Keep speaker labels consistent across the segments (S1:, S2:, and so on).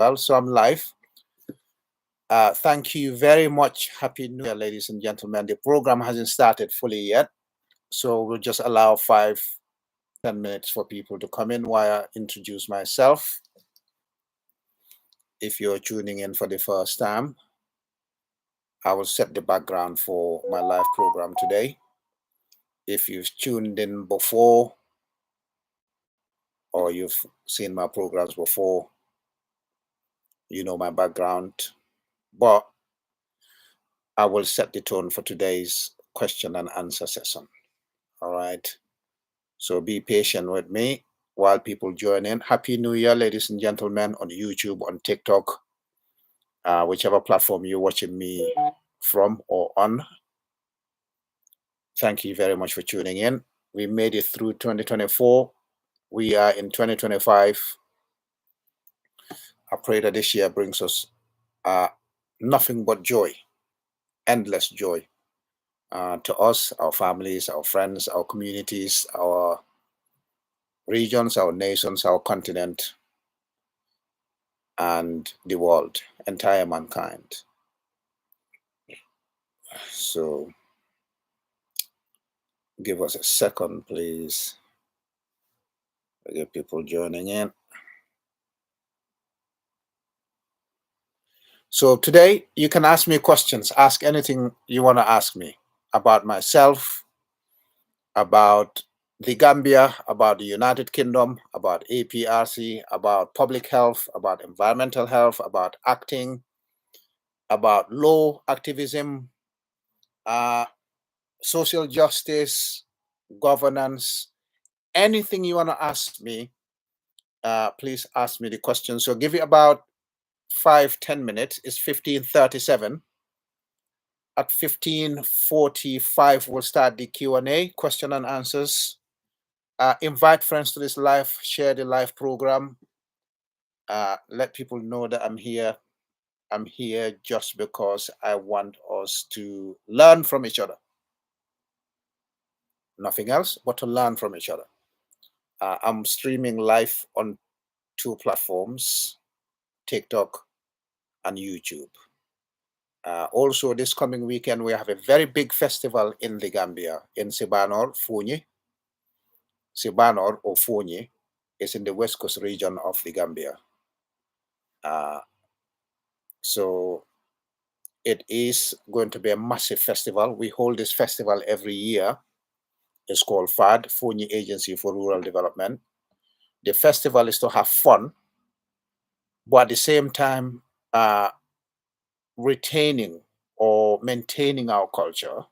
S1: Well, so I'm live. Thank you very much. Happy New Year, ladies and gentlemen. The program hasn't started fully yet, so we'll just allow 5-10 minutes for people to come in while I introduce myself. If you're tuning in for the first time, I will set the background for my live program today. If you've tuned in before or you've seen my programs before, you know my background, but I will set the tone for today's question and answer session. All right. So be patient with me while people join in. Happy New Year, ladies and gentlemen, on YouTube, on TikTok, whichever platform you're watching me from or on. Thank you very much for tuning in. We made it through 2024. We are in 2025. I pray that this year brings us nothing but joy, endless joy to us, our families, our friends, our communities, our regions, our nations, our continent, and the world, entire mankind. So give us a second, please. I get people joining in. So today you can ask me questions. Ask anything you want to ask me about myself, about the Gambia, about the United Kingdom, about APRC, about public health, about environmental health, about acting, about law activism, social justice, governance, anything you want to ask me, please ask me the question. So give it about 5-10 minutes. It's 15:37. At 15:45, we'll start the Q&A, question and answers. Invite friends to this live, share the live program. Let people know that I'm here. I'm here just because I want us to learn from each other. Nothing else but to learn from each other. I'm streaming live on 2 platforms, TikTok and YouTube. Also, this coming weekend, we have a very big festival in the Gambia, in Sibanor, Fonyi. Sibanor or Fonyi is in the West Coast region of the Gambia. So it is going to be a massive festival. We hold this festival every year. It's called FAD, Fonyi Agency for Rural Development. The festival is to have fun, but at the same time, retaining or maintaining our culture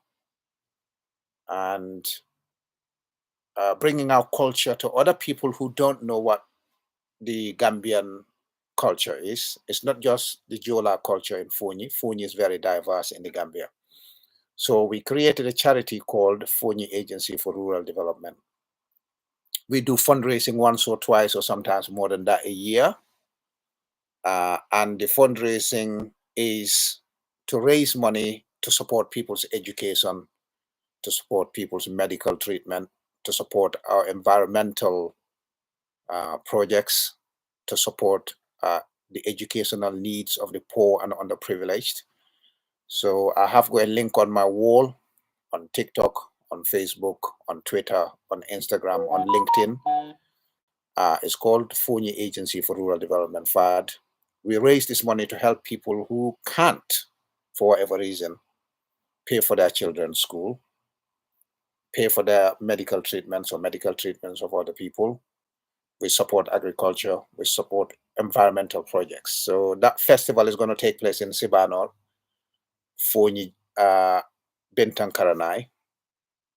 S1: and bringing our culture to other people who don't know what the Gambian culture is. It's not just the Jola culture in Fonyi. Fonyi is very diverse in the Gambia. So we created a charity called Fonyi Agency for Rural Development. We do fundraising once or twice or sometimes more than that a year. And the fundraising is to raise money to support people's education, to support people's medical treatment, to support our environmental projects, to support the educational needs of the poor and underprivileged. So I have got a link on my wall, on TikTok, on Facebook, on Twitter, on Instagram, on LinkedIn. It's called Fonyi Agency for Rural Development, FAD. We raise this money to help people who can't, for whatever reason, pay for their children's school, pay for their medical treatments or medical treatments of other people. We support agriculture, we support environmental projects. So that festival is going to take place in Sibanor, Fonyi, Bintang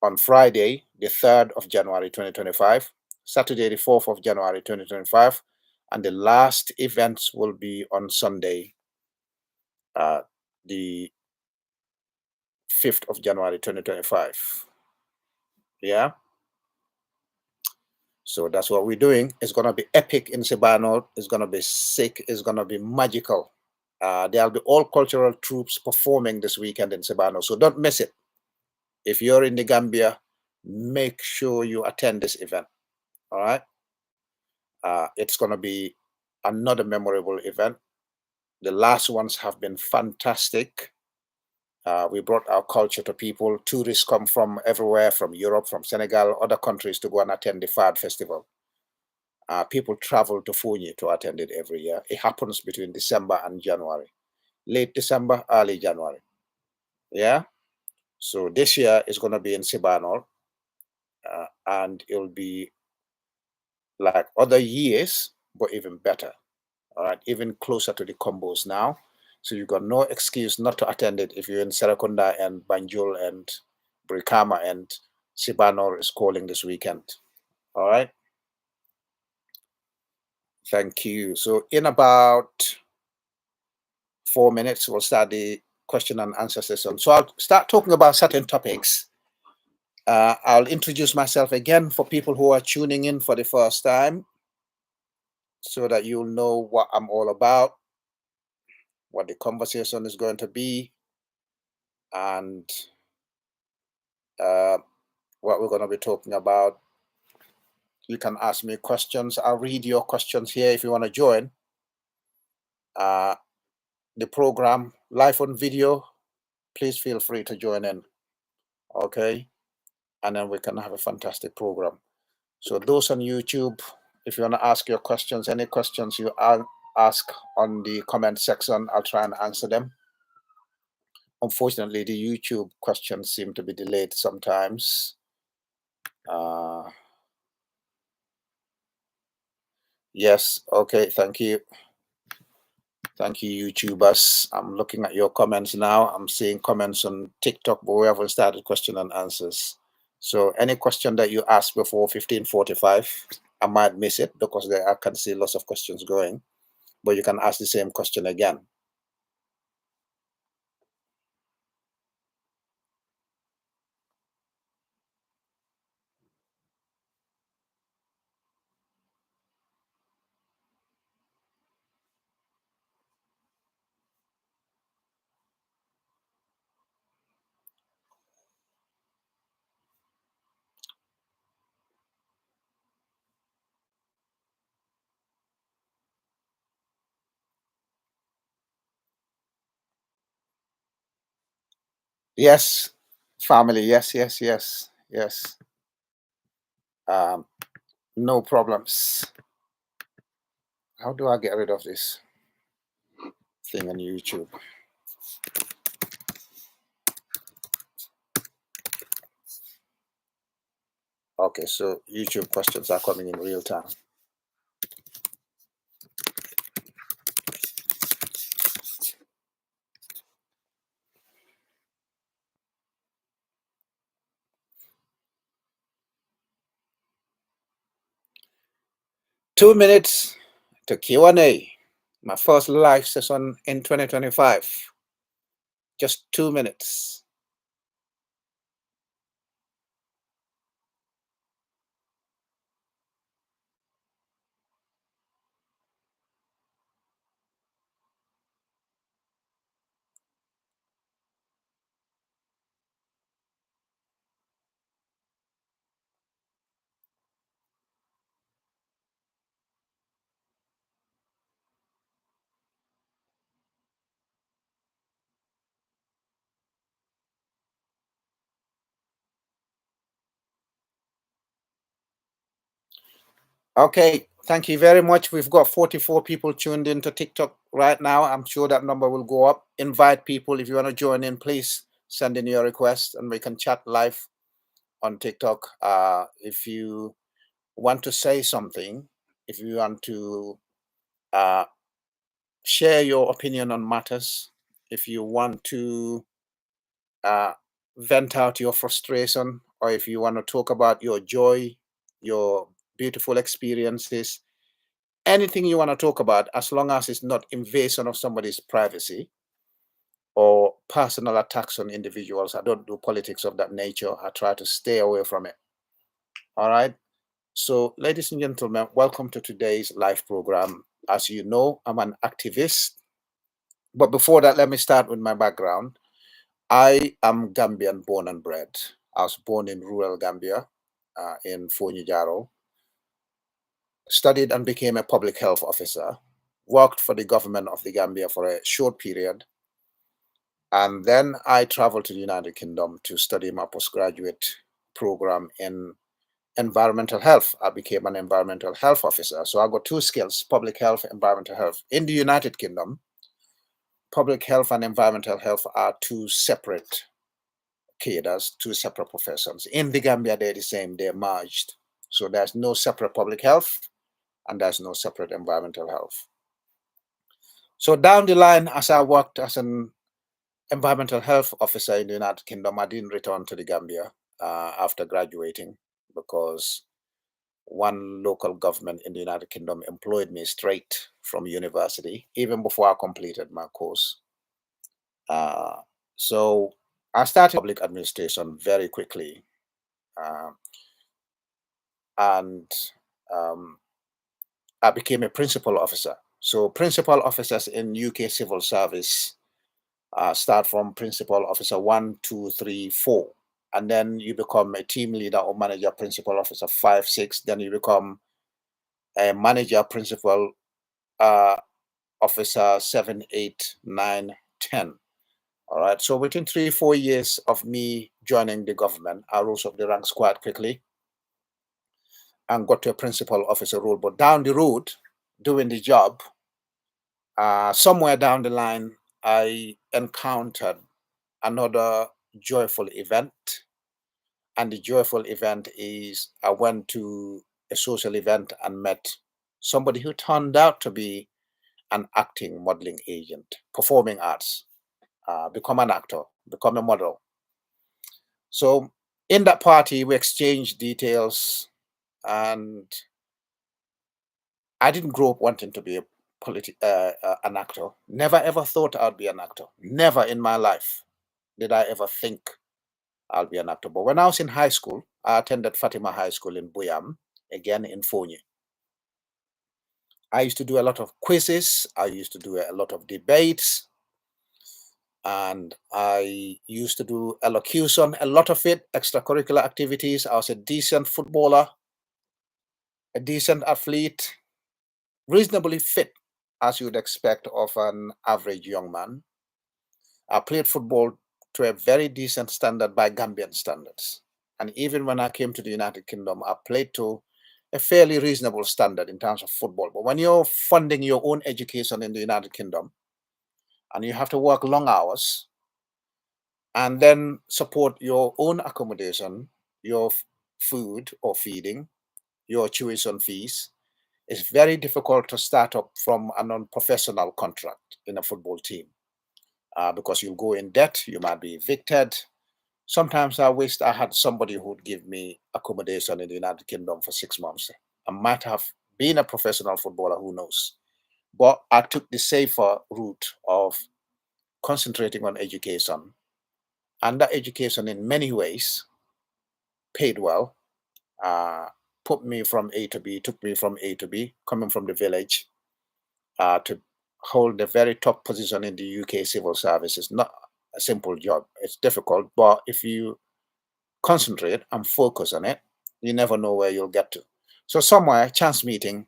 S1: on Friday, the 3rd of January 2025, Saturday, the 4th of January 2025, and the last events will be on Sunday, the 5th of January 2025. Yeah. So that's what we're doing. It's going to be epic in Sibanor. It's going to be sick. It's going to be magical. There'll be all cultural troops performing this weekend in Sibanor. So don't miss it. If you're in the Gambia, make sure you attend this event. All right. It's going to be another memorable event. The last ones have been fantastic. We brought our culture to people. Tourists come from everywhere, from Europe, from Senegal, other countries to go and attend the Fad Festival. People travel to Fonyi to attend it every year. It happens between December and January, late December, early January. Yeah. So this year is going to be in Sibanol, and it'll be like other years, but even better. All right, even closer to the combos now. So you got no excuse not to attend it if you're in Serakunda and Banjul and Brikama, and Sibanol is calling this weekend. All right. Thank you. So in about 4 minutes, we'll start the question and answer session. So I'll start talking about certain topics. I'll introduce myself again for people who are tuning in for the first time so that you'll know what I'm all about, what the conversation is going to be, and uh, what we're going to be talking about. You can ask me questions. I'll read your questions here if you want to join the program live on video. Please feel free to join in. Okay. And then we can have a fantastic program. So those on YouTube, if you want to ask your questions, any questions you ask on the comment section, I'll try and answer them. Unfortunately, the YouTube questions seem to be delayed sometimes. Yes, okay, thank you. Thank you, YouTubers. I'm looking at your comments now. I'm seeing comments on TikTok, but we haven't started question and answers. So any question that you ask before 15:45, I might miss it because I can see lots of questions going, but you can ask the same question again. Yes, family. Yes, yes, yes, yes. Um, no problems. How do I get rid of this thing on YouTube? Okay, so YouTube questions are coming in real time. Two minutes to Q&A. My first live session in 2025. Just 2 minutes. Okay, thank you very much. We've got 44 people tuned into TikTok right now. I'm sure that number will go up. Invite people. If you want to join in, please send in your request and we can chat live on TikTok. If you want to say something, if you want to share your opinion on matters, if you want to vent out your frustration, or if you want to talk about your joy, your beautiful experiences, anything you want to talk about, as long as it's not invasion of somebody's privacy or personal attacks on individuals. I don't do politics of that nature. I try to stay away from it. All right. So, ladies and gentlemen, welcome to today's live program. As you know, I'm an activist. But before that, let me start with my background. I am Gambian born and bred. I was born in rural Gambia, in Fonyi Jaro. Studied and became a public health officer. worked for the government of the Gambia for a short period. And then I traveled to the United Kingdom to study my postgraduate program in environmental health. I became an environmental health officer. So I got two skills: public health, environmental health. In the United Kingdom, public health and environmental health are two separate cadres, two separate professions. In the Gambia, they're the same, they're merged. So there's no separate public health and there's no separate environmental health. So down the line, as I worked as an environmental health officer in the United Kingdom, I didn't return to the Gambia after graduating because one local government in the United Kingdom employed me straight from university, even before I completed my course. Uh, so I started public administration very quickly. Uh, and um, I became a principal officer. So principal officers in UK civil service start from principal officer 1, 2, 3, 4. And then you become a team leader or manager, principal officer 5, 6. Then you become a manager, principal officer 7, 8, 9, 10. All right. So within 3, 4 years of me joining the government, I rose up the ranks quite quickly and got to a principal officer role. But down the road, doing the job, somewhere down the line, I encountered another joyful event. And the joyful event is I went to a social event and met somebody who turned out to be an acting modeling agent, performing arts, become an actor, become a model. So in that party, we exchanged details, and I didn't grow up wanting to be an actor. Never ever thought I'd be an actor. Never in my life did I ever think I'll be an actor. But when I was in high school, I attended Fatima High School in Buyam, again in Fonyi. I used to do a lot of quizzes. I used to do a lot of debates. And I used to do elocution, a lot of it, extracurricular activities. I was a decent footballer, a decent athlete, reasonably fit, as you would expect of an average young man. I played football to a very decent standard by Gambian standards. And even when I came to the United Kingdom, I played to a fairly reasonable standard in terms of football. But when you're funding your own education in the United Kingdom and you have to work long hours and then support your own accommodation, your food or feeding, your tuition fees, it's very difficult to start up from a non-professional contract in a football team because you'll go in debt, you might be evicted. Sometimes I wished I had somebody who would give me accommodation in the United Kingdom for 6 months. I might have been a professional footballer, who knows? But I took the safer route of concentrating on education. And that education, in many ways, paid well, uh, put me from A to B, took me from A to B, coming from the village to hold the very top position in the UK civil service. Is not a simple job. It's difficult, but if you concentrate and focus on it, you never know where you'll get to. So somewhere, chance meeting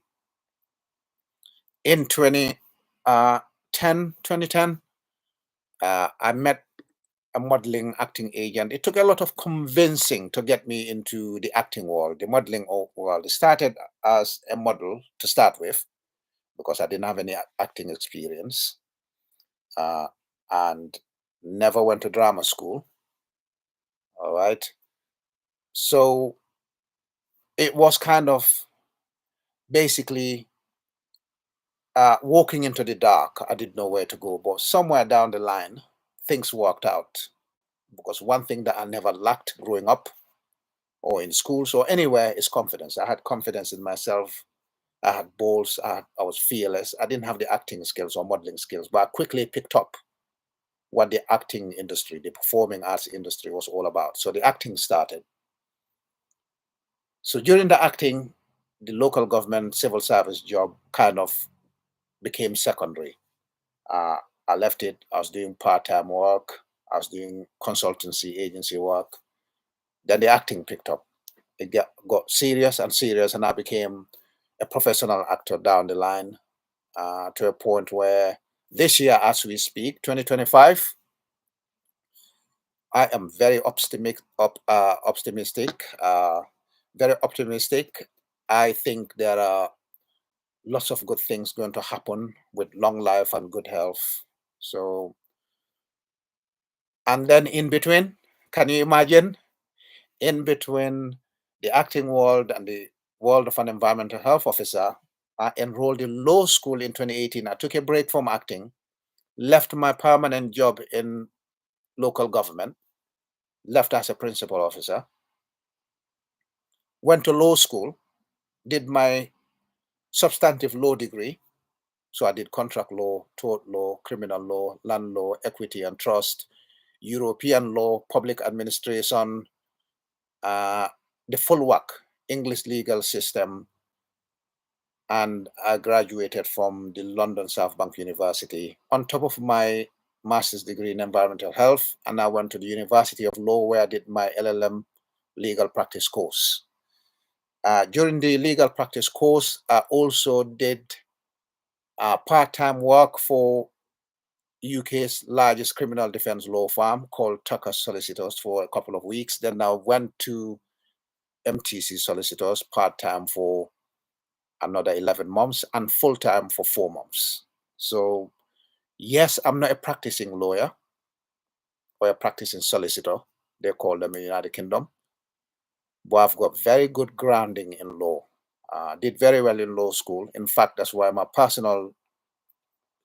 S1: in 2010, I met a modeling acting agent. It took a lot of convincing to get me into the acting world, the modeling world. It started as a model to start with because I didn't have any acting experience uh, and never went to drama school. All right. So it was kind of basically walking into the dark. I didn't know where to go, but somewhere down the line, things worked out. Because one thing that I never lacked growing up or in schools or anywhere is confidence. I had confidence in myself. I had balls. I was fearless. I didn't have the acting skills or modeling skills, but I quickly picked up what the acting industry, the performing arts industry was all about. So the acting started. So during the acting, the local government civil service job kind of became secondary. Uh, I left it. I was doing part-time work. I was doing consultancy agency work. Then the acting picked up. It got serious and serious, and I became a professional actor down the line. to a point where this year, as we speak, 2025, I am very optimistic, very optimistic. I think there are lots of good things going to happen with long life and good health. So, and then in between, can you imagine? In between the acting world and the world of an environmental health officer, I enrolled in law school in 2018. I took a break from acting, left my permanent job in local government, left as a principal officer, went to law school, did my substantive law degree. So I did contract law, tort law, criminal law, land law, equity and trust, European law, public administration, uh, the full work, English legal system, and I graduated from the London South Bank University on top of my master's degree in environmental health. And I went to the University of Law where I did my LLM legal practice course. During the legal practice course, I also did part-time work for UK's largest criminal defense law firm called Tucker Solicitors for a couple of weeks. Then I went to MTC Solicitors part-time for another 11 months and full-time for 4 months. So yes, I'm not a practicing lawyer or a practicing solicitor. They call them in the United Kingdom. But I've got very good grounding in law. Did very well in law school. In fact, that's why my personal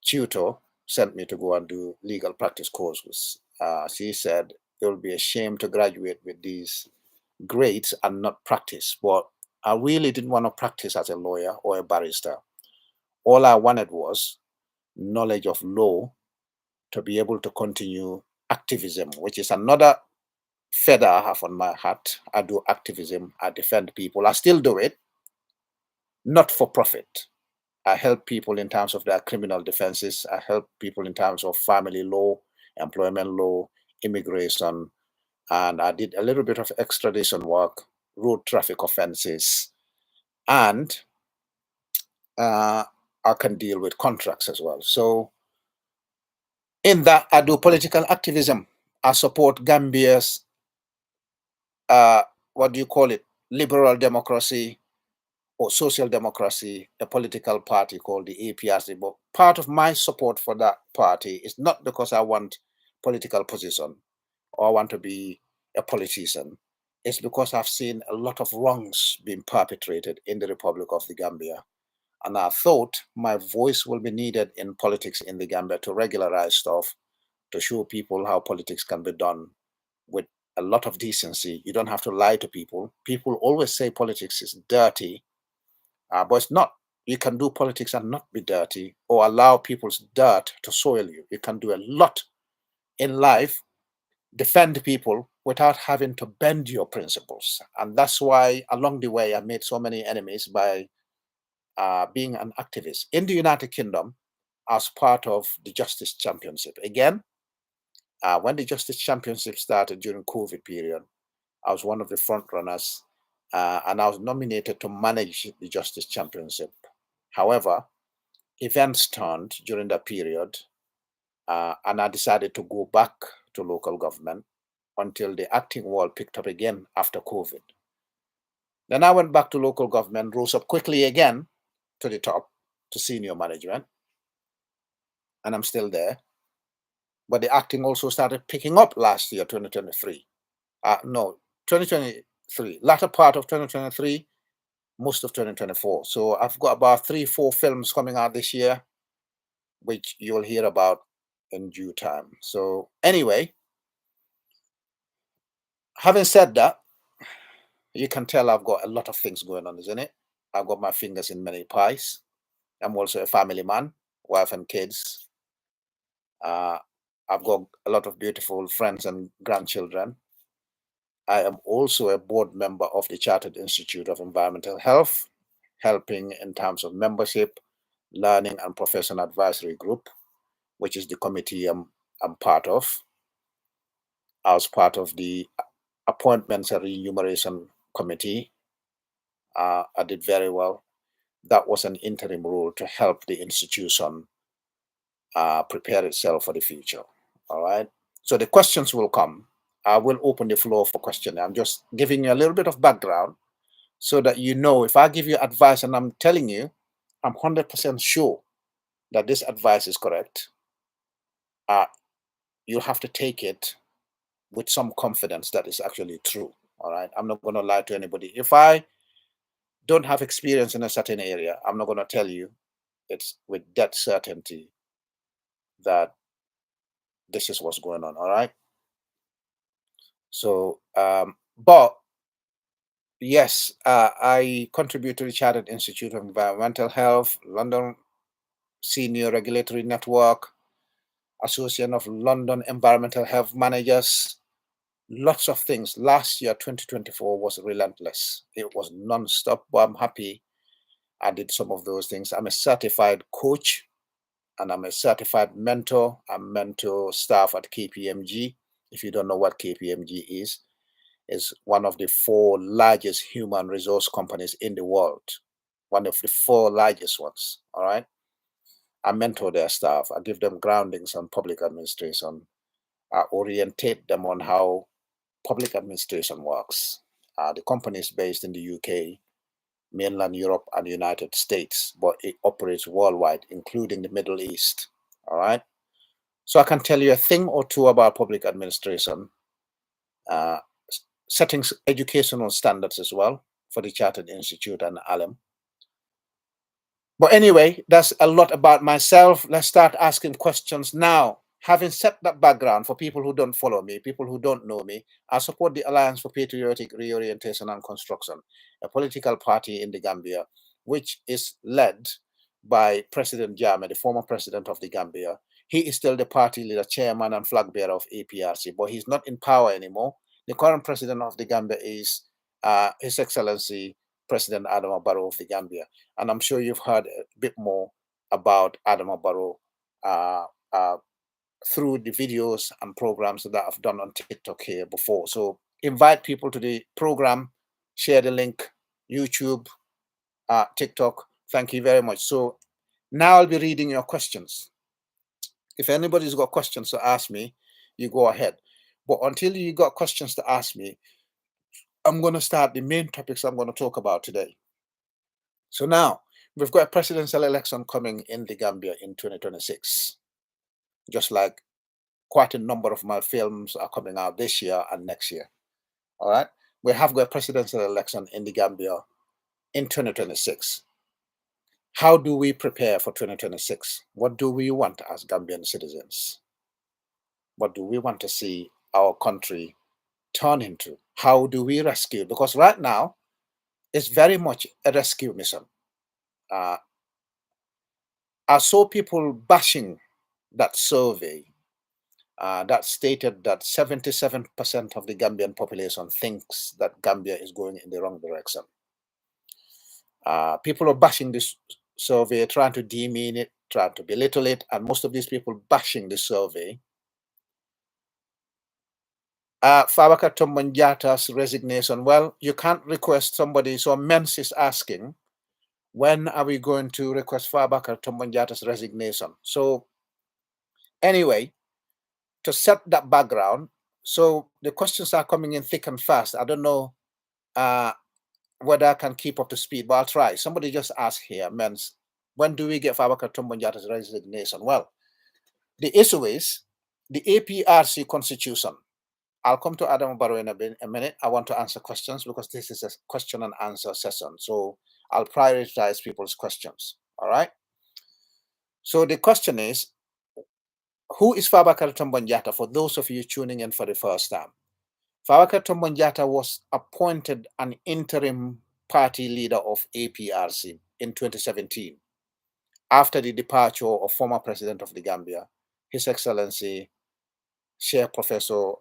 S1: tutor sent me to go and do legal practice courses. She said it will be a shame to graduate with these grades and not practice. But I really didn't want to practice as a lawyer or a barrister. All I wanted was knowledge of law to be able to continue activism, which is another feather I have on my hat. I do activism, I defend people. I still do it, not for profit. I help people in terms of their criminal defenses. I help people in terms of family law, employment law, immigration, and I did a little bit of extradition work, road traffic offenses, and I can deal with contracts as well. So in that, I do political activism. I support Gambia's, what do you call it, liberal democracy or social democracy, a political party called the APRC. But part of my support for that party is not because I want political position or I want to be a politician. It's because I've seen a lot of wrongs being perpetrated in the Republic of the Gambia. And I thought my voice will be needed in politics in the Gambia to regularize stuff, to show people how politics can be done with a lot of decency. You don't have to lie to people. People always say politics is dirty, but it's not. You can do politics and not be dirty or allow people's dirt to soil you. You can do a lot in life, defend people without having to bend your principles. And that's why along the way, I made so many enemies by being an activist. In the United Kingdom, as part of the Justice Championship. Again, when the Justice Championship started during COVID period, I was one of the front runners, and I was nominated to manage the Justice Championship. However, events turned during that period, and I decided to go back to local government until the acting world picked up again after COVID. Then I went back to local government, rose up quickly again to the top, to senior management, and I'm still there. But the acting also started picking up last year, 2023. No, 2023, latter part of 2023, most of 2024. So I've got about 3, 4 films coming out this year, which you'll hear about in due time. So anyway, having said that, you can tell I've got a lot of things going on, isn't it? I've got my fingers in many pies. I'm also a family man, wife and kids. Uh, I've got a lot of beautiful friends and grandchildren. I am also a board member of the Chartered Institute of Environmental Health, helping in terms of membership, learning, and professional advisory group, which is the committee I'm part of. I was part of the appointments and remuneration committee. I did very well. that was an interim rule to help the institution prepare itself for the future. All right. So the questions will come. I will open the floor for questions. I'm just giving you a little bit of background so that you know if I give you advice and I'm telling you, I'm 100% sure that this advice is correct. You have to take it with some confidence that it's actually true. All right. I'm not going to lie to anybody. If I don't have experience in a certain area, I'm not going to tell you it's with that certainty that this is what's going on. All right. So, but yes, I contribute to the Chartered Institute of Environmental Health, London Senior Regulatory Network, Association of London Environmental Health Managers, lots of things. Last year, 2024, was relentless. It was non-stop, but I'm happy I did some of those things. I'm a certified coach and I'm a certified mentor. I mentor staff at KPMG. If you don't know what KPMG is one of the 4 largest human resource companies in the world. One of the 4 largest ones. All right. I mentor their staff. I give them groundings on public administration. I orientate them on how public administration works. The company is based in the UK, mainland Europe, and the United States, but it operates worldwide, including the Middle East. All right. So I can tell you a thing or two about public administration, uh, setting educational standards as well for the Chartered Institute and ALEM. But anyway, that's a lot about myself. Let's start asking questions now. Having set that background for people who don't follow me, people who don't know me, I support the Alliance for Patriotic Reorientation and Construction, a political party in the Gambia, which is led by President Jammeh, the former president of the Gambia. He is still the party leader, chairman, and flag bearer of APRC, but he's not in power anymore. The current president of the Gambia is His Excellency President Adama Barrow of the Gambia. And I'm sure you've heard a bit more about Adama Barrow uh, uh, through the videos and programs that I've done on TikTok here before. So invite people to the program, share the link, YouTube, TikTok. Thank you very much. So now I'll be reading your questions. If anybody's got questions to ask me, you go ahead. But until you got questions to ask me, I'm going to start the main topics I'm going to talk about today. So now we've got a presidential election coming in the Gambia in 2026, just like quite a number of my films are coming out this year and next year. All right. We have got a presidential election in the Gambia in 2026. How do we prepare for 2026? What do we want as Gambian citizens? What do we want to see our country turn into? How do we rescue? Because right now, it's very much a rescue mission. I saw people bashing that survey that stated that 77% of the Gambian population thinks that Gambia is going in the wrong direction. People are bashing this survey, trying to demean it, trying to belittle it, and most of these people bashing the survey. Fabaka Tombonjata's resignation. Well, you can't request somebody. So Mens is asking, when are we going to request Fabaka Tombonjata's resignation? So anyway, to set that background, so the questions are coming in thick and fast. I don't know whether I can keep up to speed, but I'll try. Somebody just asked here, Mens, when do we get Fabaka Tombonjata's resignation? Well, the issue is the APRC constitution. I'll come to Adam Barrow in a minute. I want to answer questions because this is a question and answer session. So I'll prioritize people's questions. All right. So the question is, who is Fabakary Tombonjata for those of you tuning in for the first time? Fabakary Tombonjata was appointed an interim party leader of APRC in 2017 after the departure of former president of the Gambia, His Excellency Sheikh Professor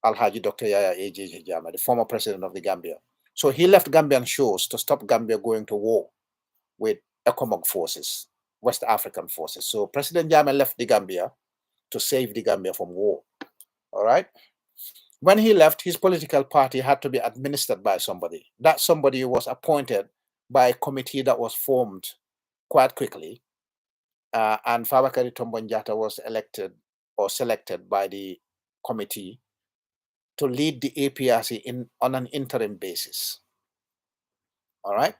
S1: Alhaji Dr. Yaya AJ Jammeh, the former president of the Gambia. So he left Gambian shores to stop Gambia going to war with ECOMOG forces, West African forces. So President Jammeh left the Gambia to save the Gambia from war. All right. When he left, his political party had to be administered by somebody. That somebody was appointed by a committee that was formed quite quickly, and Fabakary Tombonjata was elected or selected by the committee to lead the APRC on an interim basis. All right.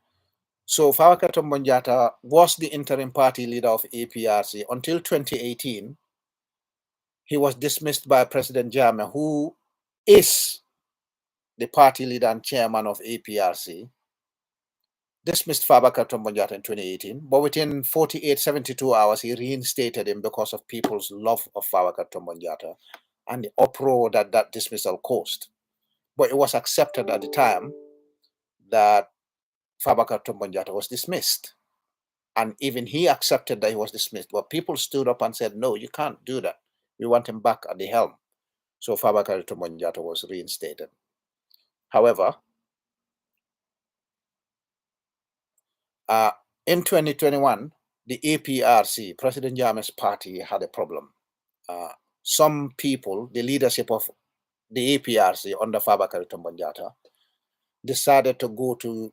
S1: So Fabakary Tombonjata was the interim party leader of APRC until 2018. He was dismissed by President Jammeh, who is the party leader and chairman of APRC, dismissed Fabakary Tombonjata in 2018, but within 48, 72 hours, he reinstated him because of people's love of Fabakary Tombonjata and the uproar that that dismissal caused. But it was accepted at the time that Fabakary Tombonjata was dismissed. And even he accepted that he was dismissed. But people stood up and said, no, you can't do that. We want him back at the helm. So Fabakary Tombonjata was reinstated. However, in 2021, the APRC, President Jammeh's party, had a problem. Some people, the leadership of the APRC under Fabakary Tombonjata, decided to go to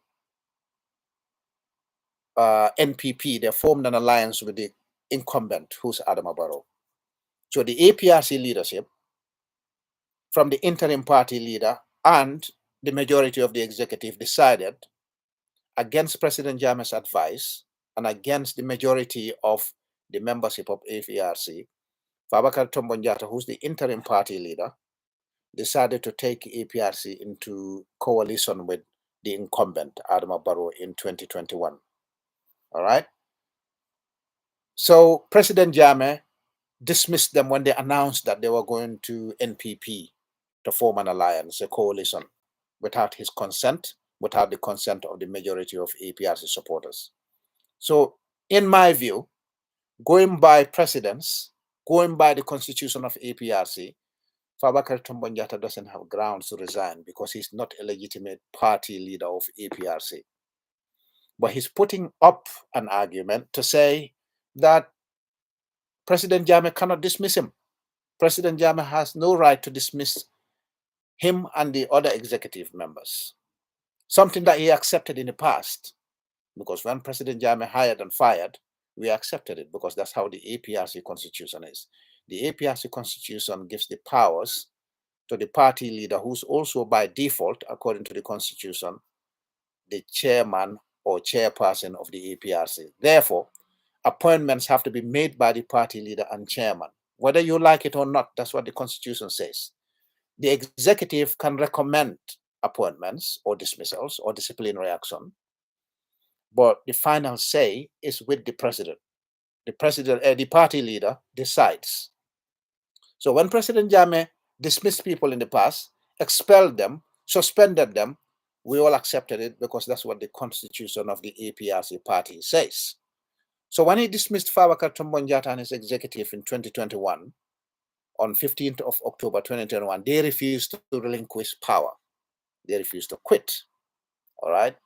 S1: NPP. They formed an alliance with the incumbent, who's Adama Barrow. So the APRC leadership, from the interim party leader and the majority of the executive, decided, against President Jammeh's advice and against the majority of the membership of APRC, Fabakary Tombonjata, who's the interim party leader, decided to take APRC into coalition with the incumbent, Adama Barrow, in 2021. All right? So President Jammeh dismissed them when they announced that they were going to NPP to form an alliance, a coalition, without his consent, without the consent of the majority of APRC supporters. So, in my view, going by precedents, going by the constitution of APRC, Fabakary Tombonjata doesn't have grounds to resign because he's not a legitimate party leader of APRC. But he's putting up an argument to say that President Jammeh cannot dismiss him. President Jammeh has no right to dismiss him and the other executive members, something that he accepted in the past. Because when President Jammeh hired and fired, we accepted it because that's how the APRC constitution is. The APRC constitution gives the powers to the party leader, who's also by default, according to the constitution, the chairman or chairperson of the APRC. Therefore, appointments have to be made by the party leader and chairman. Whether you like it or not, that's what the constitution says. The executive can recommend appointments or dismissals or disciplinary action, but the final say is with the president. The party leader decides. So when President Jammeh dismissed people in the past, expelled them, suspended them, we all accepted it because that's what the constitution of the APRC party says. So when he dismissed Fabakary Tombonjata and his executive in 2021, on 15th of October 2021, they refused to relinquish power. They refused to quit. All right.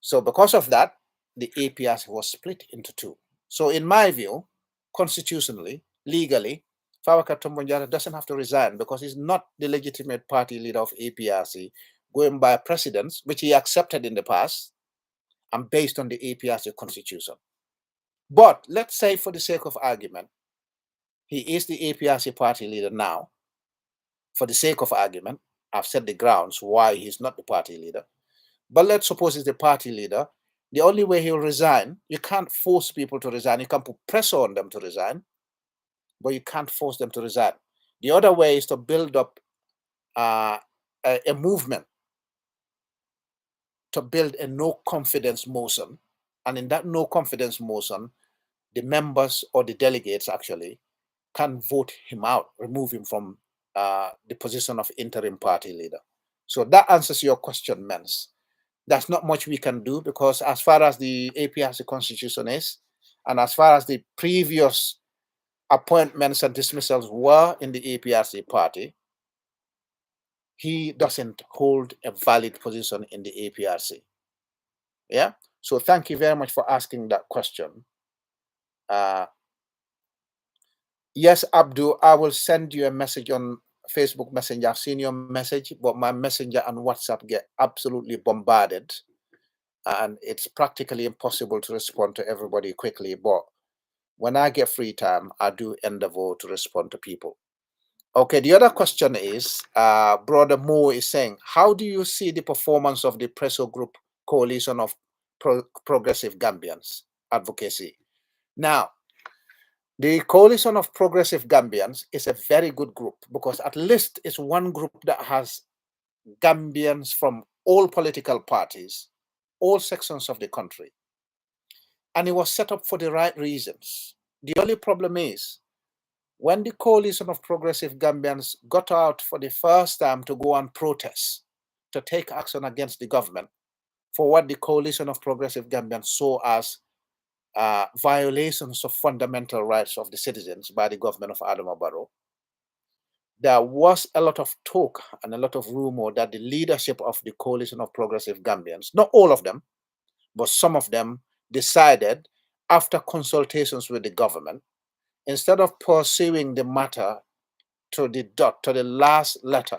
S1: So because of that, the APRC was split into two. So in my view, constitutionally, legally, Fabakary Tombonjata doesn't have to resign because he's not the legitimate party leader of APRC, going by precedents, which he accepted in the past, and based on the APRC constitution. But let's say, for the sake of argument, he is the APRC party leader now. For the sake of argument, I've said the grounds why he's not the party leader. But let's suppose he's the party leader. The only way he'll resign, you can't force people to resign. You can put pressure on them to resign, but you can't force them to resign. The other way is to build up a movement, to build a no confidence motion. And in that no confidence motion, the members or the delegates actually can vote him out, remove him from the position of interim party leader. So that answers your question, Mens. There's not much we can do because as far as the APRC constitution is, and as far as the previous appointments and dismissals were in the APRC party, he doesn't hold a valid position in the APRC. Yeah. So thank you very much for asking that question. Yes, Abdul, I will send you a message on Facebook Messenger. I've seen your message, but my Messenger and WhatsApp get absolutely bombarded. and it's practically impossible to respond to everybody quickly. But when I get free time, I do endeavor to respond to people. Okay, the other question is, Brother Moore is saying, how do you see the performance of the Presso Group Coalition of Progressive Gambians Advocacy? Now, the Coalition of Progressive Gambians is a very good group because at least it's one group that has Gambians from all political parties, all sections of the country. And it was set up for the right reasons. The only problem is, when the Coalition of Progressive Gambians got out for the first time to go and protest, to take action against the government for what the Coalition of Progressive Gambians saw as violations of fundamental rights of the citizens by the government of Adama Barrow, there was a lot of talk and a lot of rumor that the leadership of the Coalition of Progressive Gambians, not all of them, but some of them, decided, after consultations with the government, instead of pursuing the matter to the dot, to the last letter,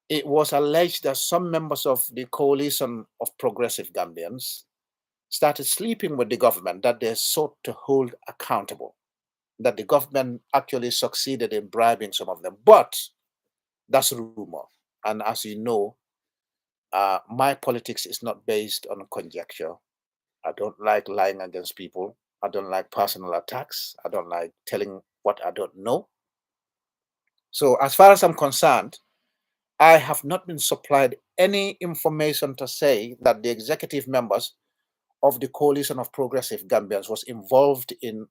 S1: it was alleged that some members of the Coalition of Progressive Gambians started sleeping with the government that they sought to hold accountable, that the government actually succeeded in bribing some of them. But that's rumor. And as you know, my politics is not based on conjecture. I don't like lying against people. I don't like personal attacks. I don't like telling what I don't know. So as far as I'm concerned, I have not been supplied any information to say that the executive members of the Coalition of Progressive Gambians was involved in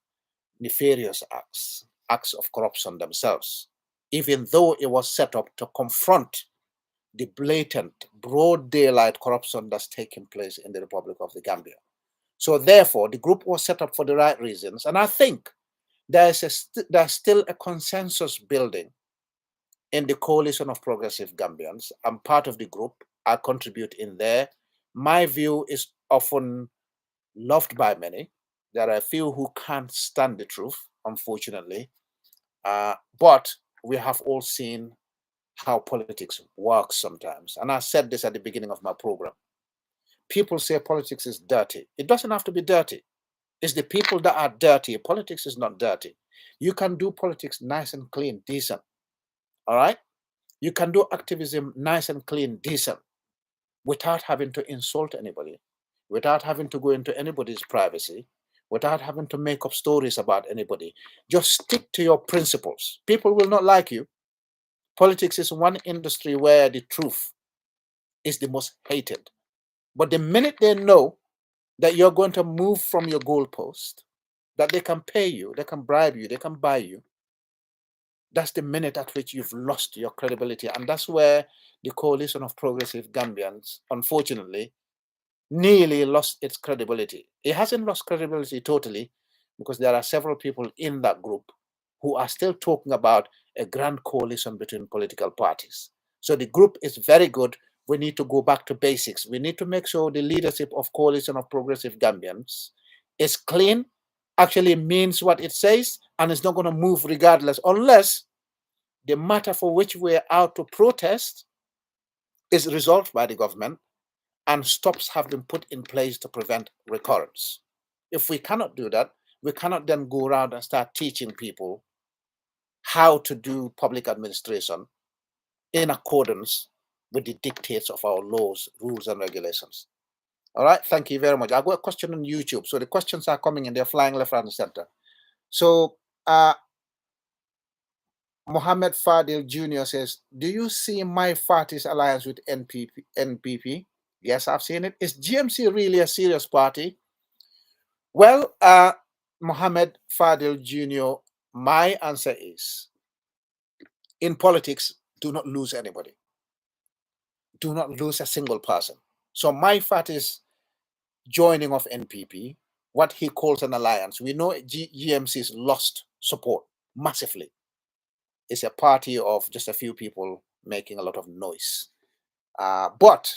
S1: nefarious acts of corruption themselves, even though it was set up to confront the blatant, broad daylight corruption that's taking place in the Republic of the Gambia. So therefore, the group was set up for the right reasons. And I think there's still a consensus building in the Coalition of Progressive Gambians. I'm part of the group. I contribute in there. My view is often loved by many. There are a few who can't stand the truth, unfortunately. But we have all seen how politics works sometimes. And I said this at the beginning of my program. People say politics is dirty. It doesn't have to be dirty. It's the people that are dirty. Politics is not dirty. You can do politics nice and clean, decent. All right? You can do activism nice and clean, decent, without having to insult anybody, without having to go into anybody's privacy, without having to make up stories about anybody. Just stick to your principles. People will not like you. Politics is one industry where the truth is the most hated. But the minute they know that you're going to move from your goalpost, that they can pay you, they can bribe you, they can buy you, that's the minute at which you've lost your credibility. And that's where the Coalition of Progressive Gambians, unfortunately, nearly lost its credibility. It hasn't lost credibility totally because there are several people in that group who are still talking about a grand coalition between political parties. So the group is very good. We need to go back to basics. We need to make sure the leadership of Coalition of Progressive Gambians is clean, actually means what it says, and is not going to move regardless, unless the matter for which we're out to protest is resolved by the government and stops have been put in place to prevent recurrence. If we cannot do that, we cannot then go around and start teaching people how to do public administration in accordance with the dictates of our laws, rules, and regulations. All right, thank you very much. I've got a question on YouTube. So the questions are coming and they're flying left, right, and center. So Mohammed Fadil Jr. says, do you see my party's alliance with NPP? Yes, I've seen it. Is GMC really a serious party? Well, Mohammed Fadil Jr., my answer is, in politics, do not lose anybody. Do not lose a single person. So my party's joining of NPP, what he calls an alliance, we know GMC's lost support massively. It's a party of just a few people making a lot of noise. But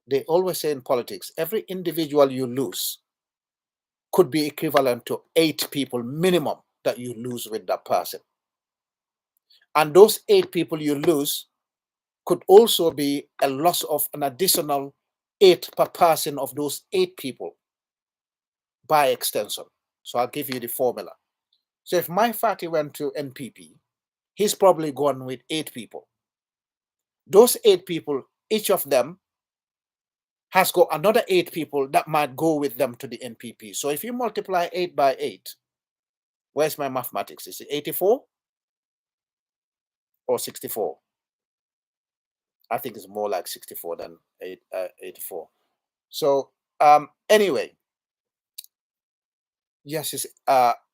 S1: they always say in politics, every individual you lose could be equivalent to 8 people minimum that you lose with that person. And those 8 people you lose could also be a loss of an additional 8 per person of those 8 people by extension. So I'll give you the formula. So if my party went to NPP, he's probably gone with 8 people. Those 8 people, each of them has got another 8 people that might go with them to the NPP. So if you multiply 8 by 8, where's my mathematics? Is it 84 or 64? I think it's more like 64 than 84. So anyway, yes, it's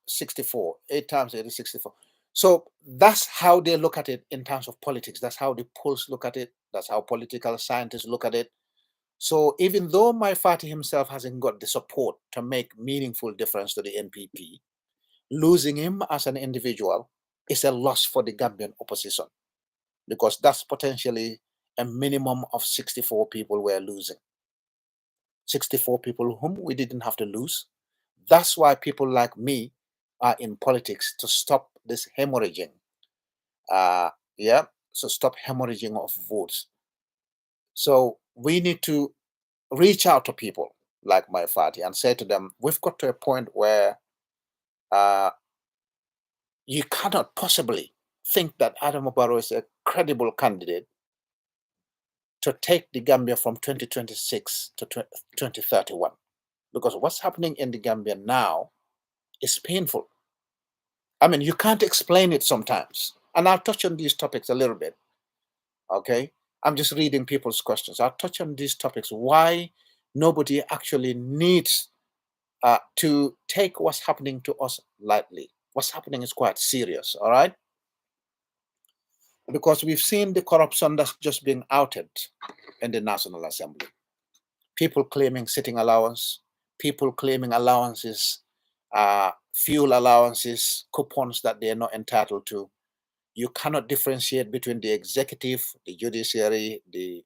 S1: 64. 8 times 8 is 64. So that's how they look at it in terms of politics. That's how the polls look at it. That's how political scientists look at it. So even though my party himself hasn't got the support to make meaningful difference to the NPP, losing him as an individual is a loss for the Gambian opposition, because that's potentially a minimum of 64 people we're losing. 64 people whom we didn't have to lose. That's why people like me are in politics, to stop this hemorrhaging. Yeah, so stop hemorrhaging of votes. So we need to reach out to people like my party and say to them, we've got to a point where you cannot possibly think that Adam Barrow is a credible candidate to take the Gambia from 2026 to 2031. Because what's happening in the Gambia now is painful. I mean, you can't explain it sometimes. And I'll touch on these topics a little bit. Okay? I'm just reading people's questions. I'll touch on these topics. Why nobody actually needs to take what's happening to us lightly. What's happening is quite serious, all right? Because we've seen the corruption that's just been outed in the National Assembly. People claiming sitting allowance, people claiming allowances, fuel allowances, coupons that they're not entitled to. You cannot differentiate between the executive, the judiciary, the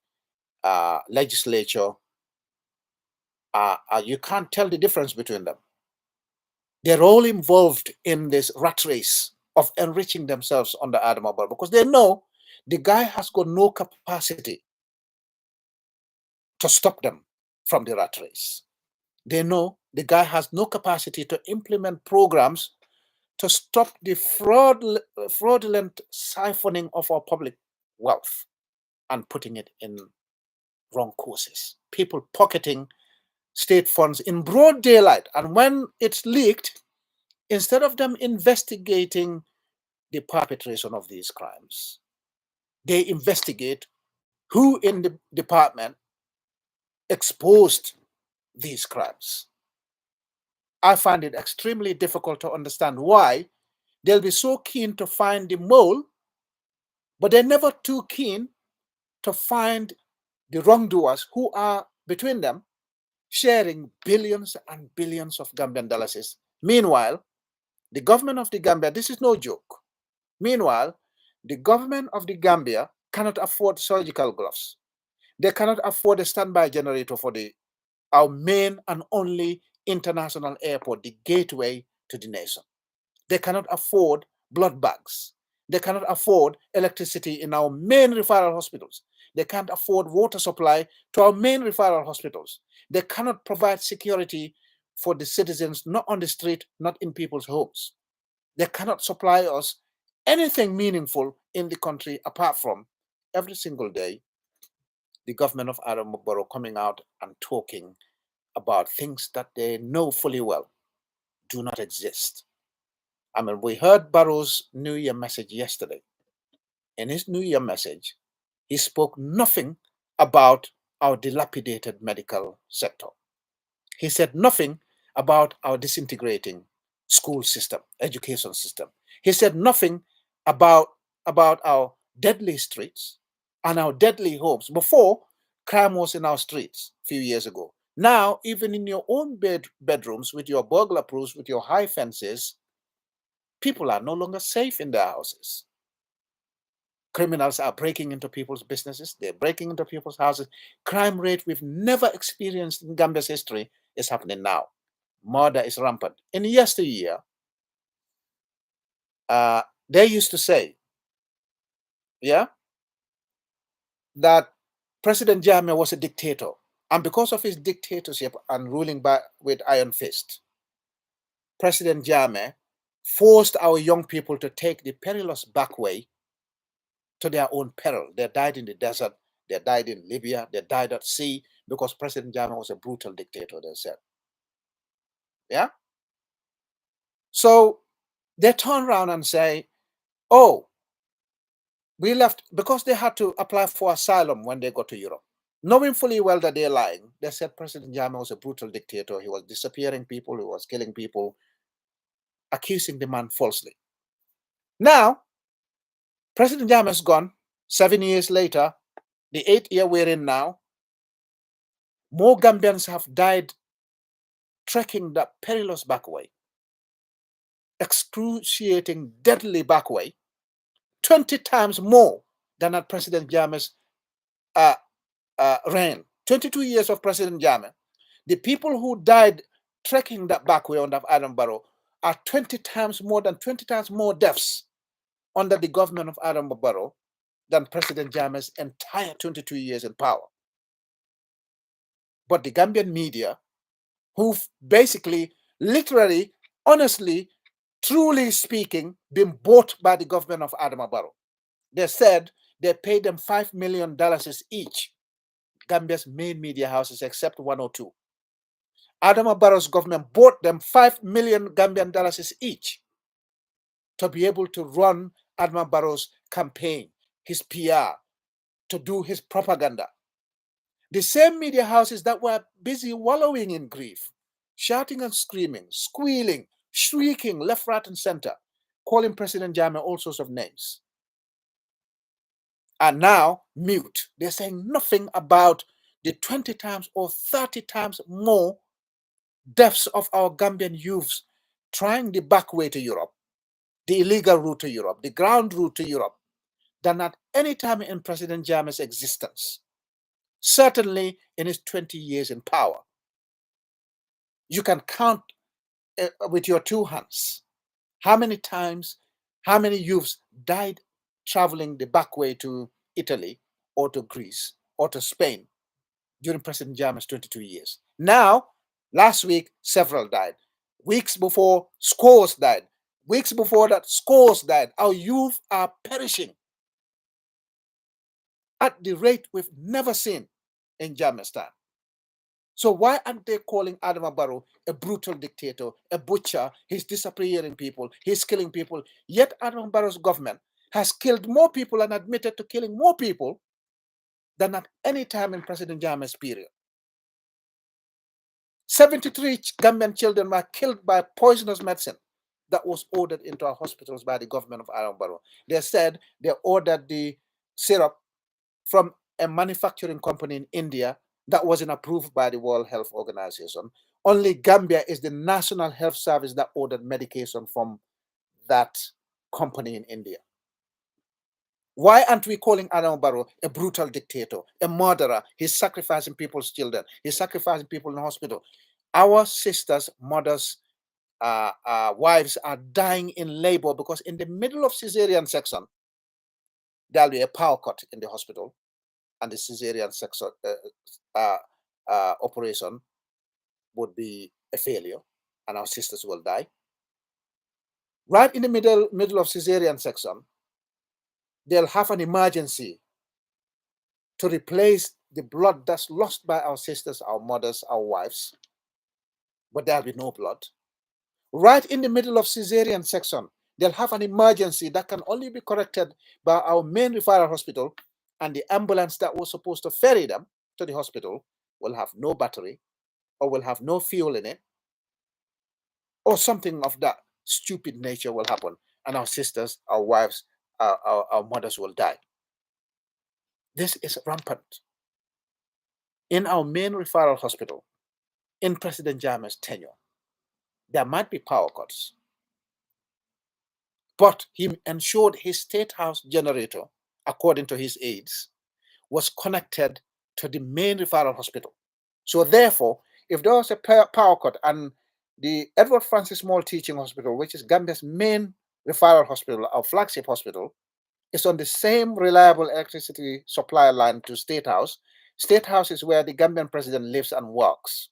S1: legislature. You can't tell the difference between them. They're all involved in this rat race of enriching themselves under Adam Abba, because they know the guy has got no capacity to stop them from the rat race. They know the guy has no capacity to implement programs to stop the fraudulent siphoning of our public wealth and putting it in wrong courses. People pocketing state funds in broad daylight. And when it's leaked, instead of them investigating the perpetration of these crimes, they investigate who in the department exposed these crimes. I find it extremely difficult to understand why they'll be so keen to find the mole, but they're never too keen to find the wrongdoers who are between them sharing billions and billions of Gambian dollars. Meanwhile, the government of the Gambia, this is no joke. Meanwhile, the government of the Gambia cannot afford surgical gloves. They cannot afford a standby generator for our main and only international airport, the gateway to the nation. They cannot afford blood bags. They cannot afford electricity in our main referral hospitals. They can't afford water supply to our main referral hospitals. They cannot provide security for the citizens, not on the street, not in people's homes. They cannot supply us anything meaningful in the country apart from every single day the government of Adam Barrow coming out and talking about things that they know fully well do not exist. I mean, we heard Barrow's New Year message yesterday. In his New Year message, he spoke nothing about our dilapidated medical sector. He said nothing about our disintegrating school system, education system. He said nothing about our deadly streets and our deadly homes. Before, crime was in our streets a few years ago. Now, even in your own bedrooms, with your burglar proofs, with your high fences, people are no longer safe in their houses. Criminals are breaking into people's businesses. They're breaking into people's houses. Crime rate we've never experienced in Gambia's history is happening now. Murder is rampant. In yesteryear, they used to say, yeah, that President Jammeh was a dictator. And because of his dictatorship and ruling with iron fist, President Jammeh forced our young people to take the perilous back way to their own peril. They died in the desert, they died in Libya, they died at sea because President Jammeh was a brutal dictator, they said. Yeah? So they turn around and say, oh, we left because they had to apply for asylum when they got to Europe. Knowing fully well that they're lying, they said President Jammeh was a brutal dictator. He was disappearing people, he was killing people, accusing the man falsely. Now, President Jammeh is gone. 7 years later, the 8th year we're in now, more Gambians have died trekking that perilous back way, excruciating, deadly back way, 20 times more than at President Jammeh's reign. 22 years of President Jammeh. The people who died trekking that back way under Adam Barrow are 20 times more deaths under the government of Adam Barrow than President Jammeh's entire 22 years in power. But the Gambian media, who've basically, literally, honestly, truly speaking, been bought by the government of Adam Barrow. They said they paid them $5 million each, Gambia's main media houses, except 102. Adam Barrow's government bought them $5 million Gambian dollars each to be able to run Adam Barrow's campaign, his PR, to do his propaganda. The same media houses that were busy wallowing in grief, shouting and screaming, squealing, shrieking left, right, and center, calling President Jammeh all sorts of names, are now mute. They're saying nothing about the 20 times or 30 times more deaths of our Gambian youths trying the back way to Europe, the illegal route to Europe, the ground route to Europe, than at any time in President Jammeh's existence. Certainly in his 20 years in power. You can count with your two hands how many times, how many youths died traveling the back way to Italy or to Greece or to Spain during President Jammeh's 22 years. Now, last week, several died. Weeks before, scores died. Weeks before that, scores died. Our youth are perishing at the rate we've never seen in Jammeh's time. So why aren't they calling Adam Barrow a brutal dictator, a butcher? He's disappearing people, he's killing people. Yet Adam Barrow's government has killed more people and admitted to killing more people than at any time in President Jammeh's period. 73 Gambian children were killed by poisonous medicine that was ordered into our hospitals by the government of Adam Barrow. They said they ordered the syrup from a manufacturing company in India that wasn't approved by the World Health Organization. Only Gambia is the National Health Service that ordered medication from that company in India. Why aren't we calling Adam Barrow a brutal dictator, a murderer? He's sacrificing people's children. He's sacrificing people in the hospital. Our sisters, mothers, wives are dying in labor because in the middle of cesarean section, there'll be a power cut in the hospital, and the cesarean section operation would be a failure, and our sisters will die. Right in the middle of cesarean section, they'll have an emergency to replace the blood that's lost by our sisters, our mothers, our wives, but there'll be no blood. Right in the middle of cesarean section, they'll have an emergency that can only be corrected by our main referral hospital, and the ambulance that was supposed to ferry them to the hospital will have no battery or will have no fuel in it, or something of that stupid nature will happen, and our sisters, our wives, our mothers will die. This is rampant. In our main referral hospital, in President Jammeh's tenure, there might be power cuts, but he ensured his state house generator, according to his aides, was connected to the main referral hospital. So therefore, if there was a power cut and the Edward Francis Small Teaching Hospital, which is Gambia's main referral hospital, our flagship hospital, is on the same reliable electricity supply line to State House, State House is where the Gambian president lives and works.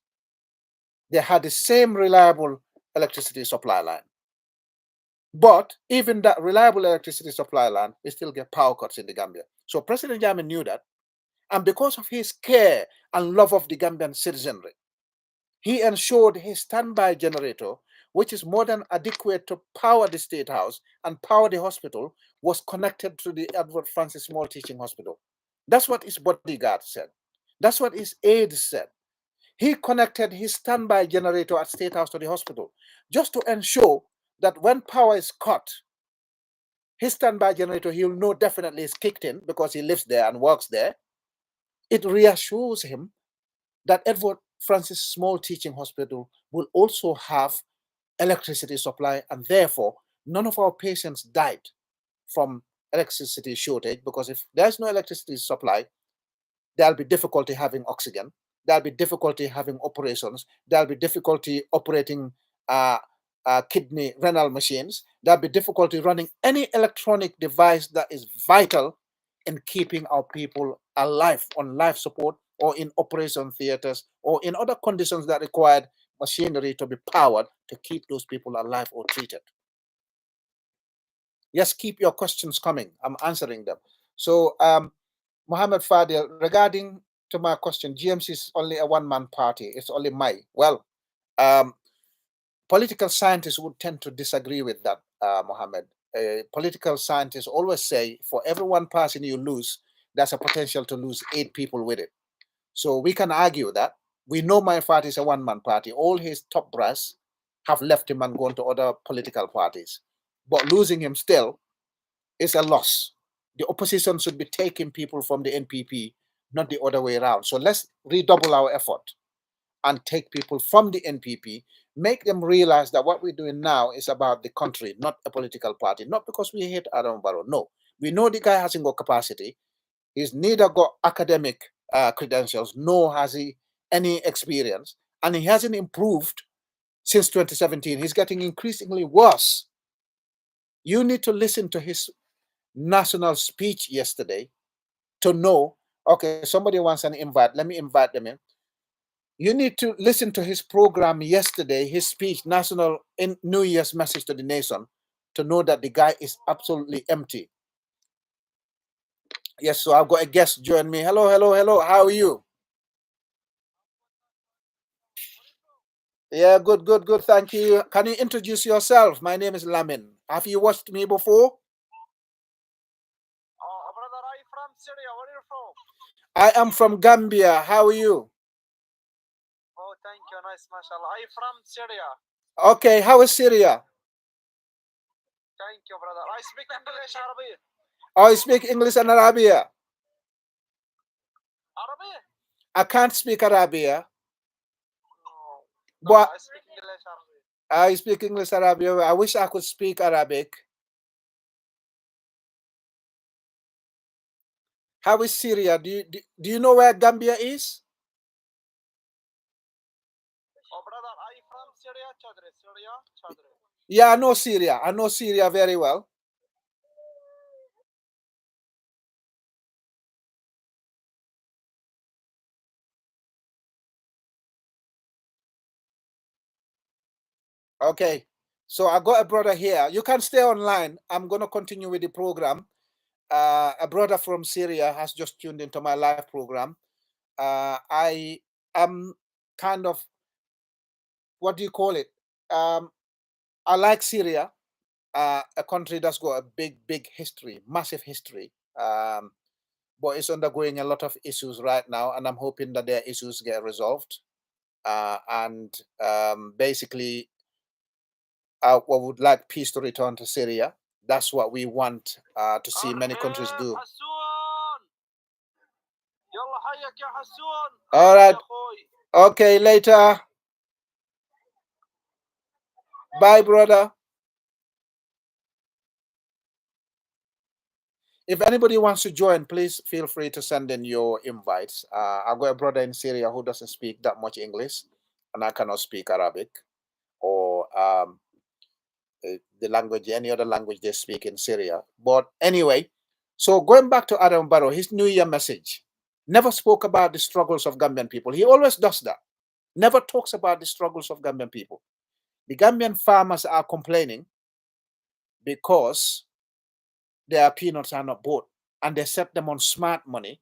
S1: They had the same reliable electricity supply line. But even that reliable electricity supply line, we still get power cuts in the Gambia. So President Jammeh knew that. And because of his care and love of the Gambian citizenry, he ensured his standby generator, which is more than adequate to power the State House and power the hospital, was connected to the Edward Francis Small Teaching Hospital. That's what his bodyguard said. That's what his aide said. He connected his standby generator at State House to the hospital just to ensure that when power is cut, his standby generator, he'll know definitely is kicked in because he lives there and works there. It reassures him that Edward Francis Small Teaching Hospital will also have electricity supply, and therefore none of our patients died from electricity shortage, because if there's no electricity supply, there'll be difficulty having oxygen, there'll be difficulty having operations, there'll be difficulty operating uh, kidney renal machines, there'll be difficulty running any electronic device that is vital in keeping our people alive on life support or in operation theaters or in other conditions that required machinery to be powered to keep those people alive or treated. Yes, keep your questions coming. I'm answering them. So, Mohammed Fadil, regarding to my question, GMC is only a one-man party. It's only my. Well, um, political scientists would tend to disagree with that, Mohammed. Political scientists always say for every one person you lose, there's a potential to lose 8 people with it. So we can argue that. We know my party is a one-man party. All his top brass have left him and gone to other political parties. But losing him still is a loss. The opposition should be taking people from the NPP, not the other way around. So let's redouble our effort and take people from the NPP, make them realize that what we're doing now is about the country, not a political party. Not because we hate Adam Barrow. No, we know the guy hasn't got capacity. He's neither got academic credentials, nor has he any experience, and he hasn't improved since 2017. He's getting increasingly worse. You need to listen to his national speech yesterday to know, okay, somebody wants an invite, let me invite them in. You need to listen to his program yesterday, his speech, national in New Year's message to the nation, to know that the guy is absolutely empty. Yes, so I've got a guest join me. Hello, hello, hello. How are you? Yeah, good, good, good. Thank you. Can you introduce yourself? My name is Lamin. Have you watched me before? Oh, brother, I'm from Syria. Where are you from? I am from Gambia. How are you? Oh, thank you. Nice, mashallah. I'm from Syria. Okay, how is Syria? Thank you, brother. I speak English, Arabic. Oh, I speak English and Arabia. Arabic? I can't speak Arabia. No, but I speak English, Arabic. I speak English, Arabia. I wish I could speak Arabic. How is Syria? Do you know where Gambia is? Oh, brother, are you from Syria? Syria? Yeah, I know Syria. I know Syria very well. Okay. So I got a brother here. You can stay online. I'm going to continue with the program. A brother from Syria has just tuned into my live program. I am kind of, what do you call it? I like Syria, a country that's got a big, big history, massive history. But it's undergoing a lot of issues right now, and I'm hoping that their issues get resolved. And basically, we would like peace to return to Syria. That's what we want to see many countries do. All right. Okay, later. Bye, brother. If anybody wants to join, please feel free to send in your invites. I've got a brother in Syria who doesn't speak that much English, and I cannot speak Arabic or the language, any other language they speak in Syria. But anyway, so going back to Adam Barrow, his New Year message. never spoke about the struggles of Gambian people. He always does that. Never talks about the struggles of Gambian people. The Gambian farmers are complaining because their peanuts are not bought and they set them on smart money.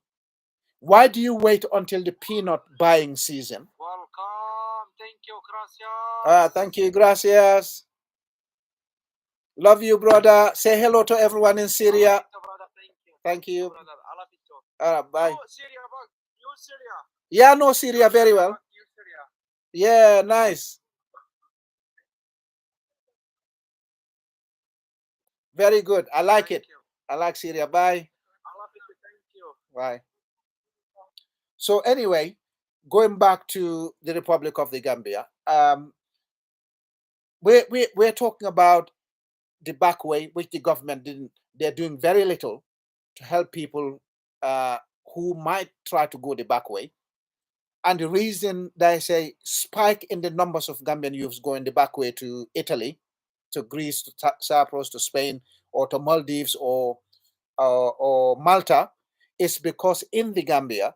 S1: Why do you wait until the peanut buying season?
S2: Welcome. Thank you. Gracias.
S1: Thank you. Gracias. Love you, brother. Say hello to everyone in Syria.
S2: Brother.
S1: Thank you.
S2: Brother. I love it too.
S1: Bye.
S2: Oh, Syria, you Syria.
S1: Yeah, I know Syria very well.
S2: You Syria.
S1: Yeah, nice. Very good. I like it. I like Syria. Bye.
S2: I love it. Thank you.
S1: Bye. So anyway, going back to the Republic of the Gambia, we're talking about the back way, which the government didn't. They're doing very little to help people who might try to go the back way. And the reason there's a spike in the numbers of Gambian youths going the back way to Italy, to Greece, to Cyprus, to Spain, or to Maldives, or Malta, is because in the Gambia,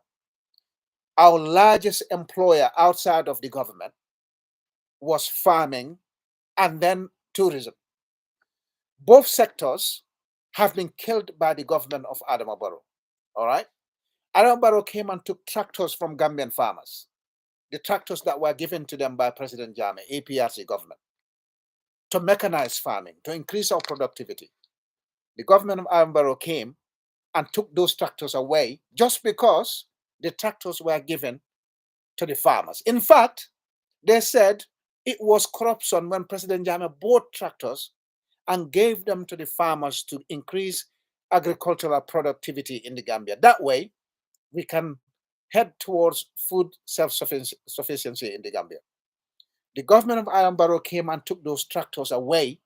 S1: our largest employer outside of the government was farming and then tourism. Both sectors have been killed by the government of Adama Barrow. All right? Adama Barrow came and took tractors from Gambian farmers, the tractors that were given to them by President Jammeh, APRC government, to mechanize farming, to increase our productivity. The government of Adama Barrow came and took those tractors away just because the tractors were given to the farmers. In fact, they said it was corruption when President Jammeh bought tractors and gave them to the farmers to increase agricultural productivity in the Gambia. That way, we can head towards food self-sufficiency in the Gambia. The government of Adam Barrow came and took those tractors away,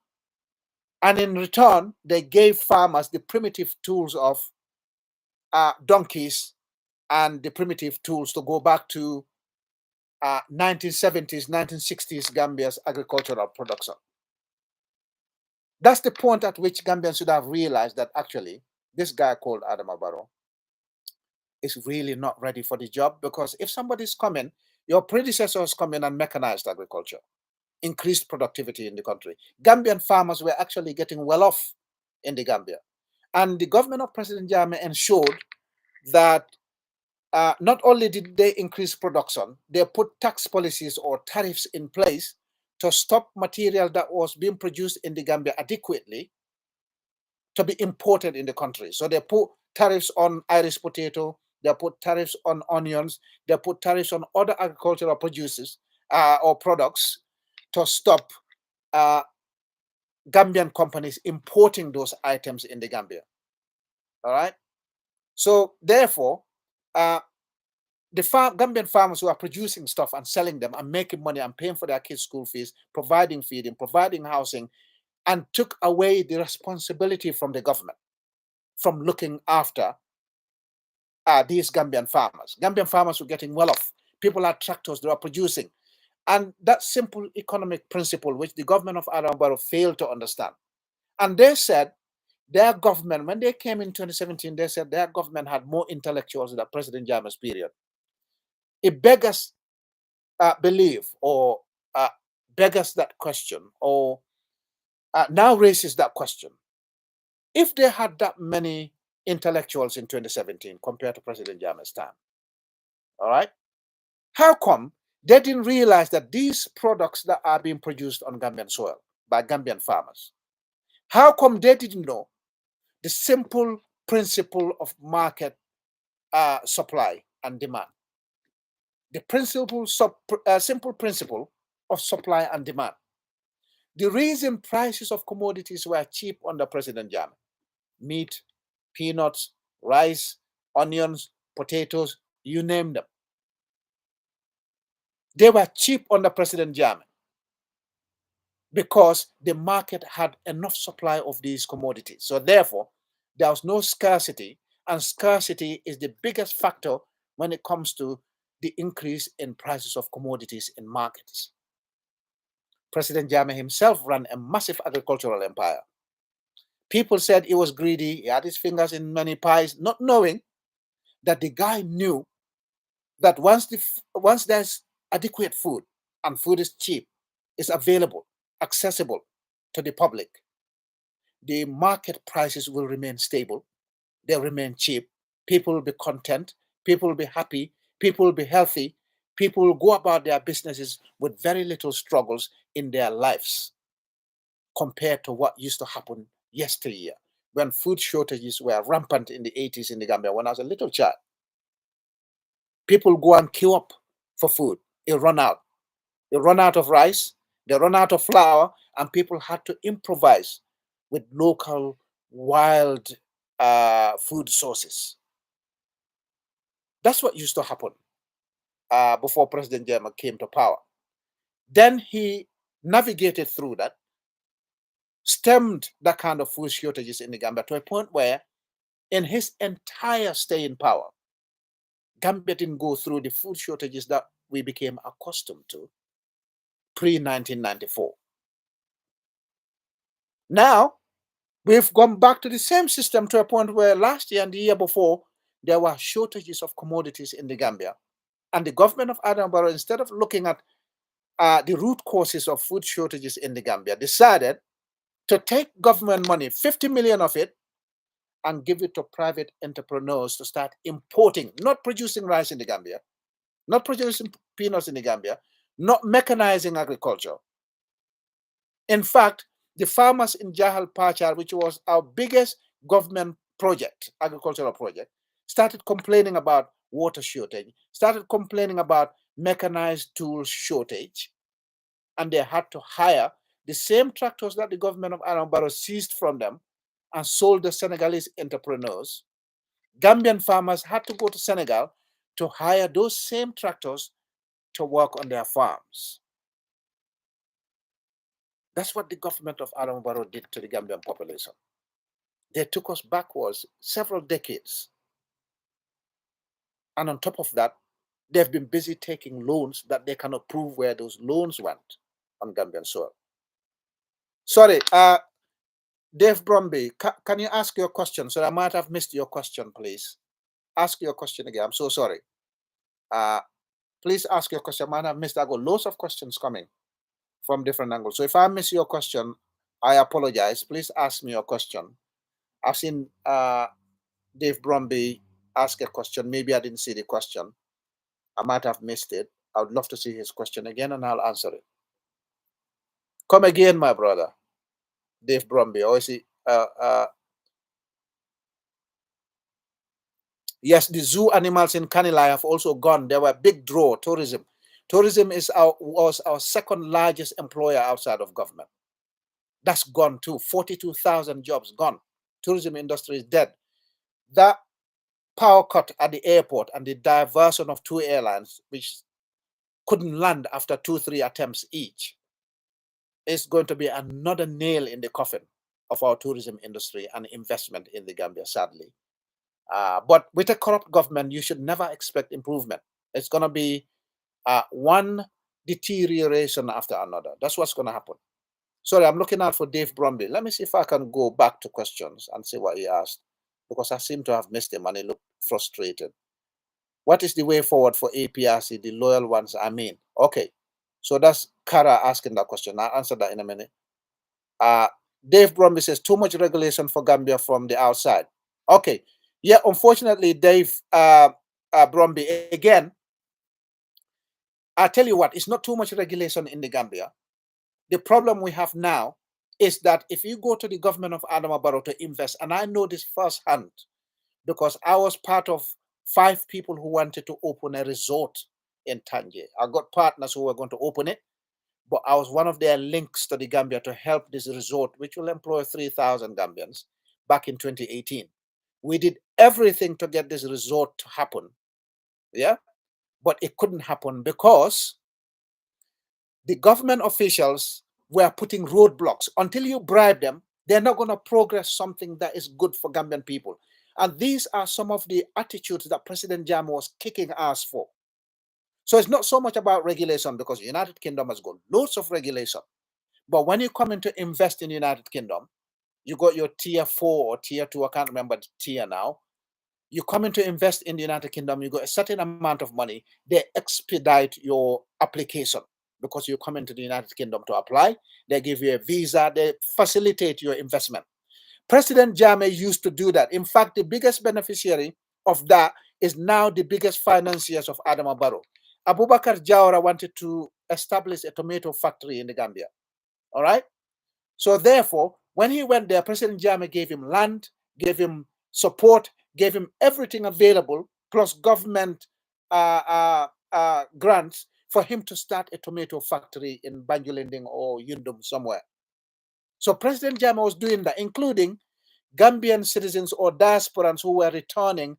S1: and in return, they gave farmers the primitive tools of donkeys and the primitive tools to go back to 1970s, 1960s Gambia's agricultural production. That's the point at which Gambians should have realized that actually this guy called Adam Barrow is really not ready for the job, because if somebody's coming, your predecessors come in and mechanized agriculture, increased productivity in the country. Gambian farmers were actually getting well off in the Gambia. And the government of President Jammeh ensured that not only did they increase production, they put tax policies or tariffs in place to stop material that was being produced in the Gambia adequately to be imported in the country. So they put tariffs on Irish potato, they put tariffs on onions, they put tariffs on other agricultural produces or products to stop Gambian companies importing those items in the Gambia. All right. So therefore, the Gambian farmers who are producing stuff and selling them and making money and paying for their kids' school fees, providing feeding, providing housing, and took away the responsibility from the government from looking after these Gambian farmers. Gambian farmers were getting well off. People had tractors, they were producing. And that simple economic principle, which the government of Adam Barrow failed to understand. And they said their government, when they came in 2017, they said their government had more intellectuals than President Jammeh's period. It beggars believe or beggars that question, or now raises that question. If they had that many intellectuals in 2017 compared to President Jammeh's time, all right, how come they didn't realize that these products that are being produced on Gambian soil by Gambian farmers, how come they didn't know the simple principle of market supply and demand? The simple principle of supply and demand. The reason prices of commodities were cheap under President Jammeh, meat, peanuts, rice, onions, potatoes, you name them, they were cheap under President Jammeh because the market had enough supply of these commodities. So therefore, there was no scarcity, and scarcity is the biggest factor when it comes to the increase in prices of commodities in markets. President Jammeh himself ran a massive agricultural empire. People said he was greedy, he had his fingers in many pies, not knowing that the guy knew that once there's adequate food and food is cheap, is available, accessible to the public, the market prices will remain stable, they'll remain cheap, people will be content, people will be happy, people will be healthy, people will go about their businesses with very little struggles in their lives compared to what used to happen yesteryear when food shortages were rampant in the 80s in the Gambia when I was a little child. People go and queue up for food. It run out. They run out of rice, they run out of flour, and people had to improvise with local wild food sources. That's what used to happen before President Jama came to power. Then he navigated through that, stemmed that kind of food shortages in the Gambia to a point where, in his entire stay in power, Gambia didn't go through the food shortages that we became accustomed to pre-1994. Now, we've gone back to the same system to a point where last year and the year before, there were shortages of commodities in the Gambia. And the government of Adam Barrow, instead of looking at the root causes of food shortages in the Gambia, decided to take government money, 50 million of it, and give it to private entrepreneurs to start importing, not producing rice in the Gambia, not producing peanuts in the Gambia, not mechanizing agriculture. In fact, the farmers in Jahal Pachar, which was our biggest government project, agricultural project, started complaining about water shortage, started complaining about mechanized tools shortage, and they had to hire the same tractors that the government of Adam Barrow seized from them and sold the Senegalese entrepreneurs. Gambian farmers had to go to Senegal to hire those same tractors to work on their farms. That's what the government of Adam Barrow did to the Gambian population. They took us backwards several decades. And on top of that, they've been busy taking loans that they cannot prove where those loans went on Gambian soil. Sorry, Dave Bromby, can you ask your question? So I might have missed your question, please. Ask your question again. I'm so sorry. Please ask your question. I might have missed. I got lots of questions coming from different angles. So if I miss your question, I apologize. Please ask me your question. I've seen Dave Bromby ask a question. Maybe I didn't see the question. I might have missed it. I would love to see his question again and I'll answer it. Come again, my brother. Dave Bromby. Or is he? Yes, the zoo animals in Kanilai have also gone. There were big draw, tourism. Tourism was our second largest employer outside of government. That's gone too. 42,000 jobs gone. Tourism industry is dead. That power cut at the airport and the diversion of 2 airlines, which couldn't land after 2-3 attempts each, is going to be another nail in the coffin of our tourism industry and investment in the Gambia, sadly. But with a corrupt government, you should never expect improvement. It's going to be one deterioration after another. That's what's going to happen. Sorry, I'm looking out for Dave Bromby. Let me see if I can go back to questions and see what he asked, because I seem to have missed him and he looked frustrated. What is the way forward for APRC, the loyal ones, I mean? Okay, so that's Kara asking that question. I'll answer that in a minute. Dave Bromby says, too much regulation for Gambia from the outside. Okay, yeah, unfortunately, Dave Bromby, again, I tell you what, it's not too much regulation in the Gambia. The problem we have now is that if you go to the government of Adama Barrow to invest, and I know this firsthand because I was part of 5 people who wanted to open a resort in Tanje. I got partners who were going to open it, but I was one of their links to the Gambia to help this resort, which will employ 3,000 Gambians back in 2018. We did everything to get this resort to happen, yeah, but it couldn't happen because the government officials were putting roadblocks. Until you bribe them, they're not going to progress something that is good for Gambian people. And these are some of the attitudes that President Jam was kicking ass for. So it's not so much about regulation, because the United Kingdom has got loads of regulation. But when you come in to invest in the United Kingdom, you got your tier 4 or tier 2, I can't remember the tier now. you come in to invest in the United Kingdom, you got a certain amount of money, they expedite your application because you come into the United Kingdom to apply. They give you a visa, they facilitate your investment. President Jammeh used to do that. In fact, the biggest beneficiary of that is now the biggest financiers of Adama Barrow. Abubakar Jawara wanted to establish a tomato factory in the Gambia. All right. So therefore, when he went there, President Jammeh gave him land, gave him support, gave him everything available, plus government grants for him to start a tomato factory in Banjulinding or Yundum somewhere. So President Jammeh was doing that, including Gambian citizens or diasporans who were returning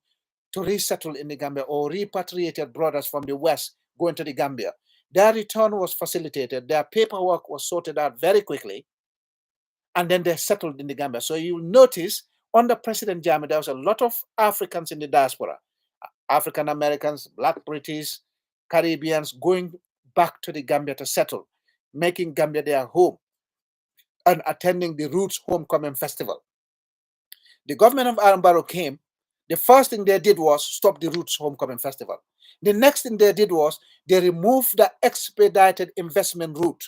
S1: to resettle in the Gambia or repatriated brothers from the West going to the Gambia. Their return was facilitated. Their paperwork was sorted out very quickly. And then they settled in the Gambia. So you'll notice under President Jammeh, there was a lot of Africans in the diaspora, African Americans, Black British, Caribbeans going back to the Gambia to settle, making Gambia their home and attending the Roots Homecoming Festival. The government of Adam Barrow came. The first thing they did was stop the Roots Homecoming Festival. The next thing they did was they removed the expedited investment route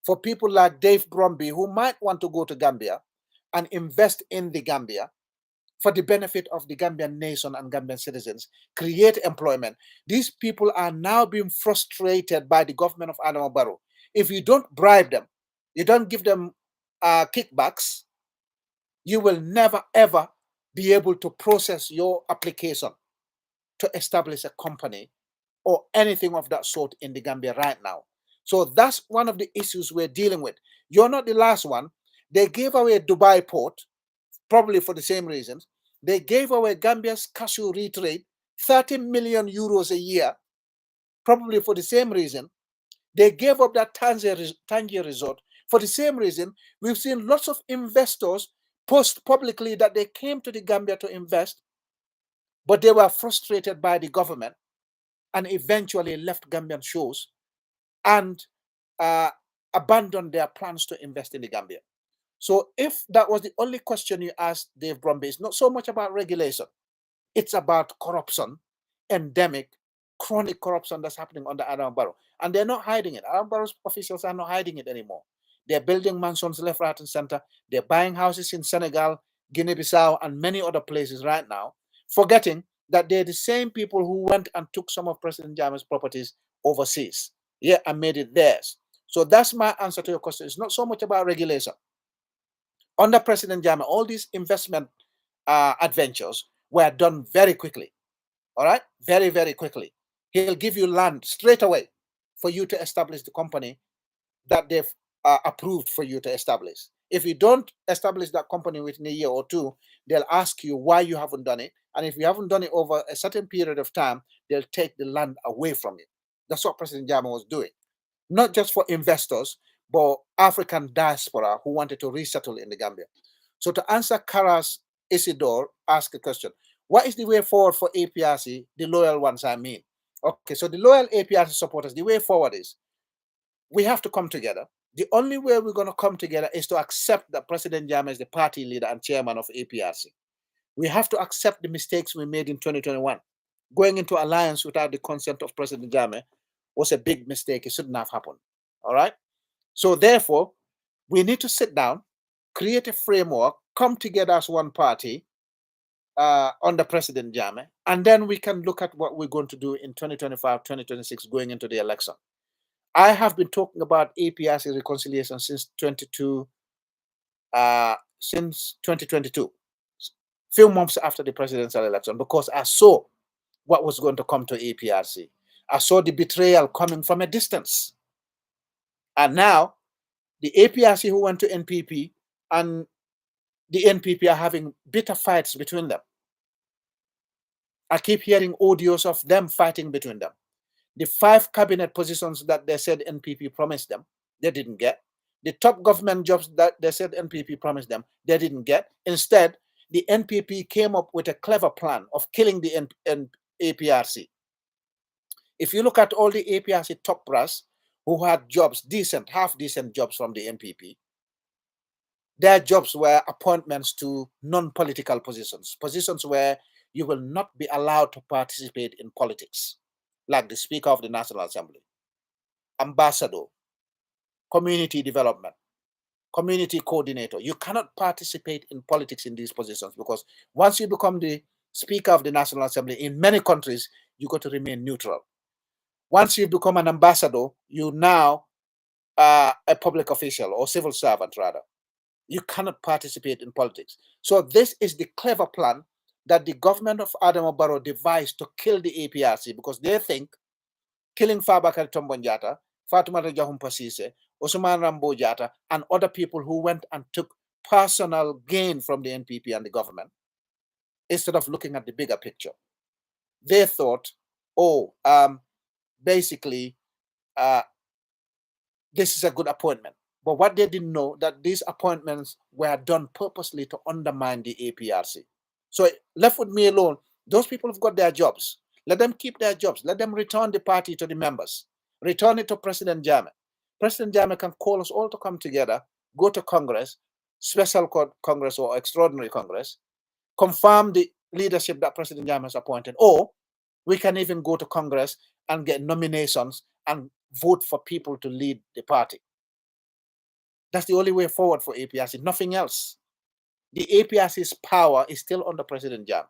S1: for people like Dave Bromby, who might want to go to Gambia and invest in the Gambia for the benefit of the Gambian nation and Gambian citizens, create employment. These people are now being frustrated by the government of Adama Barrow. If you don't bribe them, you don't give them kickbacks, you will never ever be able to process your application to establish a company or anything of that sort in the Gambia right now. So that's one of the issues we're dealing with. You're not the last one. They gave away Dubai port, probably for the same reasons. They gave away Gambia's cashew trade, 30 million euros a year, probably for the same reason. They gave up that Tangier resort for the same reason. We've seen lots of investors post publicly that they came to the Gambia to invest, but they were frustrated by the government and eventually left Gambian shores and abandoned their plans to invest in the Gambia. So if that was the only question you asked Dave Bromby, it's not so much about regulation. It's about corruption, endemic, chronic corruption that's happening under Adam Barrow. And they're not hiding it. Adam Barrow's officials are not hiding it anymore. They're building mansions left, right, and center. They're buying houses in Senegal, Guinea-Bissau, and many other places right now, forgetting that they're the same people who went and took some of President Jammeh's properties overseas, yeah, and made it theirs. So that's my answer to your question. It's not so much about regulation. Under President Jammeh, all these investment adventures were done very quickly. All right, very, very quickly. He'll give you land straight away for you to establish the company that they've approved for you to establish. If you don't establish that company within a year or two, they'll ask you why you haven't done it. And if you haven't done it over a certain period of time, they'll take the land away from you. That's what President Jammeh was doing. Not just for investors, but African diaspora who wanted to resettle in the Gambia. So to answer Kara's Isidore, ask a question. What is the way forward for APRC, the loyal ones I mean? Okay, so the loyal APRC supporters, the way forward is we have to come together. The only way we're going to come together is to accept that President Jammeh is the party leader and chairman of APRC. We have to accept the mistakes we made in 2021. Going into alliance without the consent of President Jammeh was a big mistake. It shouldn't have happened. All right? So therefore, we need to sit down, create a framework, come together as one party under President Jammeh, and then we can look at what we're going to do in 2025, 2026, going into the election. I have been talking about APRC reconciliation since 2022, few months after the presidential election, because I saw what was going to come to APRC. I saw the betrayal coming from a distance. And now the APRC who went to NPP and the NPP are having bitter fights between them. I keep hearing audios of them fighting between them. The 5 cabinet positions that they said NPP promised them, they didn't get. The top government jobs that they said NPP promised them, they didn't get. Instead, the NPP came up with a clever plan of killing the APRC. If you look at all the APRC top brass who had jobs, decent, half-decent jobs from the NPP, their jobs were appointments to non-political positions, positions where you will not be allowed to participate in politics, like the Speaker of the National Assembly, ambassador, community development, community coordinator. You cannot participate in politics in these positions because once you become the Speaker of the National Assembly, in many countries, you got to remain neutral. Once you become an ambassador, you now are a public official or civil servant, rather. You cannot participate in politics. So this is the clever plan that the government of Adama Barrow devised to kill the APRC because they think killing Fabakary Tombong Jatta, Fatoumata Jahumpa Ceesay, Ousmane Rambo Jatta, and other people who went and took personal gain from the NPP and the government, instead of looking at the bigger picture. They thought, oh, basically, this is a good appointment. But what they didn't know, that these appointments were done purposely to undermine the APRC. So left with me alone, those people have got their jobs. Let them keep their jobs. Let them return the party to the members. Return it to President Jammeh. President Jammeh can call us all to come together, go to Congress, special Congress or extraordinary Congress, confirm the leadership that President Jammeh has appointed, or we can even go to Congress and get nominations and vote for people to lead the party. That's the only way forward for APRC, nothing else. The APRC's power is still under President Jammeh.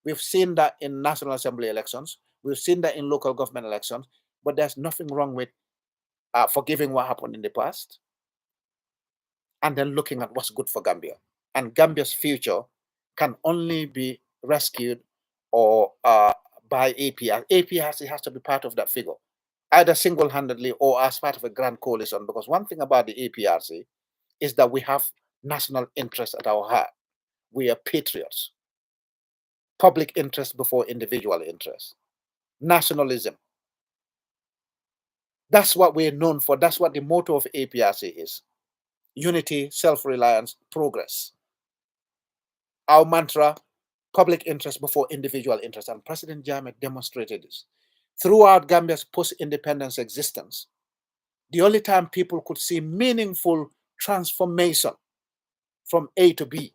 S1: We've seen that in National Assembly elections. We've seen that in local government elections. But there's nothing wrong with forgiving what happened in the past and then looking at what's good for Gambia. And Gambia's future can only be rescued or by APRC. APRC has to be part of that figure, either single-handedly or as part of a grand coalition. Because one thing about the APRC is that we have national interest at our heart. We are patriots. Public interest before individual interest. Nationalism. That's what we're known for. That's what the motto of APRC is. Unity, self-reliance, progress. Our mantra, public interest before individual interest. And President Jammeh demonstrated this. Throughout Gambia's post-independence existence, the only time people could see meaningful transformation from A to B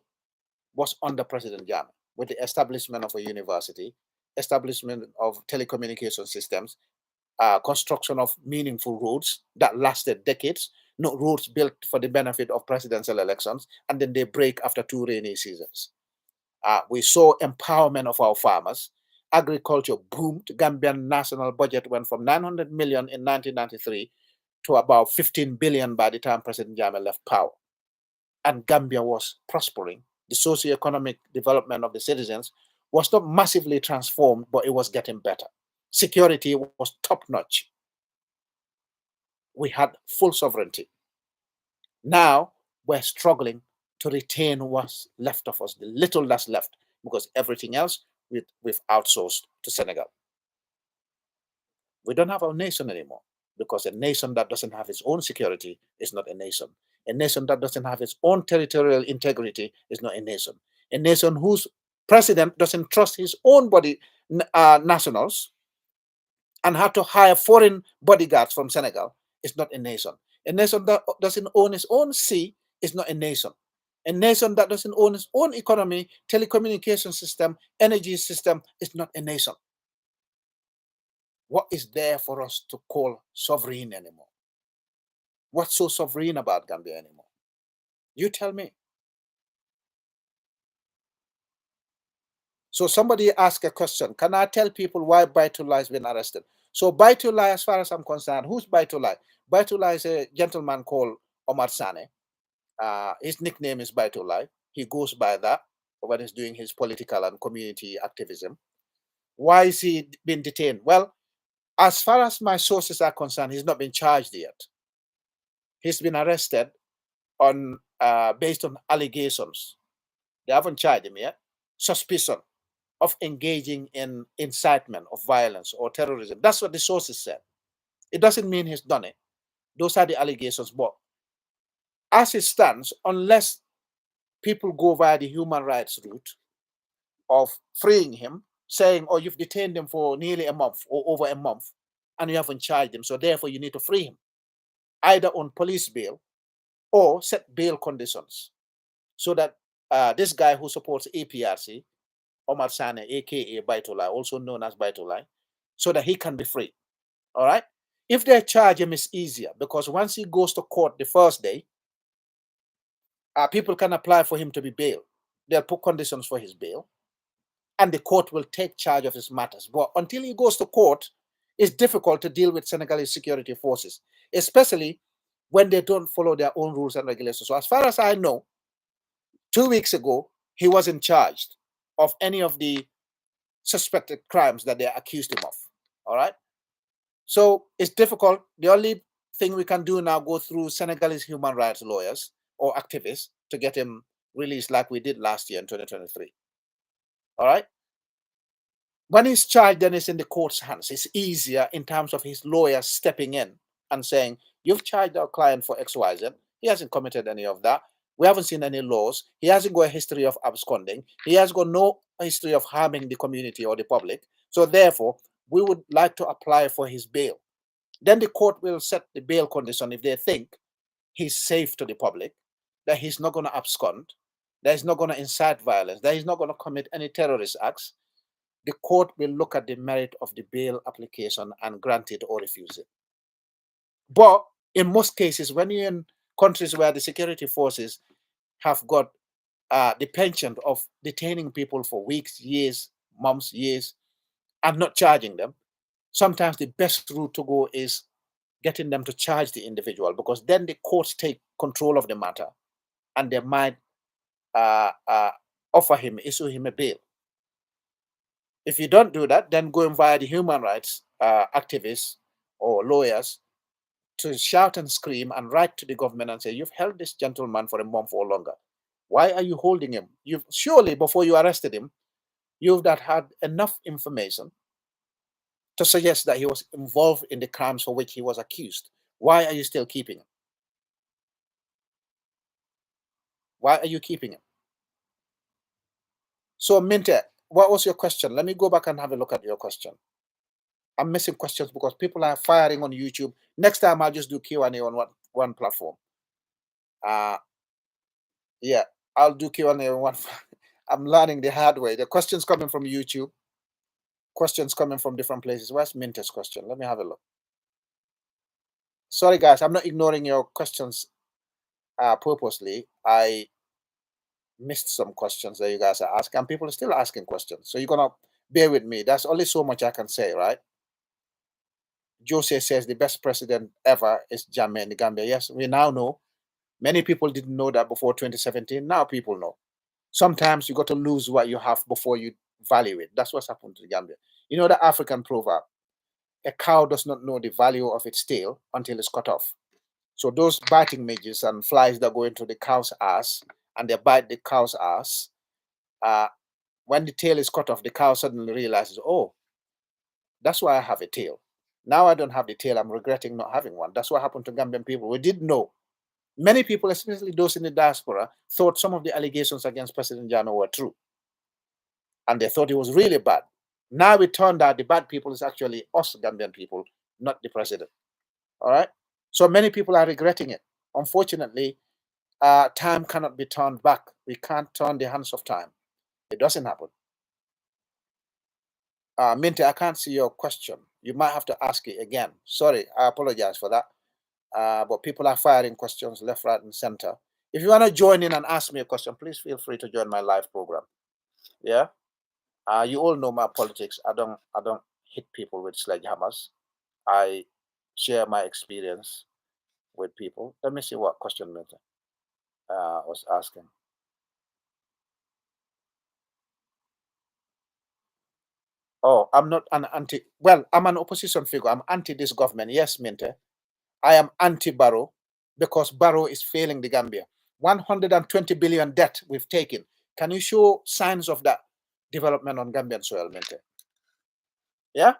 S1: was under President Jammeh, with the establishment of a university, establishment of telecommunication systems, construction of meaningful roads that lasted decades, not roads built for the benefit of presidential elections, and then they break after 2 rainy seasons. We saw empowerment of our farmers. Agriculture boomed. Gambian national budget went from 900 million in 1993 to about 15 billion by the time President Jammeh left power. And Gambia was prospering. The socio-economic development of the citizens was not massively transformed, but it was getting better. Security was top-notch. We had full sovereignty. Now we're struggling to retain what's left of us, the little that's left, because everything else we've outsourced to Senegal. We don't have our nation anymore, because a nation that doesn't have its own security is not a nation. A nation that doesn't have its own territorial integrity is not a nation. A nation whose president doesn't trust his own nationals and had to hire foreign bodyguards from Senegal is not a nation. A nation that doesn't own its own sea is not a nation. A nation that doesn't own its own economy, telecommunication system, energy system is not a nation. What is there for us to call sovereign anymore? What's so sovereign about Gambia anymore? You tell me. So somebody asked a question, can I tell people why Baitullah has been arrested? So Baitullah, as far as I'm concerned, who's Baitullah? Baitullah is a gentleman called Omar Sani. His nickname is Baitullah. He goes by that when he's doing his political and community activism. Why is he being detained? Well, as far as my sources are concerned, he's not been charged yet. He's been arrested on based on allegations. They haven't charged him yet. Suspicion of engaging in incitement of violence or terrorism. That's what the sources said. It doesn't mean he's done it. Those are the allegations. But as it stands, unless people go via the human rights route of freeing him, saying, oh, you've detained him for nearly a month or over a month, and you haven't charged him, so therefore you need to free him, either on police bail or set bail conditions, so that this guy who supports APRC Omar Sani, aka Baitullah, also known as Baitullah, so that he can be free. All right. If they charge him, it's easier because once he goes to court the first day, people can apply for him to be bailed. They'll put conditions for his bail, and the court will take charge of his matters. But until he goes to court, it's difficult to deal with Senegalese security forces, especially when they don't follow their own rules and regulations. So as far as I know, 2 weeks ago, he wasn't charged of any of the suspected crimes that they accused him of. All right. So it's difficult. The only thing we can do now go through Senegalese human rights lawyers or activists to get him released like we did last year in 2023. All right. When he's charged, then it's in the court's hands. It's easier in terms of his lawyer stepping in and saying, you've charged our client for XYZ. He hasn't committed any of that. We haven't seen any laws. He hasn't got a history of absconding. He has got no history of harming the community or the public. So therefore, we would like to apply for his bail. Then the court will set the bail condition if they think he's safe to the public, that he's not going to abscond, that he's not going to incite violence, that he's not going to commit any terrorist acts. The court will look at the merit of the bail application and grant it or refuse it. But in most cases, when you're in countries where the security forces have got the penchant of detaining people for weeks, years, months, years, and not charging them, sometimes the best route to go is getting them to charge the individual, because then the courts take control of the matter and they might issue him a bail. If you don't do that, then going via the human rights activists or lawyers to shout and scream and write to the government and say, you've held this gentleman for a month or longer. Why are you holding him? You've surely, before you arrested him, you've not had enough information to suggest that he was involved in the crimes for which he was accused. Why are you still keeping him? Why are you keeping him? So, Minte, what was your question? Let me go back and have a look at your question. I'm missing questions because people are firing on YouTube. Next time, I'll just do Q&A on one platform. Yeah, I'll do Q&A on one. I'm learning the hard way. The questions coming from YouTube, questions coming from different places. Where's Minte's question? Let me have a look. Sorry, guys, I'm not ignoring your questions purposely. I missed some questions that you guys are asking, and people are still asking questions. So you're going to bear with me. That's only so much I can say, right? Jose says the best president ever is Jammeh in the Gambia. Yes, we now know. Many people didn't know that before 2017. Now people know. Sometimes you got to lose what you have before you value it. That's what's happened to the Gambia. You know the African proverb, a cow does not know the value of its tail until it's cut off. So those biting midges and flies that go into the cow's ass and they bite the cow's ass, when the tail is cut off, the cow suddenly realizes, oh, that's why I have a tail. Now I don't have the tail. I'm regretting not having one. That's what happened to Gambian people. We did know. Many people, especially those in the diaspora, thought some of the allegations against President Jano were true. And they thought it was really bad. Now it turned out the bad people is actually us Gambian people, not the president. All right? So many people are regretting it. Unfortunately, time cannot be turned back. We can't turn the hands of time. It doesn't happen. Minty, I can't see your question. You might have to ask it again. Sorry, I apologize for that. But people are firing questions left, right, and center. If you want to join in and ask me a question, please feel free to join my live program. Yeah. You all know my politics. I don't hit people with sledgehammers. I share my experience with people. Let me see what question Minty was asking. Oh, I'm not an anti. Well, I'm an opposition figure. I'm anti this government. Yes, Minty. I am anti-Barrow because Barrow is failing the Gambia. 120 billion debt we've taken. Can you show signs of that development on Gambian soil, Minty? Yeah?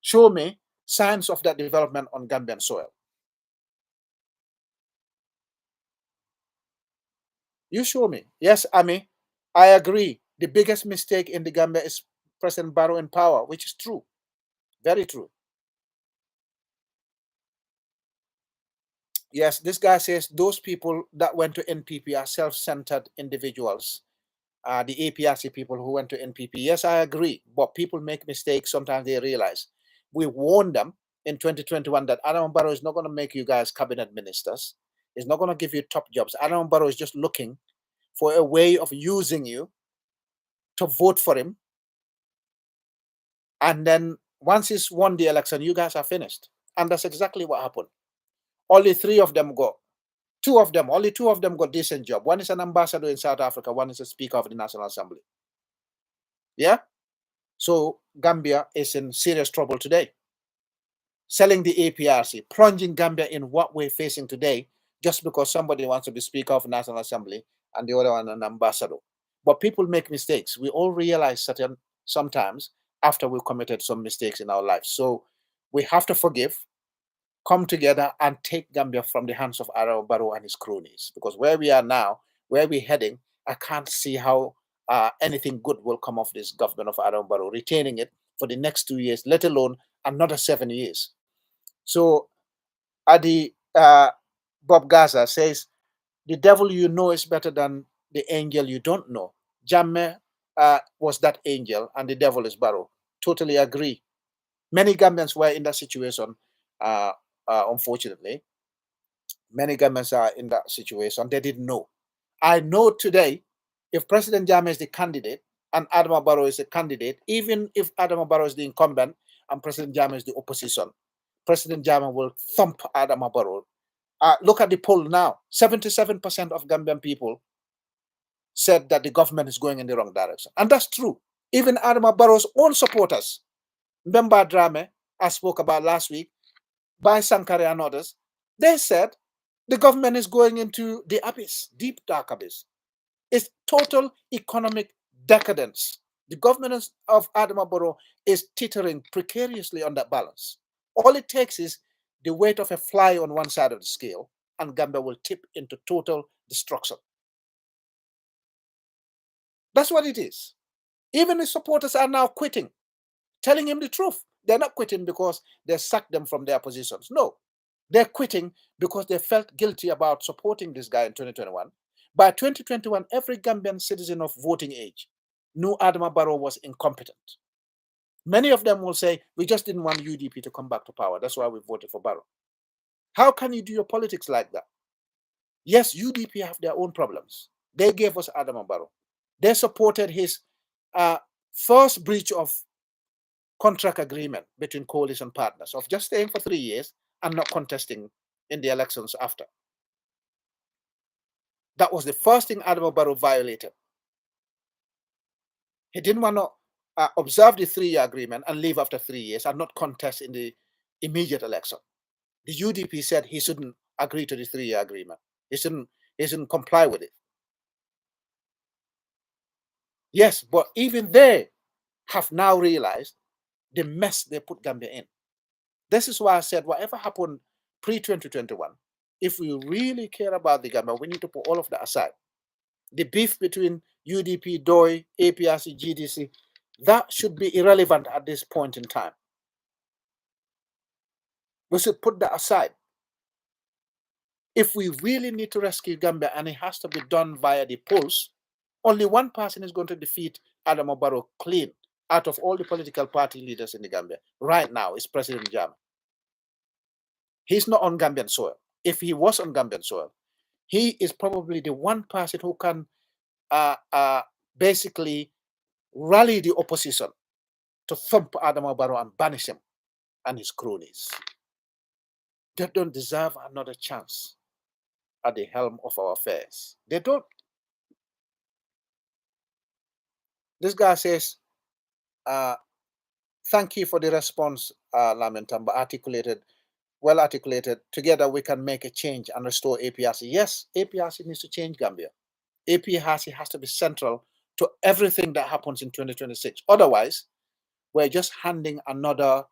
S1: Show me signs of that development on Gambian soil. You show me. Yes, Ami, I agree. The biggest mistake in the Gambia is President Barrow in power, which is true. Very true. Yes, this guy says those people that went to NPP are self-centered individuals. the APRC people who went to NPP. Yes, I agree. But people make mistakes. Sometimes they realize. We warned them in 2021 that Adam Barrow is not going to make you guys cabinet ministers. He's not going to give you top jobs. Adam Barrow is just looking for a way of using you to vote for him. And then once he's won the election, you guys are finished. And that's exactly what happened. Only three of them got, only two of them got decent job. One is an ambassador in South Africa. One is a speaker of the National Assembly. Yeah? So Gambia is in serious trouble today. Selling the APRC, plunging Gambia in what we're facing today, just because somebody wants to be Speaker of the National Assembly and the other one an ambassador. But people make mistakes. We all realize certain sometimes after we've committed some mistakes in our lives. So we have to forgive, come together, and take Gambia from the hands of Adam Barrow and his cronies. Because where we are now, where we're heading, I can't see how anything good will come of this government of Adam Barrow, retaining it for the next 2 years, let alone another 7 years. So Adi Bob Gaza says, the devil you know is better than the angel you don't know. Jammeh was that angel and the devil is Barrow. Totally agree. Many Gambians were in that situation, unfortunately. Many Gambians are in that situation. They didn't know. I know today, if President Jammeh is the candidate and Adama Barrow is a candidate, even if Adama Barrow is the incumbent and President Jammeh is the opposition, President Jammeh will thump Adama Barrow. Look at the poll now. 77% of Gambian people said that the government is going in the wrong direction. And that's true. Even Adama Barrow's own supporters, Mbemba Drame, I spoke about last week, by Sankare and others, they said the government is going into the abyss, deep dark abyss. It's total economic decadence. The government of Adama Barrow is teetering precariously on that balance. All it takes is the weight of a fly on one side of the scale, and Gambia will tip into total destruction. That's what it is. Even his supporters are now quitting, telling him the truth. They're not quitting because they sacked them from their positions. No, they're quitting because they felt guilty about supporting this guy in 2021. By 2021, every Gambian citizen of voting age knew Adama Barrow was incompetent. Many of them will say, we just didn't want UDP to come back to power. That's why we voted for Barrow. How can you do your politics like that? Yes, UDP have their own problems. They gave us Adama Barrow. They supported his first breach of contract agreement between coalition partners of just staying for 3 years and not contesting in the elections after. That was the first thing Adama Barrow violated. He didn't want to observe the 3-year agreement and leave after 3 years and not contest in the immediate election. The UDP said he shouldn't agree to the 3-year agreement. He shouldn't comply with it. Yes, but even they have now realized the mess they put Gambia in. This is why I said whatever happened pre-2021, if we really care about the Gambia, we need to put all of that aside. The beef between UDP, DOI, APRC, GDC, that should be irrelevant at this point in time. We should put that aside. If we really need to rescue Gambia and it has to be done via the polls, only one person is going to defeat Adama Barrow clean out of all the political party leaders in the Gambia. Right now, is President Jammeh. He's not on Gambian soil. If he was on Gambian soil, he is probably the one person who can basically rally the opposition to thump Adama Barrow and banish him and his cronies. They don't deserve another chance at the helm of our affairs. They don't. This guy says, thank you for the response, Lamentamba, well articulated. Together we can make a change and restore APRC. Yes, APRC needs to change Gambia. APRC has to be central to everything that happens in 2026. Otherwise, we're just handing another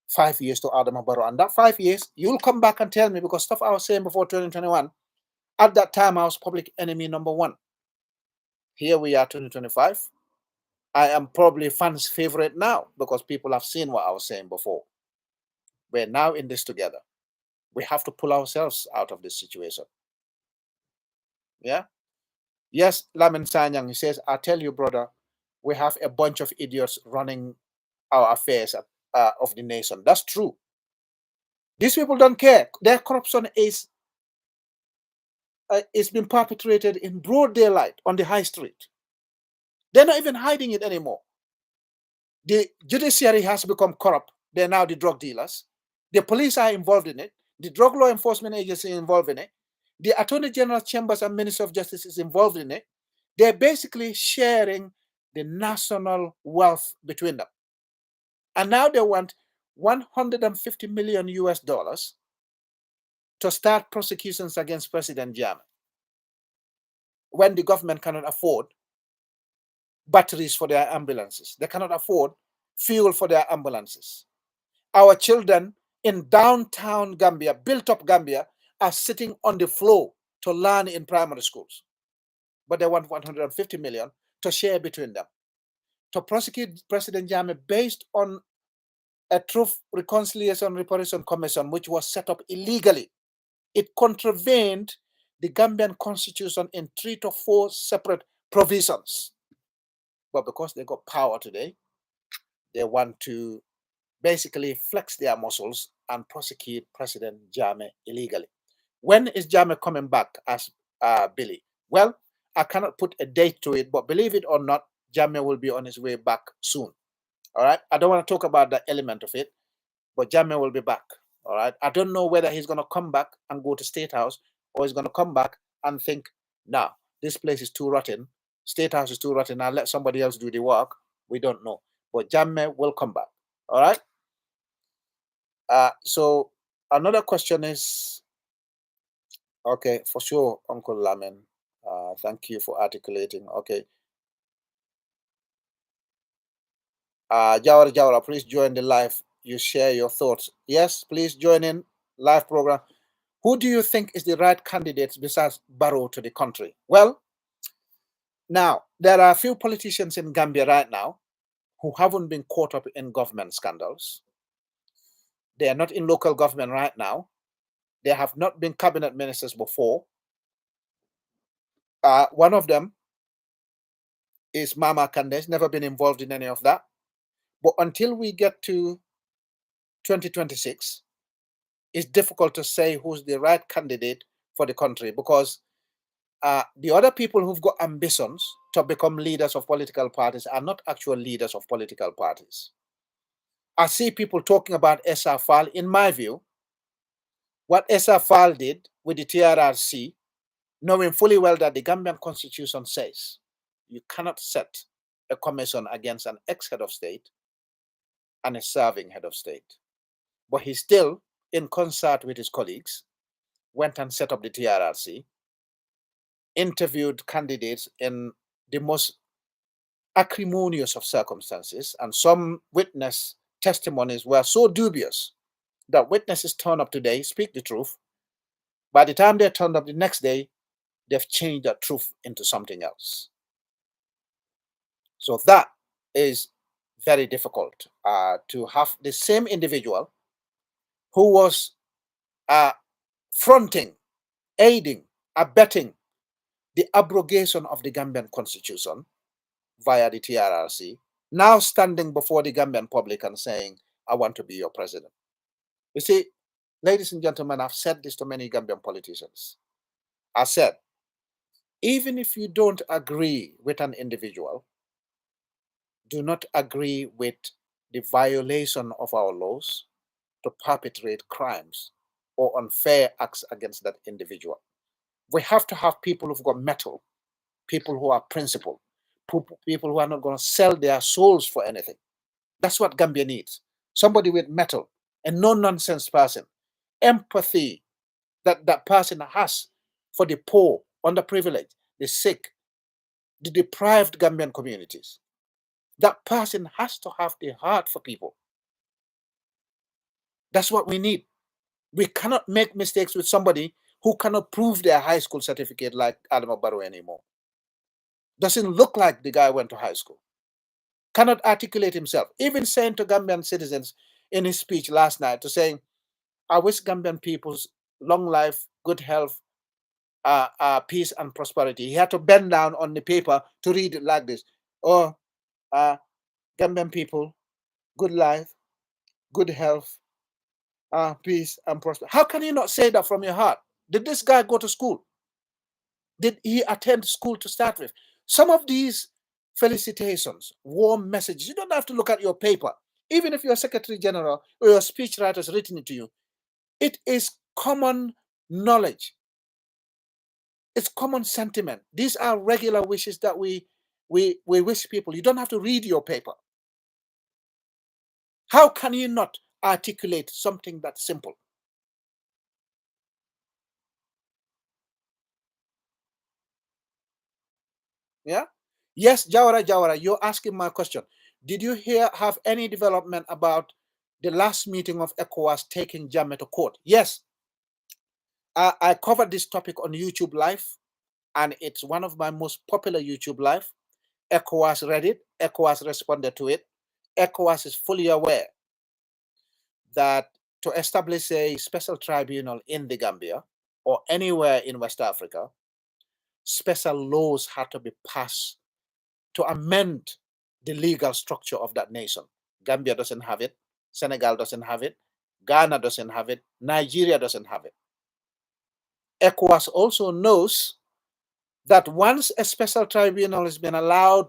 S1: 5 years to Adama Barrow. And that 5 years, you'll come back and tell me, because stuff I was saying before 2021, at that time, I was public enemy number 1. Here we are, 2025. I am probably fans' favorite now because people have seen what I was saying before. We're now in this together. We have to pull ourselves out of this situation. Yeah? Yes, Lamin Sanyang, he says, I tell you, brother, we have a bunch of idiots running our affairs of the nation. That's true. These people don't care. Their corruption is being perpetrated in broad daylight on the high street. They're not even hiding it anymore. The judiciary has become corrupt. They're now the drug dealers. The police are involved in it. The drug law enforcement agency is involved in it. The Attorney General Chambers and Minister of Justice is involved in it. They're basically sharing the national wealth between them. And now they want 150 million US dollars to start prosecutions against President Jammeh when the government cannot afford batteries for their ambulances. They cannot afford fuel for their ambulances. Our children in downtown Gambia, built up Gambia, are sitting on the floor to learn in primary schools. But they want 150 million to share between them, to prosecute President Jammeh based on a Truth, Reconciliation, Reparation Commission, which was set up illegally. It contravened the Gambian constitution in 3 to 4 separate provisions. But because they got power today, they want to basically flex their muscles and prosecute President Jammeh illegally. When is Jammeh coming back, asked Billy? Well, I cannot put a date to it, but believe it or not, Jammeh will be on his way back soon. All right. I don't want to talk about the element of it, but Jammeh will be back. All right. I don't know whether he's going to come back and go to State House, or he's going to come back and think, nah, this place is too rotten. State House is too rotten. I'll let somebody else do the work. We don't know. But Jammeh will come back. All right. So another question is, okay, for sure, Uncle Lamin. Thank you for articulating. Okay. Jawara, please join the live. You share your thoughts. Yes, please join in live program. Who do you think is the right candidate besides Barrow to the country? Well, now there are a few politicians in Gambia right now who haven't been caught up in government scandals. They are not in local government right now. They have not been cabinet ministers before. One of them is Mama Kande, never been involved in any of that. But until we get to 2026, it's difficult to say who's the right candidate for the country, because the other people who've got ambitions to become leaders of political parties are not actual leaders of political parties. I see people talking about Essa Fall. In my view, what Essa Fall did with the TRRC, knowing fully well that the Gambian constitution says you cannot set a commission against an ex-head of state and a serving head of state. But he still, in concert with his colleagues, went and set up the TRRC, interviewed candidates in the most acrimonious of circumstances, and some witness testimonies were so dubious that witnesses turn up today, speak the truth. By the time they turned up the next day, they've changed that truth into something else. So that is very difficult to have the same individual who was fronting, aiding, abetting the abrogation of the Gambian constitution via the TRRC, now standing before the Gambian public and saying, I want to be your president. You see, ladies and gentlemen, I've said this to many Gambian politicians. I said, even if you don't agree with an individual, do not agree with the violation of our laws to perpetrate crimes or unfair acts against that individual. We have to have people who've got mettle, people who are principled, people who are not going to sell their souls for anything. That's what Gambia needs. Somebody with mettle, a no-nonsense person, empathy that that person has for the poor, underprivileged, the sick, the deprived Gambian communities. That person has to have the heart for people. That's what we need. We cannot make mistakes with somebody who cannot prove their high school certificate like Adama Barrow anymore. Doesn't look like the guy went to high school. Cannot articulate himself. Even saying to Gambian citizens in his speech last night, to saying, I wish Gambian people's long life, good health, peace and prosperity. He had to bend down on the paper to read it like this. Oh, Gambian people, good life, good health, peace and prosperity. How can you not say that from your heart? Did this guy go to school? Did he attend school to start with? Some of these felicitations, warm messages, you don't have to look at your paper. Even if your secretary general or your speechwriter has written it to you, it is common knowledge. It's common sentiment. These are regular wishes that we wish people. You don't have to read your paper. How can you not articulate something that's simple? Yeah. Yes, Jawara, you're asking my question. Did you have any development about the last meeting of ECOWAS taking Jammeh to court? Yes. I covered this topic on YouTube Live, and it's one of my most popular YouTube Live. ECOWAS read it. ECOWAS responded to it. ECOWAS is fully aware that to establish a special tribunal in the Gambia or anywhere in West Africa, special laws had to be passed to amend the legal structure of that nation. Gambia doesn't have it. Senegal doesn't have it. Ghana doesn't have it. Nigeria doesn't have it. ECOWAS also knows that once a special tribunal has been allowed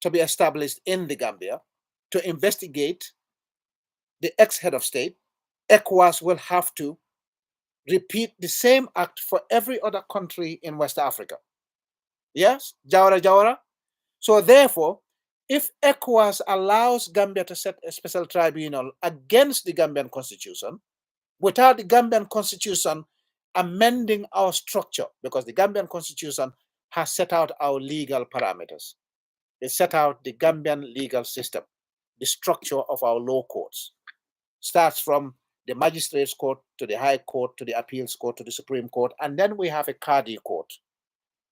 S1: to be established in the Gambia to investigate the ex-head of state, ECOWAS will have to repeat the same act for every other country in West Africa. Yes, Jawara. So therefore, if ECOWAS allows Gambia to set a special tribunal against the Gambian constitution, without the Gambian constitution amending our structure, because the Gambian constitution has set out our legal parameters. It set out the Gambian legal system, the structure of our law courts. Starts from the magistrates court to the high court to the appeals court to the Supreme Court, and then we have a Qadi court,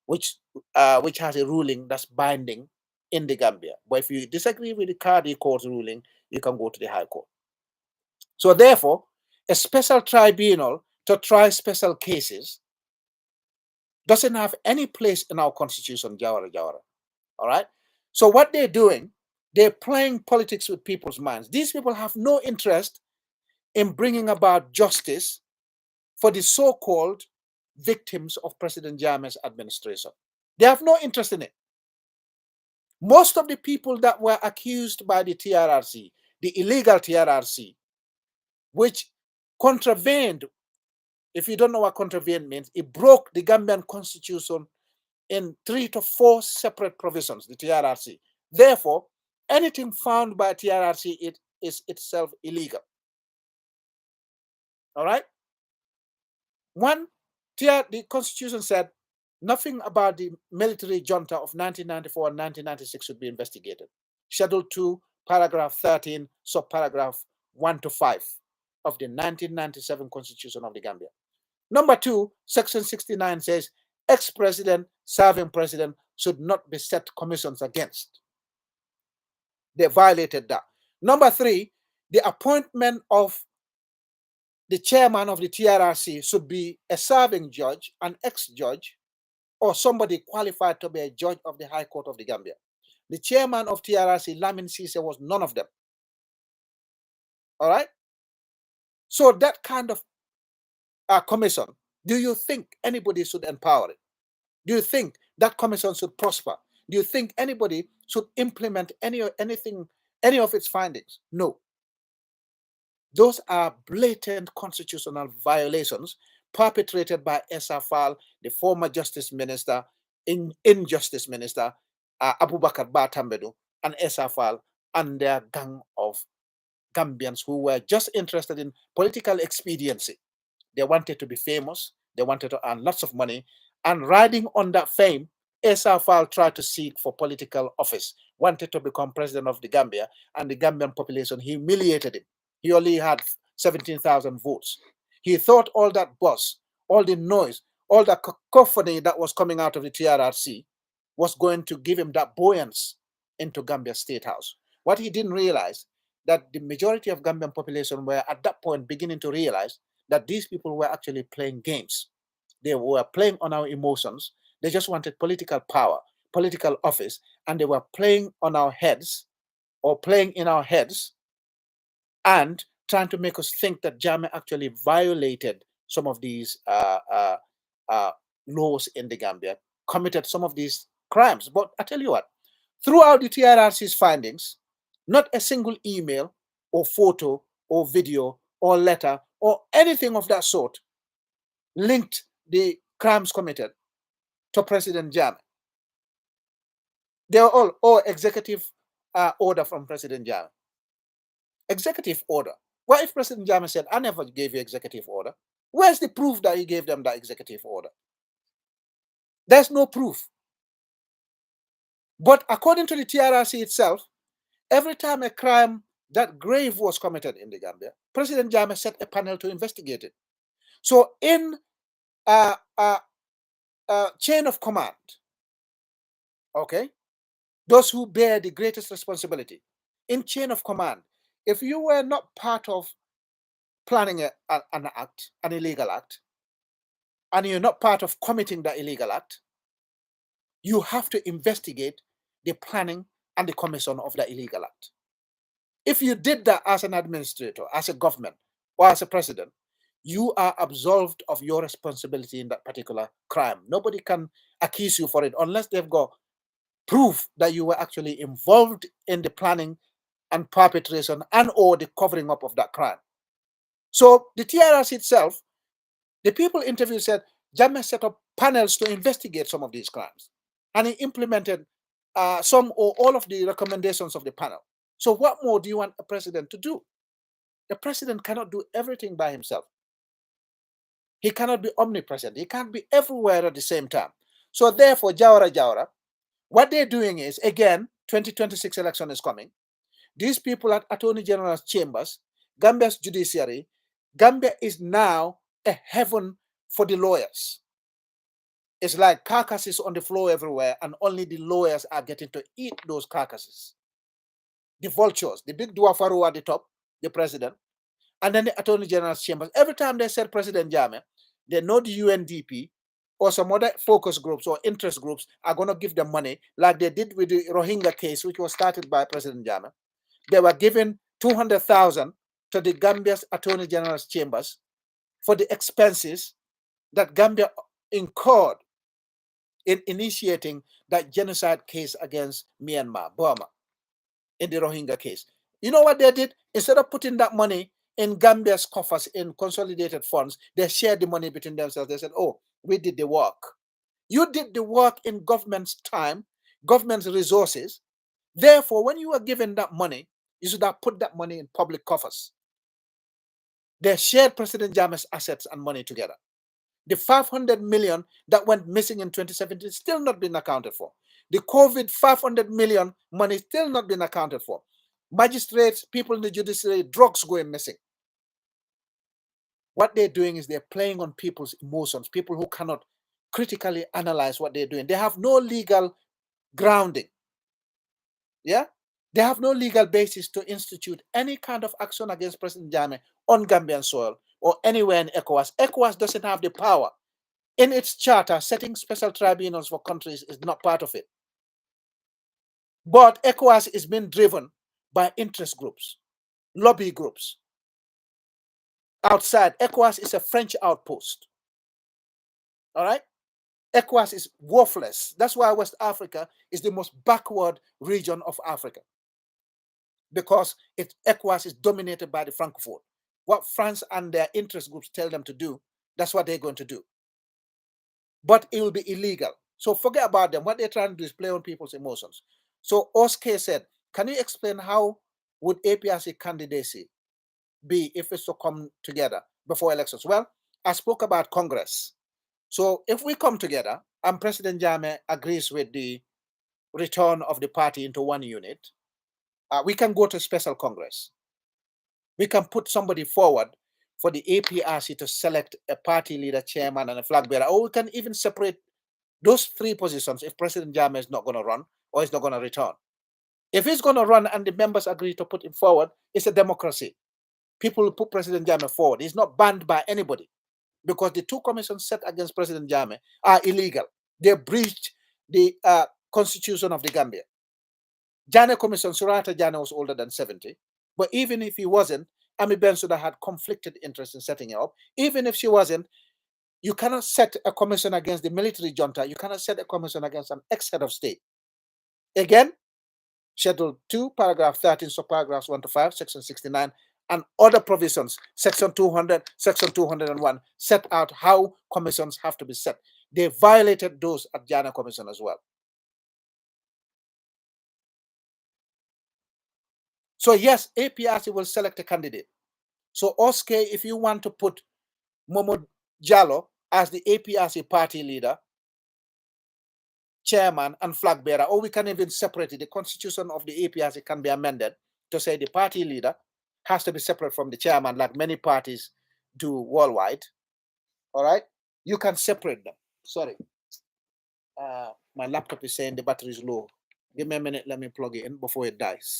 S1: which has a ruling that's binding in the Gambia. But if you disagree with the Qadi court's ruling, you can go to the high court. So therefore, a special tribunal to try special cases doesn't have any place in our constitution, Jawara. All right? So what they're doing, they're playing politics with people's minds. These people have no interest in bringing about justice for the so-called victims of President Jammeh's administration. They have no interest in it. Most of the people that were accused by the TRRC, the illegal TRRC, which contravened, if you don't know what contravene means, it broke the Gambian constitution in 3 to 4 separate provisions, the TRRC. Therefore, anything found by TRRC is itself illegal. All right? One, the Constitution said nothing about the military junta of 1994 and 1996 should be investigated. Schedule 2, paragraph 13, subparagraph 1 to 5 of the 1997 Constitution of the Gambia. Number 2, section 69 says ex-president, serving president should not be set commissions against. They violated that. Number 3, the appointment of the chairman of the TRRC should be a serving judge, an ex-judge, or somebody qualified to be a judge of the High Court of the Gambia. The chairman of TRRC, Lamin Sise, was none of them. All right? So that kind of commission, do you think anybody should empower it? Do you think that commission should prosper? Do you think anybody should implement any of its findings? No. Those are blatant constitutional violations perpetrated by Esafal, the former justice minister, injustice minister, Abubakar Batambedu, and Esafal and their gang of Gambians who were just interested in political expediency. They wanted to be famous. They wanted to earn lots of money. And riding on that fame, Esafal tried to seek for political office, wanted to become president of the Gambia, and the Gambian population humiliated him. He only had 17,000 votes. He thought all that buzz, all the noise, all the cacophony that was coming out of the TRRC was going to give him that buoyancy into Gambia State House. What he didn't realize, that the majority of Gambian population were at that point beginning to realize that these people were actually playing games. They were playing on our emotions. They just wanted political power, political office, and they were playing on our heads or playing in our heads and trying to make us think that Jammeh actually violated some of these laws in the Gambia, committed some of these crimes. But I tell you what, throughout the TRRC's findings, not a single email or photo or video or letter or anything of that sort linked the crimes committed to President Jammeh. They were all executive order from President Jammeh. Executive order. What if President Jammeh said, I never gave you executive order? Where's the proof that he gave them that executive order? There's no proof. But according to the TRRC itself, every time a crime that grave was committed in the Gambia, President Jammeh set a panel to investigate it. So in chain of command, okay, those who bear the greatest responsibility, in chain of command, if you were not part of planning an act, an illegal act, and you're not part of committing the illegal act, you have to investigate the planning and the commission of the illegal act. If you did that as an administrator, as a government, or as a president, you are absolved of your responsibility in that particular crime. Nobody can accuse you for it unless they've got proof that you were actually involved in the planning and perpetration and or the covering up of that crime. So the TRRC itself, the people interviewed said Jammeh set up panels to investigate some of these crimes, and he implemented some or all of the recommendations of the panel. So what more do you want a president to do? The president cannot do everything by himself. He cannot be omnipresent. He can't be everywhere at the same time. So therefore, Jawara, what they're doing is, again, 2026 election is coming. These people at Attorney General's chambers, Gambia's judiciary, Gambia is now a heaven for the lawyers. It's like carcasses on the floor everywhere, and only the lawyers are getting to eat those carcasses. The vultures, the big dwarf at the top, the president, and then the Attorney General's chambers. Every time they said President Jammeh, they know the UNDP or some other focus groups or interest groups are going to give them money, like they did with the Rohingya case, which was started by President Jammeh. They were given 200,000 to the Gambia's Attorney General's chambers for the expenses that Gambia incurred in initiating that genocide case against Myanmar, Burma, in the Rohingya case. You know what they did? Instead of putting that money in Gambia's coffers in consolidated funds, they shared the money between themselves. They said, oh, we did the work. You did the work in government's time, government's resources. Therefore, when you were given that money, you should have put that money in public coffers. They shared President Jammeh's assets and money together. The 500 million that went missing in 2017 still not been accounted for. The COVID 500 million money still not been accounted for. Magistrates, people in the judiciary, drugs going missing. What they're doing is they're playing on people's emotions, people who cannot critically analyze what they're doing. They have no legal grounding. Yeah? They have no legal basis to institute any kind of action against President Jammeh on Gambian soil or anywhere in ECOWAS. ECOWAS doesn't have the power. In its charter, setting special tribunals for countries is not part of it. But ECOWAS is being driven by interest groups, lobby groups. Outside, ECOWAS is a French outpost. All right? ECOWAS is worthless. That's why West Africa is the most backward region of Africa. Because ECOWAS is dominated by the Francophone. What France and their interest groups tell them to do, that's what they're going to do. But it will be illegal. So forget about them. What they're trying to do is play on people's emotions. So Oskar said, can you explain how would APRC candidacy be if it's to come together before elections? Well, I spoke about Congress. So if we come together and President Jammeh agrees with the return of the party into one unit, we can go to special Congress. We can put somebody forward for the APRC to select a party leader, chairman, and a flag bearer, or we can even separate those three positions if President Jammeh is not going to run or is not going to return. If he's going to run and the members agree to put him forward, it's a democracy. People will put President Jammeh forward. He's not banned by anybody. because the two commissions set against President Jammeh are illegal. They breached the constitution of the Gambia. Jammeh Commission, Surata Jammeh was older than 70, but even if he wasn't, Ami Bensouda had conflicted interest in setting it up. Even if she wasn't, you cannot set a commission against the military junta. You cannot set a commission against an ex-head of state. Again, Schedule 2, Paragraph 13, subparagraphs 1 to 5, Section 69, and other provisions, Section 200, Section 201, set out how commissions have to be set. They violated those at Jana Commission as well. So yes, APRC will select a candidate. So Oske, if you want to put Momo Jallo as the APRC party leader, chairman, and flag bearer, or we can even separate it. The constitution of the APRC can be amended to say the party leader has to be separate from the chairman, like many parties do worldwide. All right, you can separate them. Sorry, my laptop is saying the battery is low. Give me a minute, let me plug it in before it dies.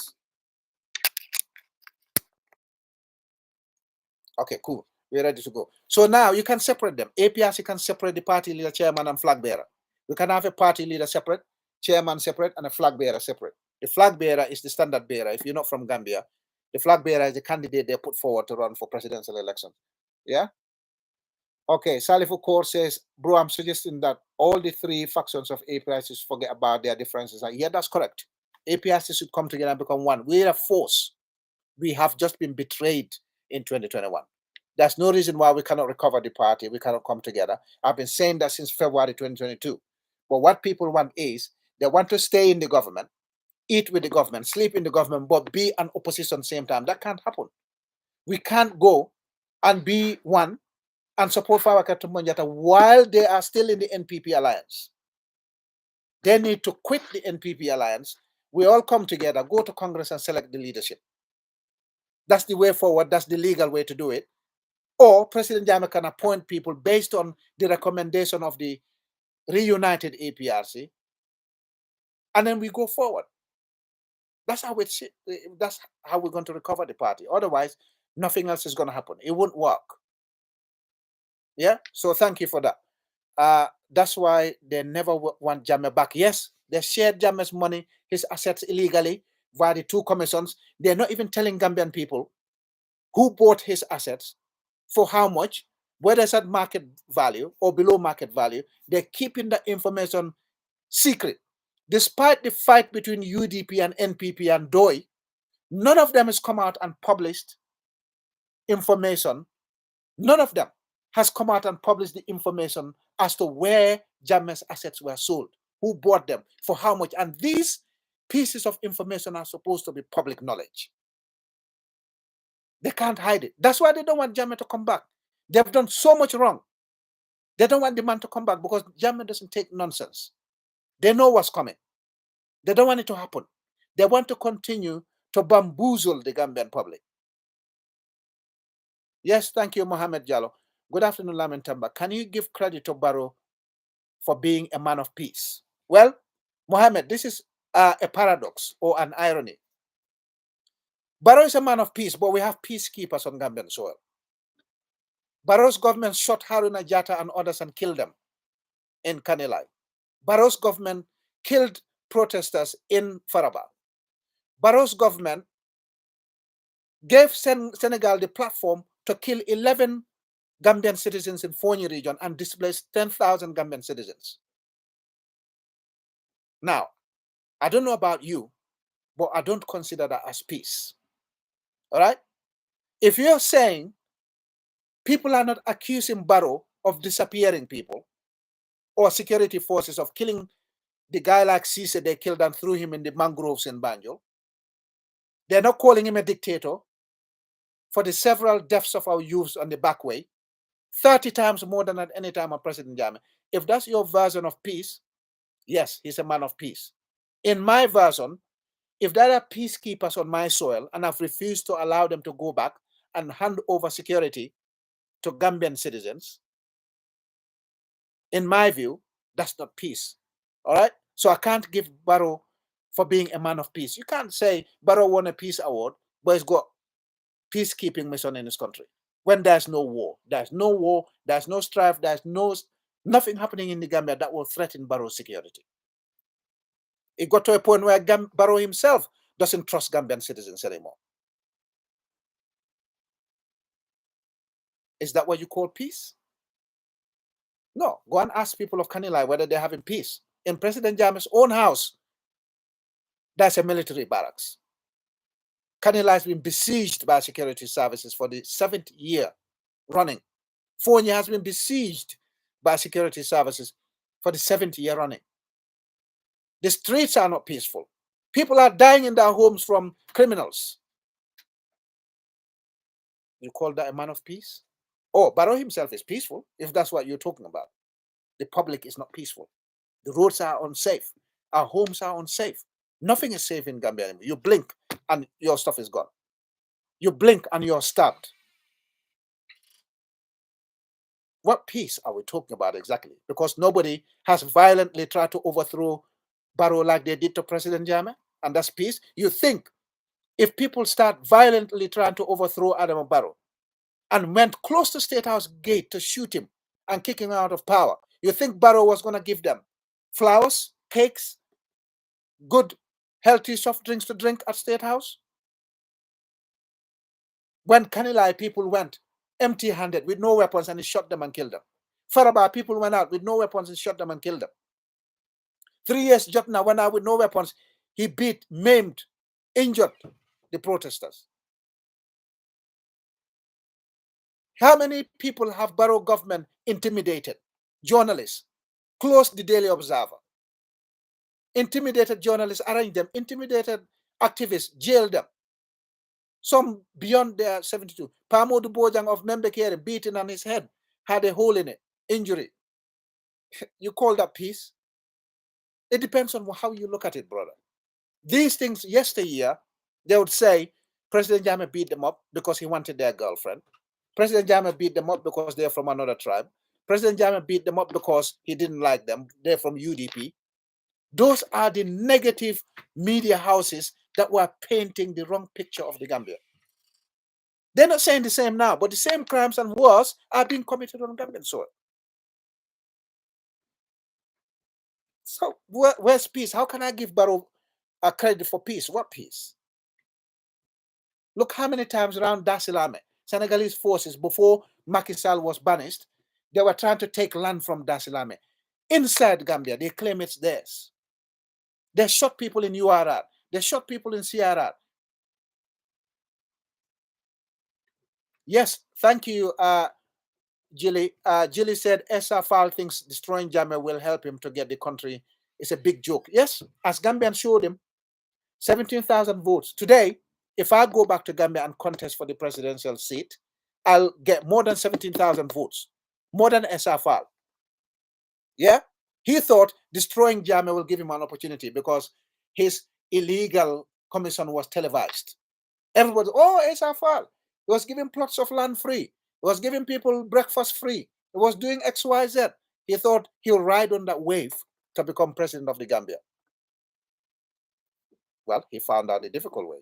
S1: Okay, cool, we're ready to go. So now you can separate them. APRC can separate the party leader, chairman, and flag bearer. We can have a party leader separate, chairman separate, and a flag bearer separate. The flag bearer is the standard bearer. If you're not from Gambia, the flag bearer is the candidate they put forward to run for presidential elections. Yeah? Okay, Salifu Kaur says, bro, I'm suggesting that all the three factions of APRC forget about their differences. Yeah, that's correct. APRC should come together and become one. We're a force. We have just been betrayed in 2021. There's no reason why we cannot recover the party. We cannot come together. I've been saying that since February 2022. But what people want is they want to stay in the government, eat with the government, sleep in the government, but be an opposition same time. That can't happen. We can't go and be one and support Fawakata Monjata while they are still in the NPP alliance. They need to quit the NPP alliance. We all come together, go to Congress and select the leadership. That's the way forward. That's the legal way to do it. Or President Jammeh can appoint people based on the recommendation of the reunited APRC, and then we go forward. That's how that's how we're going to recover the party. Otherwise, nothing else is going to happen. It won't work. Yeah. So thank you for that. That's why they never want Jammeh back. Yes, they shared Jammeh's money, his assets illegally via the two commissions. They're not even telling Gambian people who bought his assets, for how much, whether it's at market value or below market value. They're keeping the information secret. Despite the fight between UDP and NPP and DOI, none of them has come out and published information. None of them has come out and published the information as to where Jammeh's assets were sold, who bought them, for how much. And these pieces of information are supposed to be public knowledge. They can't hide it. That's why they don't want Jammeh to come back. They've done so much wrong. They don't want the man to come back because Jammeh doesn't take nonsense. They know what's coming. They don't want it to happen. They want to continue to bamboozle the Gambian public. Yes, thank you, Mohammed Jallo. Good afternoon, Lamin Tamba. Can you give credit to Barrow for being a man of peace? Well, Mohammed, this is a paradox or an irony. Barrow is a man of peace, but we have peacekeepers on Gambian soil. Barrow's government shot Haruna Jatta and others and killed them in Kanilai. Barrow's government killed protesters in Faraba. Barrow's government gave Senegal the platform to kill 11 Gambian citizens in Fonyi region and displace 10,000 Gambian citizens. Now, I don't know about you, but I don't consider that as peace. All right? If you're saying people are not accusing Barrow of disappearing people or security forces of killing the guy like Cisse they killed and threw him in the mangroves in Banjul, they're not calling him a dictator for the several deaths of our youths on the back way, 30 times more than at any time of President Jammeh. If that's your version of peace, yes, he's a man of peace. In my version, if there are peacekeepers on my soil and I've refused to allow them to go back and hand over security to Gambian citizens, in my view, that's not peace. All right? So I can't give Barrow for being a man of peace. You can't say Barrow won a peace award, but he's got peacekeeping mission in his country. when there's no war. There's no war, there's no strife, there's nothing happening in the Gambia that will threaten Barrow's security. It got to a point where Barrow himself doesn't trust Gambian citizens anymore. Is that what you call peace? No. Go and ask people of Kanilai whether they're having peace. In President Jammeh's own house, there's a military barracks. Kanilai has been besieged by security services for the 7th year running. Fonya has been besieged by security services for the 7th year running. The streets are not peaceful. People are dying in their homes from criminals. You call that a man of peace? Oh, Barrow himself is peaceful, if that's what you're talking about. The public is not peaceful. The roads are unsafe. Our homes are unsafe. Nothing is safe in Gambia anymore. You blink and your stuff is gone. You blink and you're stabbed. What peace are we talking about exactly? Because nobody has violently tried to overthrow Barrow like they did to President Jammeh, and that's peace. You think if people start violently trying to overthrow Adama Barrow and went close to State House gate to shoot him and kick him out of power, you think Barrow was going to give them flowers, cakes, good, healthy soft drinks to drink at State House? When Kanilai people went empty-handed with no weapons and he shot them and killed them. Faraba people went out with no weapons and shot them and killed them. 3 years Jotna went out with no weapons. He beat, maimed, injured the protesters. How many people have Barrow government intimidated? Journalists, closed the Daily Observer, intimidated journalists, arraigned them, intimidated activists, jailed them. Some beyond their 72. Pamo Bojang of Membekere, beaten on his head, had a hole in it, injury. You call that peace? It depends on how you look at it, brother. These things, yesteryear, they would say President Jammeh beat them up because he wanted their girlfriend. President Jammeh beat them up because they're from another tribe. President Jammeh beat them up because he didn't like them. They're from UDP. Those are the negative media houses that were painting the wrong picture of the Gambia. They're not saying the same now, but the same crimes and wars are being committed on Gambian soil. So where's peace? How can I give Barrow a credit for peace? What peace? Look how many times around Dasilame, Senegalese forces, before Macky Sall was banished, they were trying to take land from Dasilame. Inside Gambia, they claim it's theirs. They shot people in URR. They shot people in CRR. Yes, thank you, Jilly. Jilly said SFL thinks destroying Jammeh will help him to get the country. It's a big joke. Yes, as Gambian showed him, 17,000 votes. Today, if I go back to Gambia and contest for the presidential seat, I'll get more than 17,000 votes, more than SFL. Yeah? He thought destroying Jammeh will give him an opportunity because his illegal commission was televised. Everybody, oh, SFL. He was giving plots of land free. He was giving people breakfast free. He was doing X, Y, Z. He thought he'll ride on that wave to become president of the Gambia. Well, he found out a difficult way.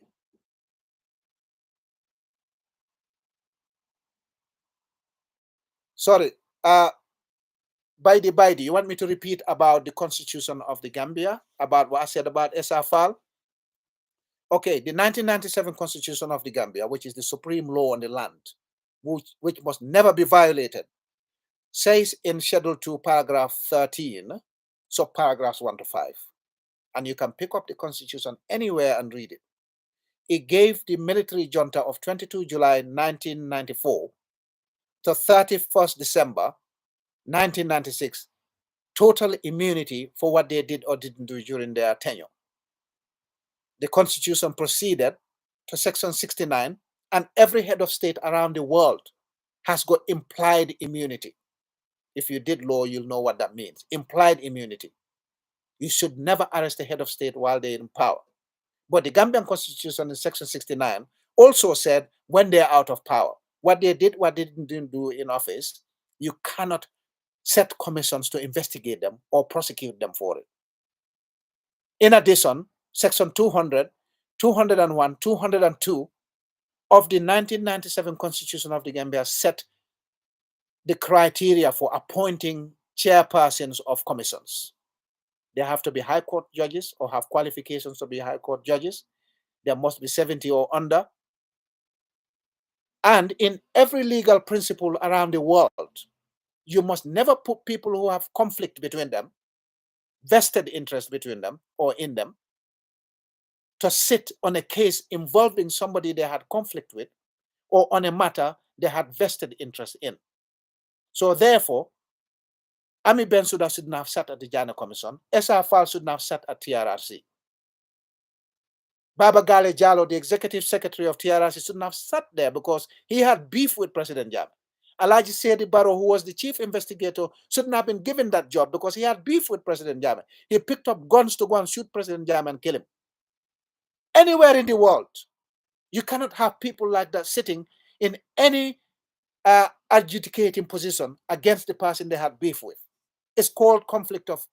S1: Sorry. Baidi, you want me to repeat about the constitution of the Gambia, about what I said about SFL? Okay, the 1997 constitution of the Gambia, which is the supreme law on the land, which must never be violated, says in Schedule 2, paragraph 13, subparagraphs 1 to 5, and you can pick up the constitution anywhere and read it. It gave the military junta of 22 July 1994 to 31st December 1996 total immunity for what they did or didn't do during their tenure. The constitution proceeded to section 69, and every head of state around the world has got implied immunity. If you did law, you'll know what that means. Implied immunity. You should never arrest a head of state while they're in power. But the Gambian constitution in section 69 also said when they're out of power, what they did, what they didn't do in office, you cannot set commissions to investigate them or prosecute them for it. In addition, section 200, 201, 202 of the 1997 Constitution of the Gambia set the criteria for appointing chairpersons of commissions. They have to be high court judges or have qualifications to be high court judges. There must be 70 or under. And in every legal principle around the world, you must never put people who have conflict between them, vested interest between them or in them, to sit on a case involving somebody they had conflict with or on a matter they had vested interest in. So therefore, Ami Bensouda shouldn't have sat at the Jana Commission. Esa Fall shouldn't have sat at TRRC. Baba Gale Jallo, the executive secretary of TRRC, shouldn't have sat there because he had beef with President Jammeh. Alaji Sedi Barrow, who was the chief investigator, shouldn't have been given that job because he had beef with President Jammeh. He picked up guns to go and shoot President Jammeh and kill him. Anywhere in the world, you cannot have people like that sitting in any adjudicating position against the person they had beef with. It's called conflict of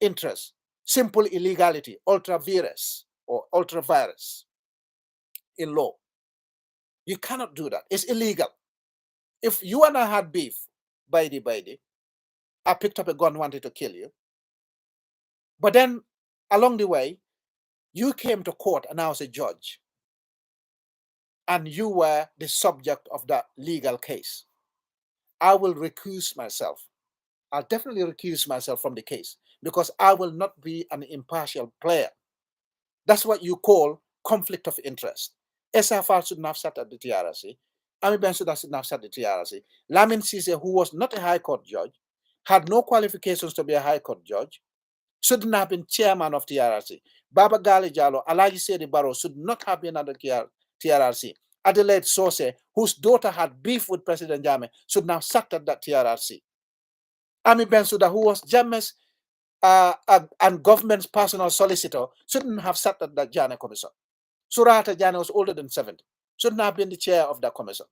S1: interest, simple illegality, ultra vires or ultra virus in law. You cannot do that. It's illegal. If you and I had beef, Baidi, I picked up a gun, wanted to kill you. But then along the way, you came to court and I was a judge. And you were the subject of that legal case. I will recuse myself. I'll definitely recuse myself from the case because I will not be an impartial player. That's what you call conflict of interest. SFR should not have sat at the TRC. Ami Bensouda should not have sat at the TRC. Lamin Sise, who was not a high court judge, had no qualifications to be a high court judge, shouldn't have been chairman of TRC. Baba Gali Jallo, Alaji Sedi Barrow should not have been under TRRC. Adelaide Sose, whose daughter had beef with President Jammeh, should now sat at that TRRC. Ami Bensouda, who was Jammeh's and government's personal solicitor, shouldn't have sat at that Janneh commission. Surata Janneh was older than 70. Shouldn't have been the chair of that commission.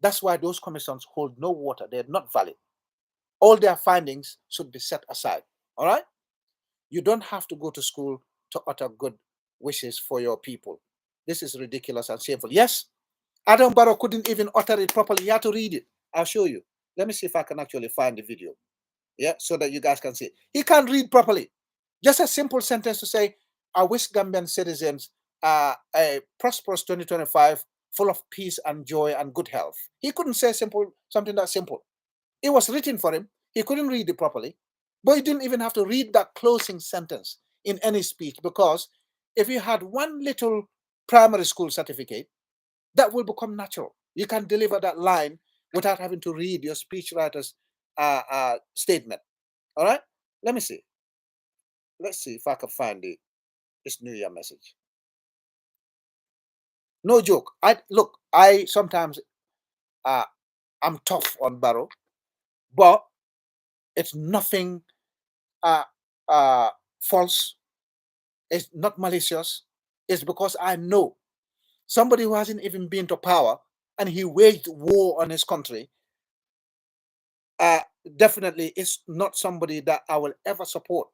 S1: That's why those commissions hold no water. They're not valid. All their findings should be set aside. All right? You don't have to go to school to utter good wishes for your people. This is ridiculous and shameful. Yes, Adam Barrow couldn't even utter it properly. You had to read it. I'll show you. Let me see if I can actually find the video. Yeah, so that you guys can see it. He can't read properly. Just a simple sentence to say, I wish Gambian citizens a prosperous 2025 full of peace and joy and good health. He couldn't say something that simple. It was written for him. He couldn't read it properly. But he didn't even have to read that closing sentence in any speech because if you had one little primary school certificate, that will become natural. You can deliver that line without having to read your speechwriter's statement. All right? Let me see. Let's see if I can find this New Year message. No joke. I sometimes I'm tough on Barrow, but it's nothing false. It's not malicious. It's because I know somebody who hasn't even been to power and he waged war on his country. Definitely, it's not somebody that I will ever support.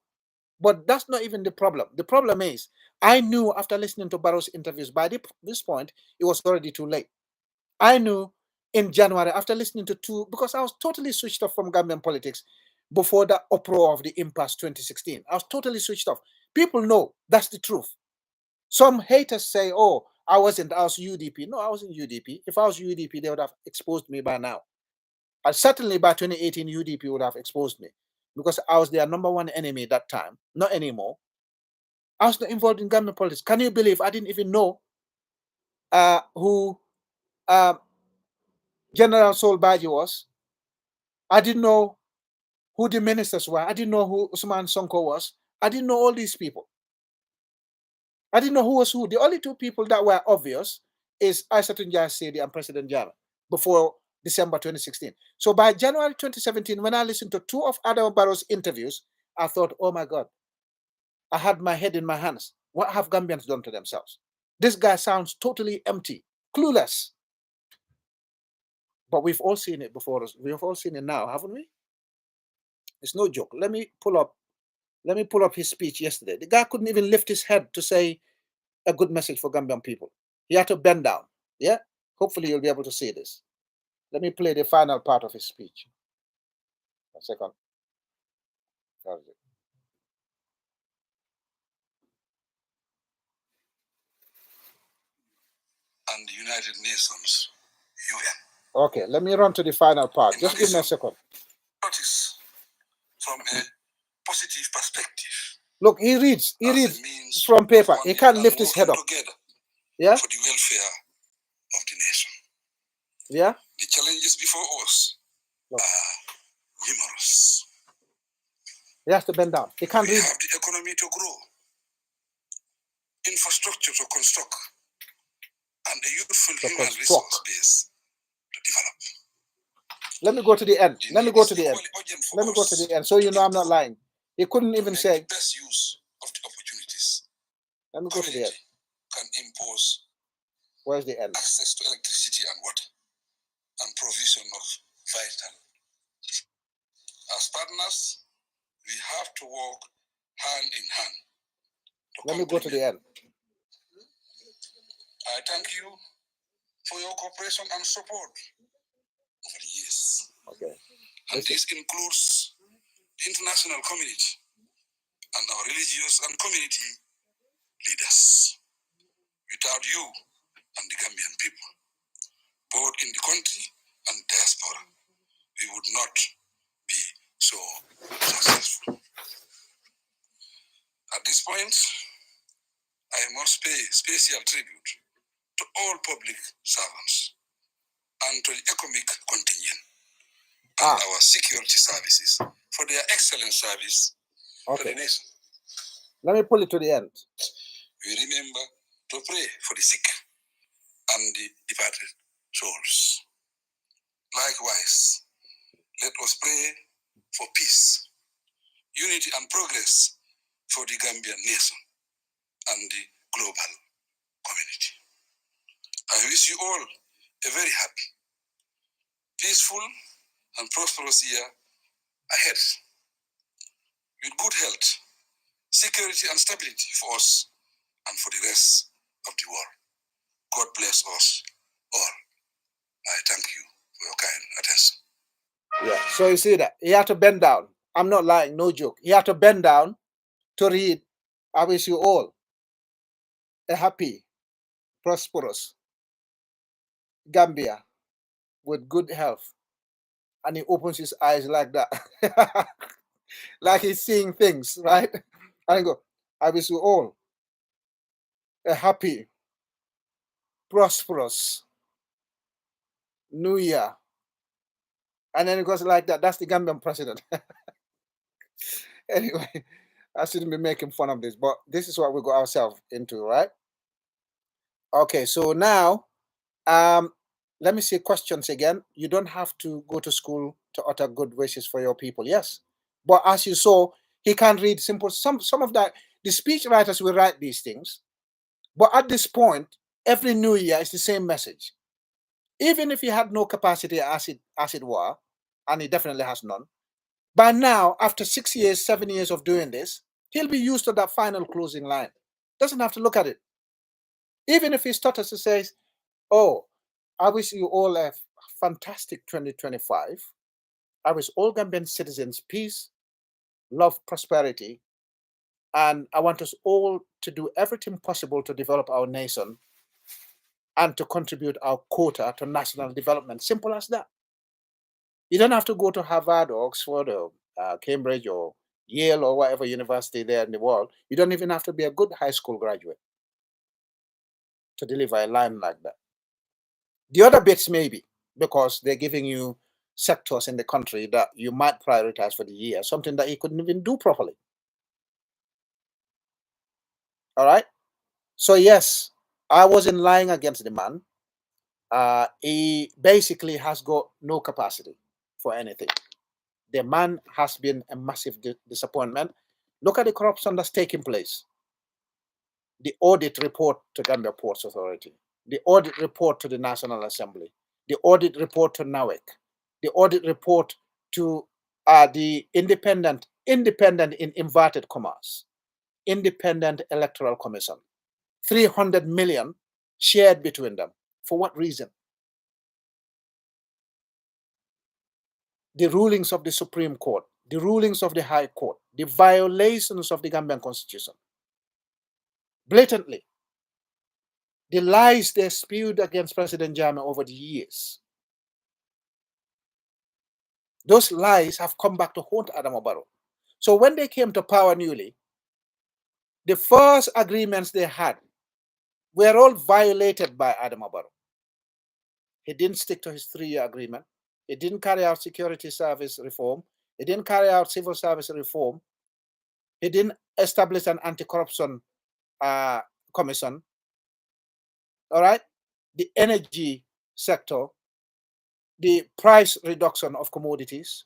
S1: But that's not even the problem. The problem is, I knew after listening to Barrow's interviews, by this point, it was already too late. I knew in January, after listening to because I was totally switched off from Gambian politics before the uproar of the impasse 2016. I was totally switched off. People know that's the truth. Some haters say, oh, I was UDP. No, I wasn't UDP. If I was UDP, they would have exposed me by now. And certainly by 2018, UDP would have exposed me because I was their number one enemy that time. Not anymore. I was not involved in Gambian politics. Can you believe I didn't even know who General Sol Baji was? I didn't know who the ministers were. I didn't know who Usman Sonko was. I didn't know all these people. I didn't know who was who. The only two people that were obvious is Aissatou Njie Sedi and President Jammeh before December 2016. So by January 2017, when I listened to two of Adam Barrow's interviews, I thought, oh my God, I had my head in my hands. What have Gambians done to themselves? This guy sounds totally empty, clueless. But we've all seen it before us. We've all seen it now, haven't we? It's no joke. Let me pull up Let me pull up his speech yesterday. The guy couldn't even lift his head to say a good message for Gambian people. He had to bend down. Yeah? Hopefully you'll be able to see this. Let me play the final part of his speech. A second.
S3: And the United Nations, UN.
S1: Okay, let me run to the final part. Just give me a second.
S3: Notice from a positive perspective.
S1: Look, he reads from paper. He can't lift his head up. Yeah?
S3: For the welfare of the nation.
S1: Yeah?
S3: The challenges before us are numerous.
S1: He has to bend down. He can't read.
S3: We have the economy to grow, infrastructure to construct, and a youthful human resource base to develop.
S1: Let me go to the end. Let me go to the end. Let me go to the end so you know I'm not lying. He couldn't even say.
S3: Best use of the opportunities.
S1: Let me go to the end.
S3: Can impose.
S1: Where's the end?
S3: Access to electricity and water, and provision of vital. As partners, we have to work hand in hand.
S1: Let me go to the end.
S3: I thank you for your cooperation and support over the years.
S1: Okay.
S3: And this includes the international community and our religious and community leaders. Without you and the Gambian people, both in the country and diaspora, we would not be so successful. At this point, I must pay special tribute to all public servants and to the economic contingent and our security services for their excellent service to the nation.
S1: Let me pull it to the end.
S3: We remember to pray for the sick and the departed souls. Likewise, let us pray for peace, unity, and progress for the Gambian nation and the global community. I wish you all a very happy, peaceful, and prosperous year ahead, with good health, security, and stability for us and for the rest of the world. God bless us all. I thank you for your kind attention.
S1: Yeah, so you see that he had to bend down. I'm not lying, no joke. He had to bend down to read, I wish you all a happy, prosperous Gambia with good health. And he opens his eyes like that. Like he's seeing things, right? And I go, I wish you all a happy, prosperous New Year. And then it goes like that. That's the Gambian president. Anyway, I shouldn't be making fun of this, but this is what we got ourselves into, right? Okay, so now, let me see questions again. You don't have to go to school to utter good wishes for your people, yes. But as you saw, he can't read simple, some of that, the speech writers will write these things. But at this point, every New Year is the same message. Even if he had no capacity as it were, and he definitely has none, by now, after 6 years, 7 years of doing this, he'll be used to that final closing line. Doesn't have to look at it. Even if he stutters to say, oh, I wish you all a fantastic 2025. I wish all Gambian citizens peace, love, prosperity, and I want us all to do everything possible to develop our nation and to contribute our quota to national development. Simple as that. You don't have to go to Harvard or Oxford or Cambridge or Yale or whatever university there in the world. You don't even have to be a good high school graduate to deliver a line like that. The other bits maybe, because they're giving you sectors in the country that you might prioritize for the year, something that he couldn't even do properly. All right? So yes, I wasn't lying against the man. He basically has got no capacity for anything. The man has been a massive disappointment. Look at the corruption that's taking place. The audit report to Gambia Ports Authority, the audit report to the National Assembly, the audit report to NAWEC, the audit report to the Independent independent in inverted commas, independent electoral commission, 300 million shared between them. For what reason? The rulings of the Supreme Court, the rulings of the High Court, the violations of the Gambian Constitution. Blatantly, the lies they spewed against President Jammeh over the years. Those lies have come back to haunt Adama Barrow. So when they came to power newly, the first agreements they had were all violated by Adama Barrow. He didn't stick to his 3-year agreement. He didn't carry out security service reform. He didn't carry out civil service reform. He didn't establish an anti-corruption commission. All right? The energy sector, the price reduction of commodities,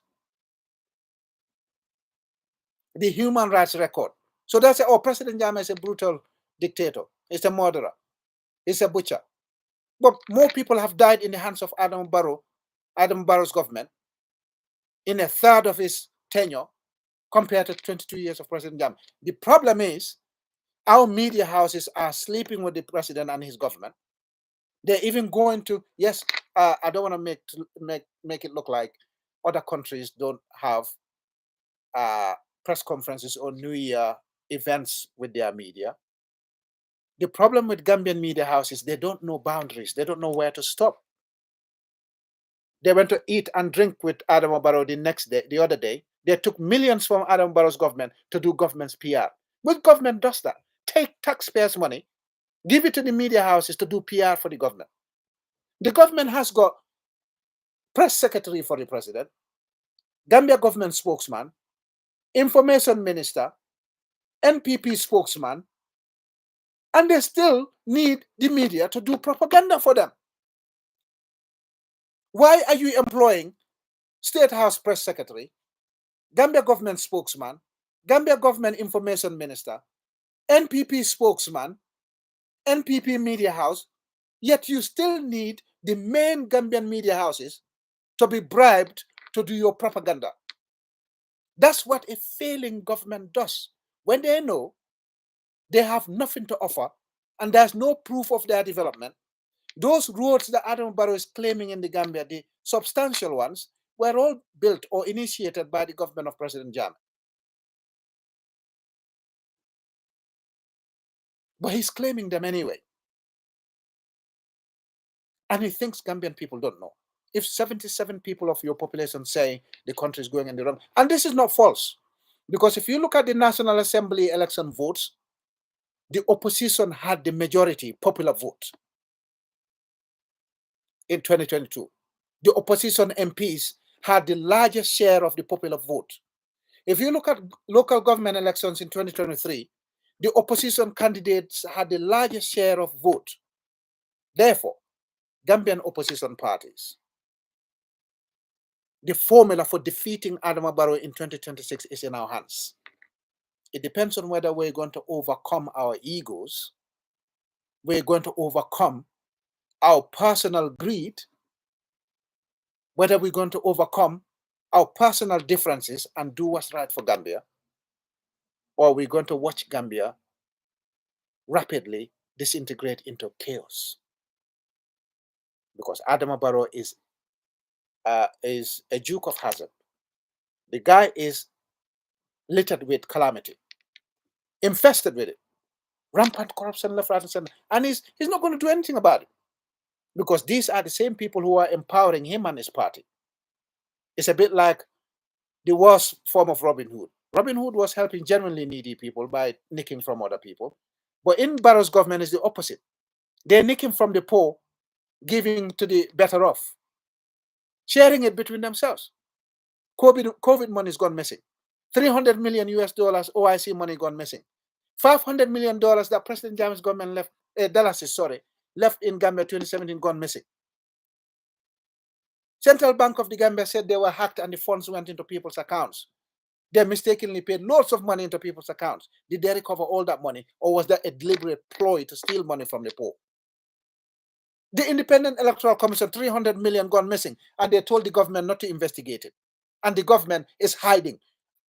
S1: the human rights record. So they say, oh, President Jammeh is a brutal dictator. He's a murderer. He's a butcher. But more people have died in the hands of Adam Barrow's government in a third of his tenure compared to 22 years of President Jammeh. The problem is our media houses are sleeping with the president and his government. They're even going to, yes, I don't want to make it look like other countries don't have press conferences or New Year events with their media. The problem with Gambian media houses, they don't know boundaries. They don't know where to stop. They went to eat and drink with Adam Barrow the other day. They took millions from Adam Barrow's government to do government's PR. Which government does that? Take taxpayers' money, give it to the media houses to do PR for the government. The government has got press secretary for the president, Gambia government spokesman, information minister, NPP spokesman, and they still need the media to do propaganda for them. Why are you employing State House press secretary, Gambia government spokesman, Gambia government information minister, NPP spokesman, NPP media house, yet you still need the main Gambian media houses to be bribed to do your propaganda? That's what a failing government does. When they know they have nothing to offer and there's no proof of their development, those roads that Adam Barrow is claiming in the Gambia, the substantial ones, were all built or initiated by the government of President Jammeh. But he's claiming them anyway. And he thinks Gambian people don't know. If 77 people of your population say the country is going in the wrong, and this is not false, because if you look at the National Assembly election votes, the opposition had the majority popular vote in 2022. The opposition MPs had the largest share of the popular vote. If you look at local government elections in 2023, the opposition candidates had the largest share of vote. Therefore, Gambian opposition parties, the formula for defeating Adama Barrow in 2026 is in our hands. It depends on whether we're going to overcome our egos, we're going to overcome our personal greed, whether we're going to overcome our personal differences and do what's right for Gambia, or we're going to watch Gambia rapidly disintegrate into chaos. Because Adama Barrow is a Duke of Hazard. The guy is littered with calamity, infested with it, rampant corruption left, right, and center, and he's not going to do anything about it, because these are the same people who are empowering him and his party. It's a bit like the worst form of Robin Hood. Robin Hood was helping genuinely needy people by nicking from other people, but in Barrow's government is the opposite. They're nicking from the poor, giving to the better off, sharing it between themselves. COVID money has gone missing. $300 million OIC money gone missing. $500 million that President Jammeh's government left in Gambia 2017 gone missing. Central Bank of the Gambia said they were hacked and the funds went into people's accounts. They mistakenly paid lots of money into people's accounts. Did they recover all that money, or was that a deliberate ploy to steal money from the poor? The Independent Electoral Commission, 300 million gone missing, and they told the government not to investigate it. And the government is hiding.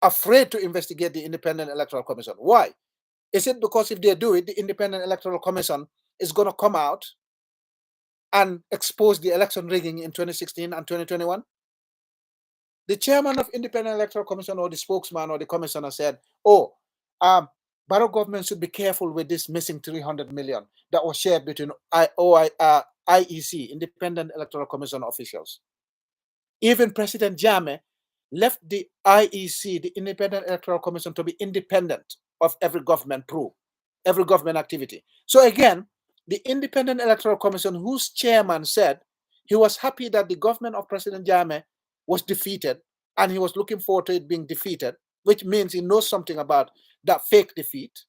S1: afraid to investigate the Independent Electoral Commission. Why? Is it because if they do it, the Independent Electoral Commission is going to come out and expose the election rigging in 2016 and 2021? The chairman of Independent Electoral Commission or the spokesman or the commissioner said, oh, Barrow government should be careful with this missing 300 million that was shared between IEC, Independent Electoral Commission officials. Even President Jammeh left the IEC, the Independent Electoral Commission, to be independent of every government probe, every government activity. So again, the Independent Electoral Commission, whose chairman said he was happy that the government of President Jammeh was defeated and he was looking forward to it being defeated, which means he knows something about that fake defeat,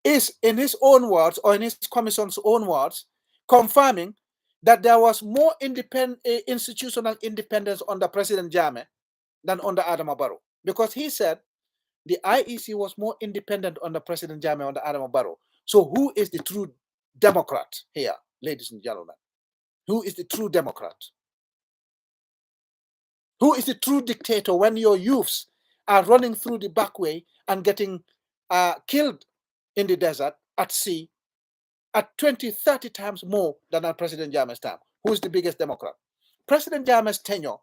S1: is in his own words or in his commission's own words confirming that there was more institutional independence under President Jammeh than under Adama Barrow, because he said the IEC was more independent under President Jammeh under Adama Barrow. So who is the true Democrat here, ladies and gentlemen? Who is the true Democrat? Who is the true dictator when your youths are running through the back way and getting killed in the desert, at sea, at 20, 30 times more than at President Jammeh's time? Who is the biggest Democrat? President Jammeh's tenure,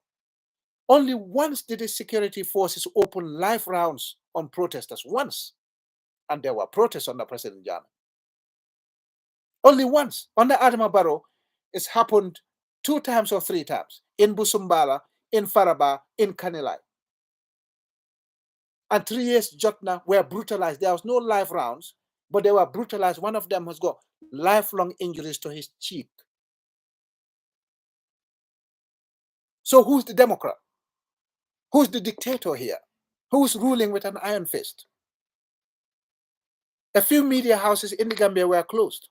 S1: only once did his security forces open live rounds on protesters, once. And there were protests under President Jammeh. Only once. Under Adama Barrow, it's happened 2 times or 3 times. In Busumbala, in Faraba, in Kanilai. And 3 years Jotna were brutalized. There was no live rounds, but they were brutalized. One of them has got lifelong injuries to his cheek. So who's the Democrat? Who's the dictator here? Who's ruling with an iron fist? A few media houses in the Gambia were closed.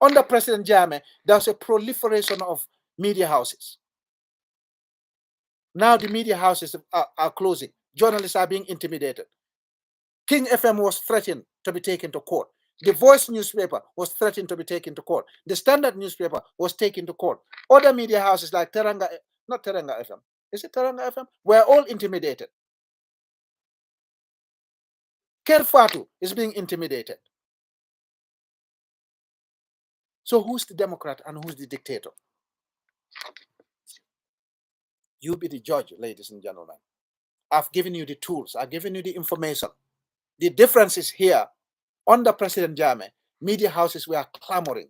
S1: Under President Jammeh, there's a proliferation of media houses. Now the media houses are closing. Journalists are being intimidated. King FM was threatened to be taken to court. The Voice newspaper was threatened to be taken to court. The Standard newspaper was taken to court. Other media houses like not Teranga FM, is it Teranga FM? Were all intimidated. Kerfatu is being intimidated. So who's the Democrat and who's the dictator? You be the judge, ladies and gentlemen. I've given you the tools. I've given you the information. The difference is here. Under President Jammeh, media houses were clamoring,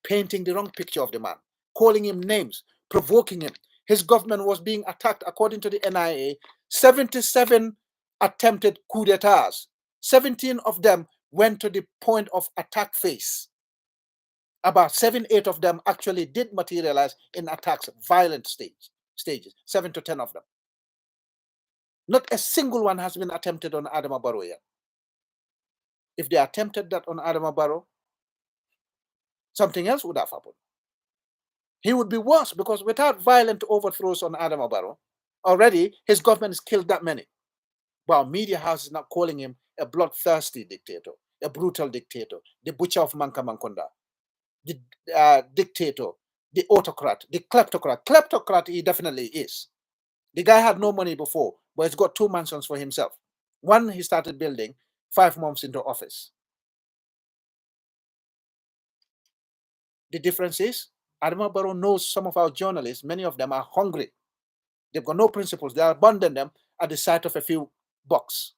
S1: painting the wrong picture of the man, calling him names, provoking him. His government was being attacked, according to the NIA, 77 attempted coup d'etats. 17 of them went to the point of attack phase. About 7, 8 of them actually did materialize in attacks, violent stages, 7 to 10 of them. Not a single one has been attempted on Adama Barrow yet. If they attempted that on Adama Barrow, something else would have happened. He would be worse, because without violent overthrows on Adama Barrow, already his government has killed that many. But media house is not calling him a bloodthirsty dictator, a brutal dictator, the butcher of Manka, the dictator, the autocrat, the kleptocrat. Kleptocrat he definitely is. The guy had no money before, but he's got 2 mansions for himself. One he started building 5 months into office. The difference is, Adama Barrow knows some of our journalists, many of them are hungry. They've got no principles. They abandoned them at the sight of a few bucks.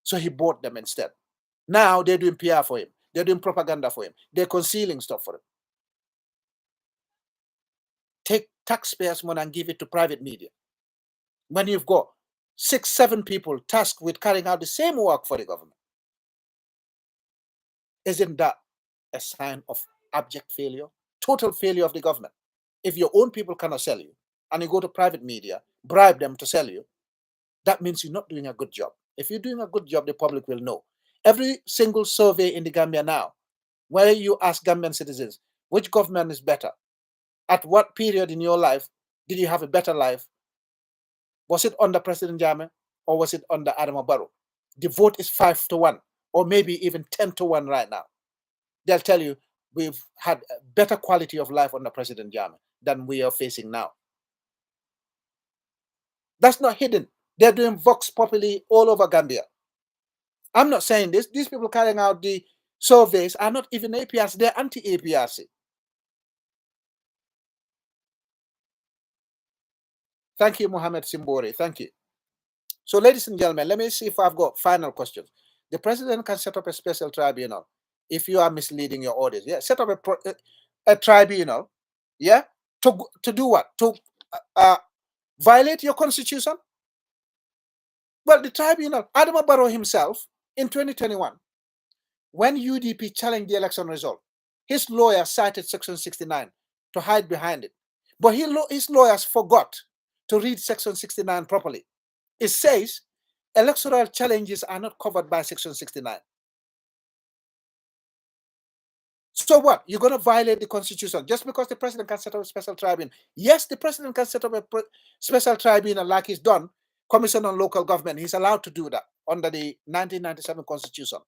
S1: So he bought them instead. Now they're doing PR for him. They're doing propaganda for him. They're concealing stuff for him. Take taxpayers' money and give it to private media. When you've got 6, 7 people tasked with carrying out the same work for the government. Isn't that a sign of abject failure? Total failure of the government. If your own people cannot sell you, and you go to private media, bribe them to sell you, that means you're not doing a good job. If you're doing a good job, the public will know. Every single survey in the Gambia now, where you ask Gambian citizens, which government is better? At what period in your life did you have a better life? Was it under President Jammeh or was it under Adama Barrow? The vote is 5 to 1, or maybe even 10 to 1 right now. They'll tell you we've had a better quality of life under President Jammeh than we are facing now. That's not hidden. They're doing vox populi all over Gambia. I'm not saying this. These people carrying out the surveys are not even APRC. They're anti-APRC. Thank you, Mohammed Simbori. Thank you. So, ladies and gentlemen, let me see if I've got final questions. The president can set up a special tribunal if you are misleading your audience. Yeah, set up a tribunal. Yeah, to do what? To violate your constitution? Well, the tribunal, Adama Barrow himself, in 2021, when UDP challenged the election result, his lawyer cited Section 69 to hide behind it. But his lawyers forgot to read Section 69 properly. It says electoral challenges are not covered by Section 69. So what? You're going to violate the Constitution just because the president can set up a special tribunal? Yes, the president can set up a special tribunal like he's done, Commission on Local Government. He's allowed to do that under the 1997 Constitution.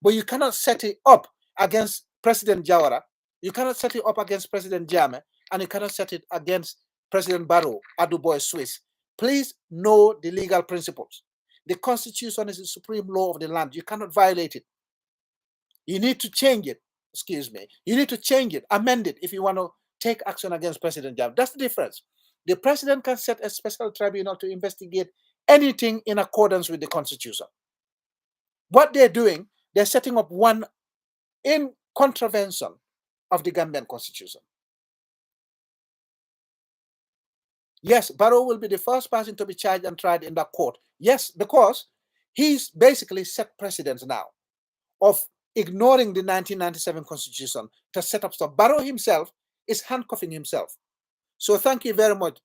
S1: But you cannot set it up against President Jawara. You cannot set it up against President Jame. And you cannot set it against President Barrow, Aduboy Swiss. Please know the legal principles. The Constitution is the supreme law of the land. You cannot violate it. You need to change it. Excuse me. You need to change it, amend it if you want to take action against President Jame. That's the difference. The president can set a special tribunal to investigate anything in accordance with the Constitution. What they're doing, they're setting up one in contravention of the Gambian Constitution. Yes, Barrow will be the first person to be charged and tried in that court. Yes, because he's basically set precedents now of ignoring the 1997 Constitution to set up stuff. Barrow himself is handcuffing himself. So thank you very much,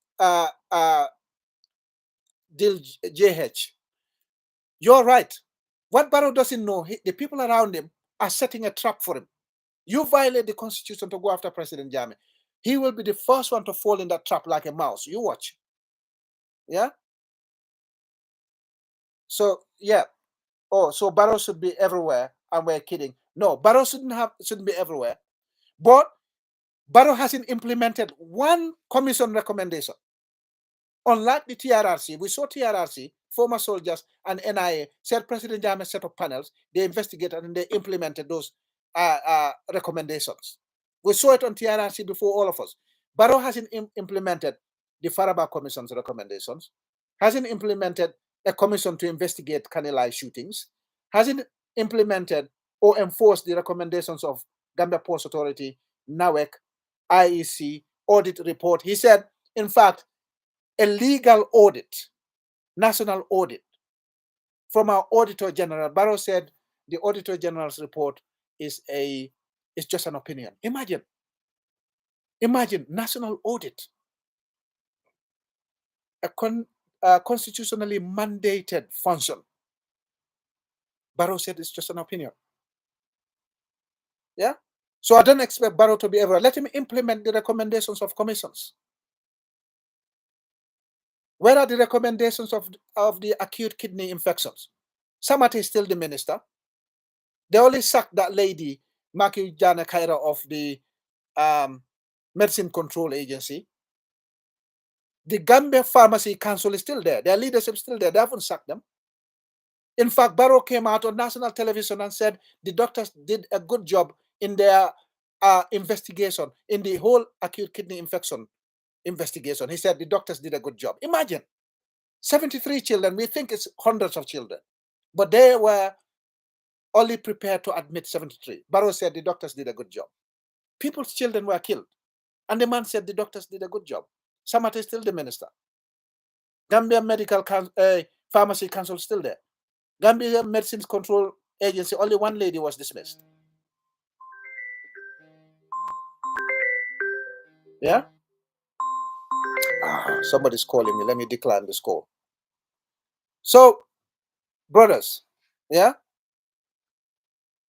S1: Dil JH. You're right. What Barrow doesn't know, the people around him are setting a trap for him. You violate the Constitution to go after President Jame. He will be the first one to fall in that trap like a mouse. You watch. Yeah? So, yeah. Oh, so Barrow should be everywhere, and we're kidding. No, Barrow shouldn't be everywhere. But Barrow hasn't implemented one commission recommendation. Unlike the TRRC, we saw TRRC, former soldiers, and NIA said President Jame set up panels, they investigated and they implemented those recommendations. We saw it on TRRC before all of us. Barrow hasn't implemented the Faraba Commission's recommendations, hasn't implemented a commission to investigate Kanilai shootings, hasn't implemented or enforced the recommendations of Gambia Ports Authority, NAWEC, IEC, audit report. He said, in fact, a legal audit, national audit from our Auditor General. Barrow said the Auditor General's report is just an opinion. Imagine national audit, a constitutionally mandated function. Barrow said it's just an opinion. Yeah. So I don't expect Barrow to be everywhere. Let him implement the recommendations of commissions. Where are the recommendations of the acute kidney infections? Samati is still the minister. They only sacked that lady, Maki Jana Kaira, of the Medicine Control Agency. The Gambia Pharmacy Council is still there. Their leadership is still there. They haven't sacked them. In fact, Barrow came out on national television and said the doctors did a good job in their investigation, in the whole acute kidney infection investigation. He said the doctors did a good job. Imagine, 73 children. We think it's hundreds of children, but they were only prepared to admit 73. Barrow said the doctors did a good job. People's children were killed, and the man said the doctors did a good job. Samata is still the minister. Gambia Medical Pharmacy Council is still there. Gambia Medicines Control Agency, only one lady was dismissed. Yeah? Somebody's calling me. Let me decline this call. So, brothers, yeah?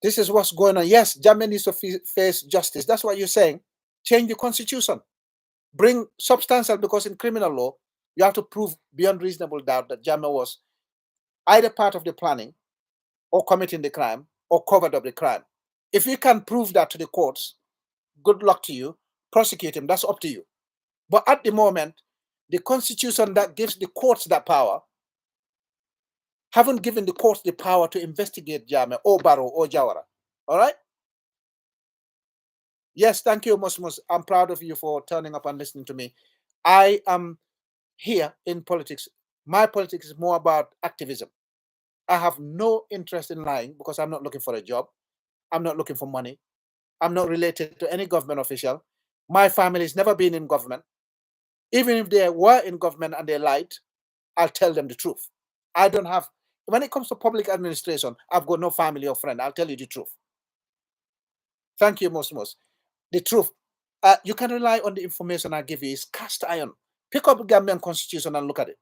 S1: This is what's going on. Yes, Jame needs to face justice. That's what you're saying. Change the constitution. Bring substantial, because in criminal law, you have to prove beyond reasonable doubt that Jame was either part of the planning or committing the crime or covered up the crime. If you can prove that to the courts, good luck to you. Prosecute him. That's up to you. But at the moment, The constitution that gives the courts that power haven't given the courts the power to investigate Jammeh or Barrow or Jawara. All right? Yes, thank you, Mosmos. I'm proud of you for turning up and listening to me. I am here in politics. My politics is more about activism. I have no interest in lying because I'm not looking for a job. I'm not looking for money. I'm not related to any government official. My family has never been in government. Even if they were in government and they lied, I'll tell them the truth. I don't have, when it comes to public administration, I've got no family or friend. I'll tell you the truth. Thank you, Mosmos. The truth. You can rely on the information I give you. It's cast iron. Pick up the Gambian constitution and look at it.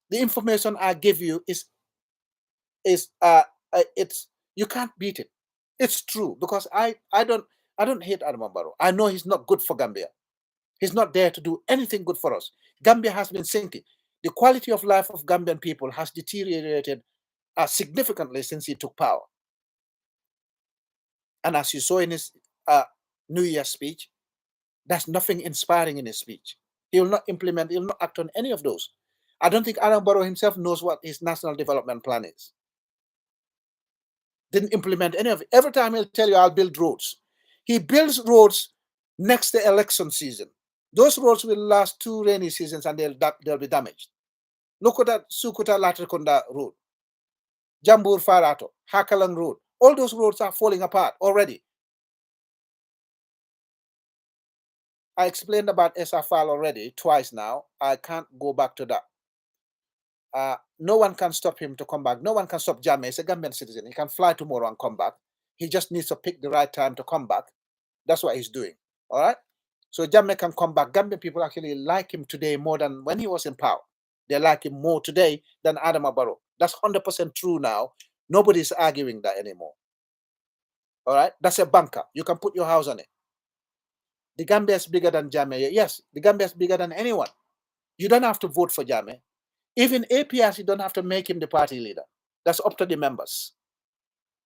S1: The information I give you is it's, you can't beat it. It's true because I don't hate Adama Barrow. I know he's not good for Gambia. He's not there to do anything good for us. Gambia has been sinking. The quality of life of Gambian people has deteriorated significantly since he took power. And as you saw in his New Year's speech, there's nothing inspiring in his speech. He will not implement, he will not act on any of those. I don't think Adama Barrow himself knows what his national development plan is. Didn't implement any of it. Every time he'll tell you, I'll build roads. He builds roads next to election season. Those roads will last 2 rainy seasons and they'll be damaged. Look at that Sukuta Latrikunda road, Jambur Farato, Hakalang road. All those roads are falling apart already. I explained about SFL already twice now. I can't go back to that. No one can stop him to come back. No one can stop Jammeh. He's a Gambian citizen. He can fly tomorrow and come back. He just needs to pick the right time to come back. That's what he's doing. All right? So Jammeh can come back. Gambian people actually like him today more than when he was in power. They like him more today than Adama Barrow. That's 100% true now. Nobody's arguing that anymore. All right? That's a bunker. You can put your house on it. The Gambia is bigger than Jammeh. Yes, the Gambia is bigger than anyone. You don't have to vote for Jammeh. Even APRC, you don't have to make him the party leader. That's up to the members.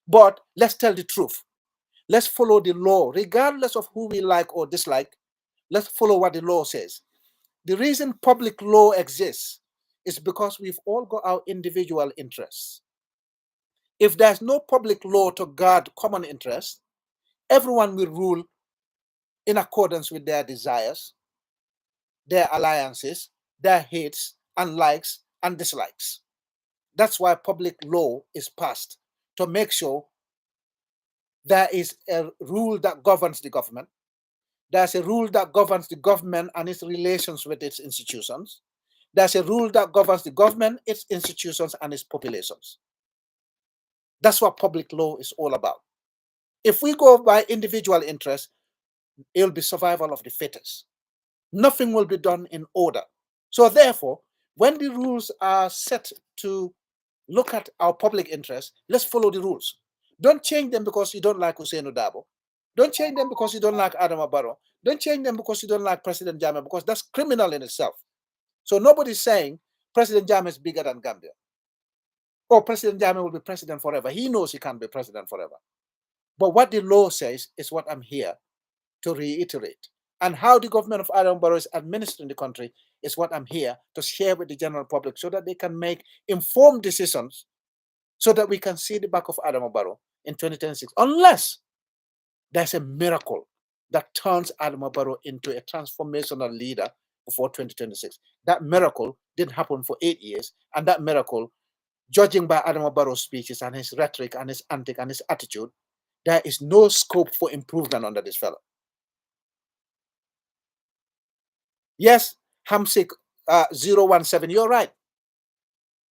S1: But let's tell the truth. Let's follow the law, regardless of who we like or dislike. Let's follow what the law says. The reason public law exists is because we've all got our individual interests. If there's no public law to guard common interests, everyone will rule in accordance with their desires, their alliances, their hates and likes and dislikes. That's why public law is passed, to make sure there is a rule that governs the government. There's a rule that governs the government and its relations with its institutions. There's a rule that governs the government, its institutions, and its populations. That's what public law is all about. If we go by individual interest, it'll be survival of the fittest. Nothing will be done in order. So therefore, when the rules are set to look at our public interest, let's follow the rules. Don't change them because you don't like Hussein Udabo. Don't change them because you don't like Adama Barrow. Don't change them because you don't like President Jammeh, because that's criminal in itself. So nobody's saying President Jammeh is bigger than Gambia. Or President Jammeh will be president forever. He knows he can't be president forever. But what the law says is what I'm here to reiterate. And how the government of Adama Barrow is administering the country is what I'm here to share with the general public so that they can make informed decisions so that we can see the back of Adama Barrow in 2026. Unless there's a miracle that turns Adama Barrow into a transformational leader before 2026. That miracle didn't happen for 8 years. And that miracle, judging by Adama Barrow's speeches and his rhetoric and his antic and his attitude, there is no scope for improvement under this fellow. Yes, Hamsik 017, you're right.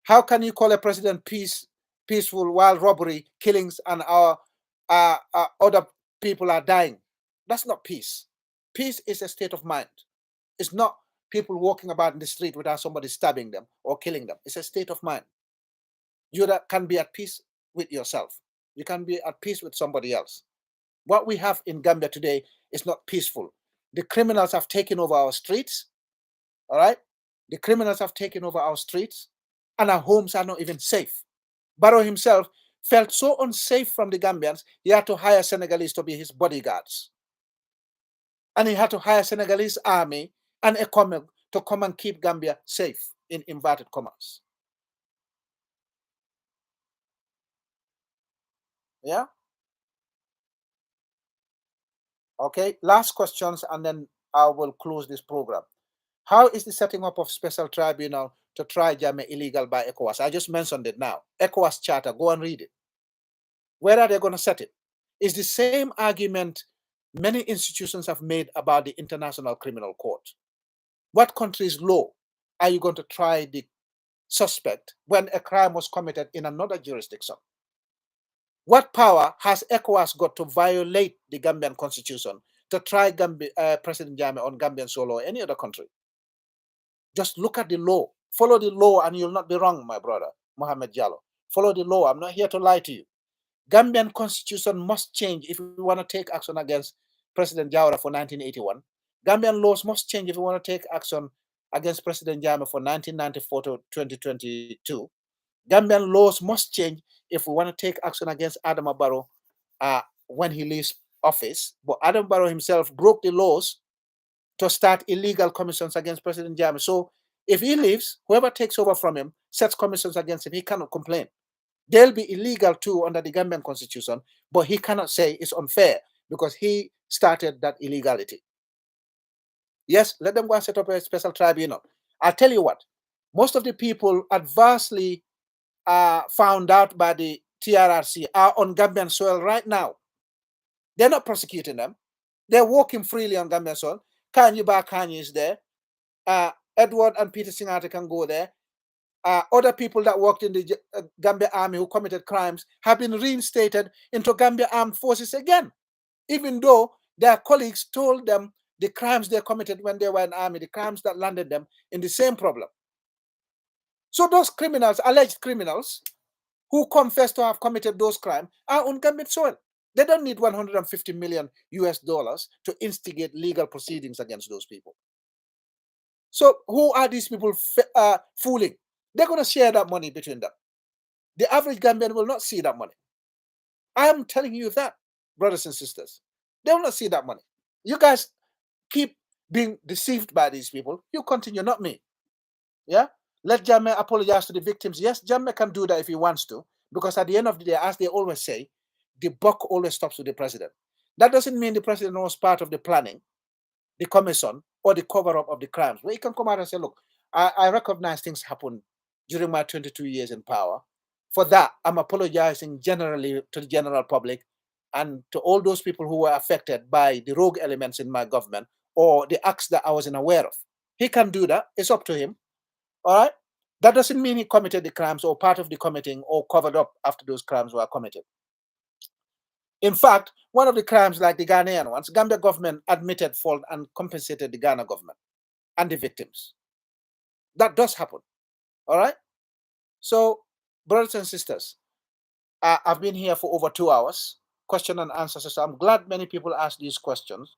S1: How can you call a president peaceful while robbery, killings, and our other people are dying? That's not peace. Peace is a state of mind. It's not people walking about in the street without somebody stabbing them or killing them. It's a state of mind. You can be at peace with yourself. You can be at peace with somebody else. What we have in Gambia today is not peaceful. The criminals have taken over our streets. All right? The criminals have taken over our streets, and our homes are not even safe. Barrow himself felt so unsafe from the Gambians, he had to hire Senegalese to be his bodyguards. And he had to hire Senegalese army and economy to come and keep Gambia safe, in inverted commas. Yeah? Okay, last questions, and then I will close this program. How is the setting up of special tribunal to try Jammeh illegal by ECOWAS? I just mentioned it now. ECOWAS charter, go and read it. Where are they going to set it? It's the same argument many institutions have made about the International Criminal Court. What country's law are you going to try the suspect when a crime was committed in another jurisdiction? What power has ECOWAS got to violate the Gambian constitution to try President Jammeh on Gambian soil or any other country? Just look at the law. Follow the law and you'll not be wrong, my brother, Mohammed Jallo. Follow the law. I'm not here to lie to you. Gambian constitution must change if we want to take action against President Jawara for 1981. Gambian laws must change if we want to take action against President Jammeh for 1994 to 2022. Gambian laws must change if we want to take action against Adam Barrow when he leaves office. But Adam Barrow himself broke the laws to start illegal commissions against President Jammeh. So if he leaves, whoever takes over from him sets commissions against him, he cannot complain. They'll be illegal too under the Gambian constitution, but he cannot say it's unfair because he started that illegality. Yes, let them go and set up a special tribunal. I'll tell you what, most of the people adversely found out by the TRRC are on Gambian soil right now. They're not prosecuting them. They're walking freely on Gambian soil. Kanye is there. Edward and Peter Singate can go there. Other people that worked in the Gambia army who committed crimes have been reinstated into Gambia armed forces again, even though their colleagues told them the crimes they committed when they were in the army, the crimes that landed them in the same problem. So those criminals, alleged criminals, who confess to have committed those crimes are on Gambian soil. They don't need 150 million US dollars to instigate legal proceedings against those people. So who are these people fooling? They're going to share that money between them. The average Gambian will not see that money. I am telling you that, brothers and sisters. They will not see that money. You guys keep being deceived by these people. You continue, not me. Yeah? Let Jammeh apologize to the victims. Yes, Jammeh can do that if he wants to, because at the end of the day, as they always say, the buck always stops with the president. That doesn't mean the president was part of the planning, the commission, or the cover-up of the crimes. Well, he can come out and say, look, I recognize things happened during my 22 years in power. For that, I'm apologizing generally to the general public and to all those people who were affected by the rogue elements in my government or the acts that I wasn't aware of. He can do that. It's up to him. All right? That doesn't mean he committed the crimes or part of the committing or covered up after those crimes were committed. In fact, one of the crimes, like the Ghanaian ones, Gambia government admitted fault and compensated the Ghana government and the victims. That does happen. All right? So, brothers and sisters, I've been here for over 2 hours, question and answer. So I'm glad many people ask these questions.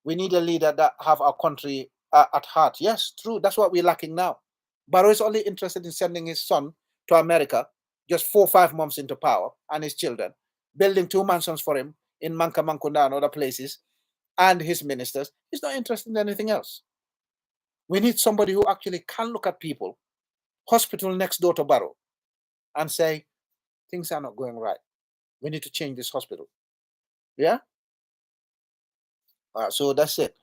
S1: We need a leader that have our country at heart. Yes, true. That's what we're lacking now. Barrow is only interested in sending his son to America just 4 or 5 months into power and his children, building 2 mansions for him in Manka Mankunda and other places, and his ministers. He's not interested in anything else. We need somebody who actually can look at people, hospital next door to Barrow, and say, things are not going right. We need to change this hospital. Yeah? So that's it.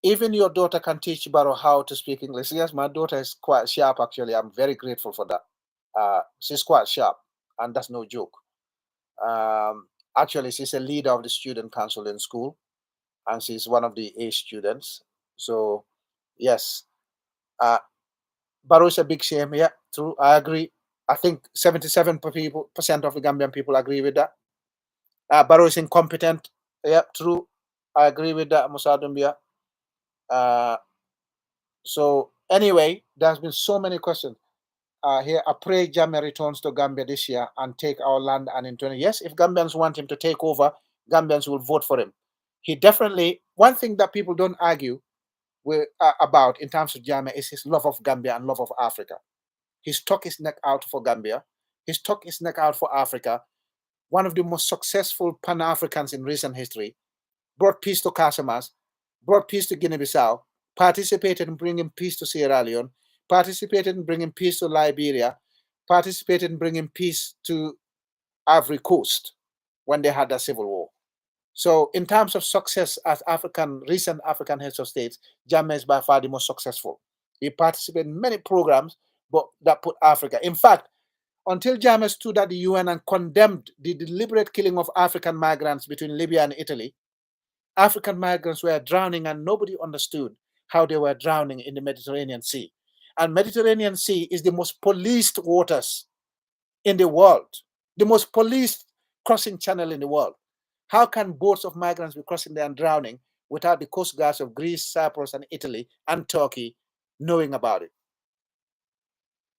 S1: Even your daughter can teach Barrow how to speak English. Yes, my daughter is quite sharp, actually. I'm very grateful for that. She's quite sharp, and that's no joke. Actually, she's a leader of the student council in school, and she's one of the A students. So, yes. Barrow is a big shame. Yeah, true. I agree. I think 77% of the Gambian people agree with that. Barrow is incompetent. Yeah, true. I agree with that, Musa Dumbia. So anyway, there's been so many questions. Here, I pray Jammeh returns to Gambia this year and take our land and in 20 years. If Gambians want him to take over, Gambians will vote for him. He definitely, one thing that people don't argue about in terms of Jammeh is his love of Gambia and love of Africa. He stuck his neck out for Gambia. He stuck his neck out for Africa. One of the most successful Pan-Africans in recent history. brought peace to Casamas, brought peace to Guinea-Bissau, participated in bringing peace to Sierra Leone, participated in bringing peace to Liberia, participated in bringing peace to Ivory Coast when they had a civil war. So in terms of success as recent African heads of states, Jammeh is by far the most successful. He participated in many programs, but that put Africa. In fact, until Jammeh stood at the UN and condemned the deliberate killing of African migrants between Libya and Italy, African migrants were drowning and nobody understood how they were drowning in the Mediterranean Sea. And Mediterranean Sea is the most policed waters in the world, the most policed crossing channel in the world. How can boats of migrants be crossing there and drowning without the coast guards of Greece, Cyprus, and Italy and Turkey knowing about it?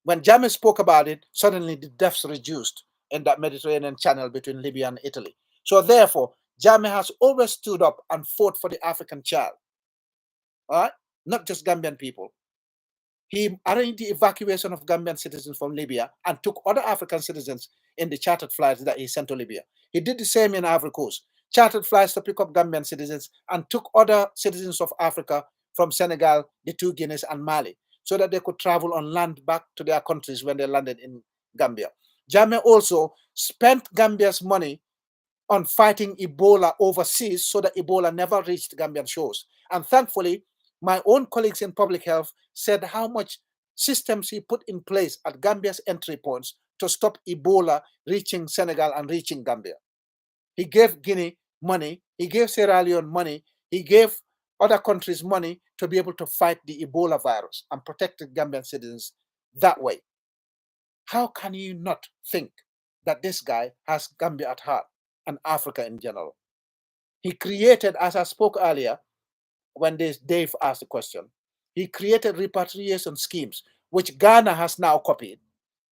S1: When Jammeh spoke about it, suddenly the deaths reduced in that Mediterranean channel between Libya and Italy. So therefore, Jammeh has always stood up and fought for the African child. All right? Not just Gambian people. He arranged the evacuation of Gambian citizens from Libya and took other African citizens in the chartered flights that he sent to Libya. He did the same in Ivory Coast. Chartered flights to pick up Gambian citizens and took other citizens of Africa from Senegal, the two Guineas, and Mali, so that they could travel on land back to their countries when they landed in Gambia. Jammeh also spent Gambia's money on fighting Ebola overseas so that Ebola never reached Gambian shores. And thankfully, my own colleagues in public health said how much systems he put in place at Gambia's entry points to stop Ebola reaching Senegal and reaching Gambia. He gave Guinea money, he gave Sierra Leone money, he gave other countries money to be able to fight the Ebola virus and protect the Gambian citizens that way. How can you not think that this guy has Gambia at heart and Africa in general? He created, as I spoke earlier, when Dave asked the question, he created repatriation schemes, which Ghana has now copied,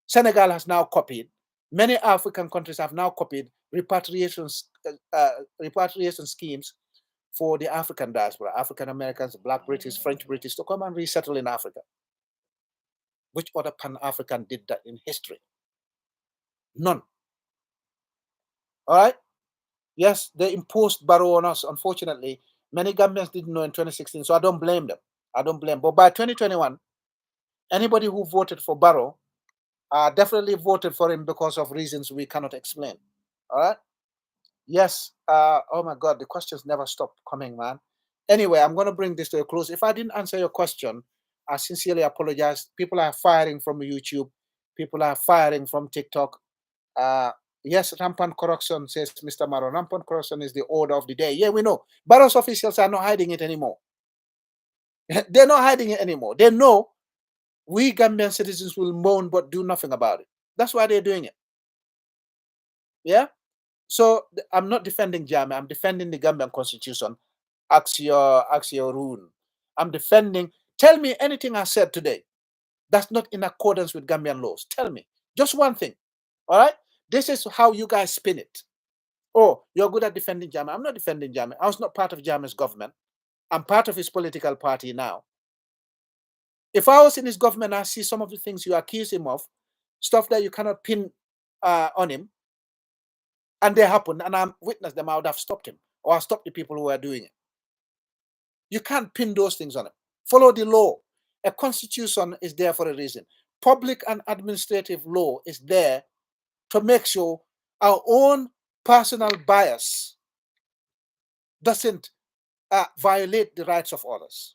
S1: Senegal has now copied, many African countries have now copied repatriation schemes for the African diaspora, African Americans, Black British, French British, to come and resettle in Africa. Which other Pan-African did that in history? None. All right? Yes, they imposed Barrow on us, unfortunately. Many Gambians didn't know in 2016, so I don't blame them. I don't blame. But by 2021, anybody who voted for Barrow definitely voted for him because of reasons we cannot explain. All right? Yes. Oh my God, the questions never stop coming, man. Anyway, I'm going to bring this to a close. If I didn't answer your question, I sincerely apologize. People are firing from YouTube. People are firing from TikTok. Yes, rampant corruption, says Mr. Maro. Rampant corruption is the order of the day. Yeah, we know. Barrow's officials are not hiding it anymore. They're not hiding it anymore. They know we Gambian citizens will moan but do nothing about it. That's why they're doing it. Yeah? So I'm not defending Jammeh. I'm defending the Gambian constitution. Ask your rule. I'm defending. Tell me anything I said today that's not in accordance with Gambian laws. Tell me. Just one thing. All right? This is how you guys spin it. Oh, you're good at defending Jammeh. I'm not defending Jammeh. I was not part of Jammeh's government. I'm part of his political party now. If I was in his government, I see some of the things you accuse him of, stuff that you cannot pin on him, and they happen, and I'm witness them, I would have stopped him, or I stopped the people who are doing it. You can't pin those things on him. Follow the law. A constitution is there for a reason. Public and administrative law is there to make sure our own personal bias doesn't violate the rights of others.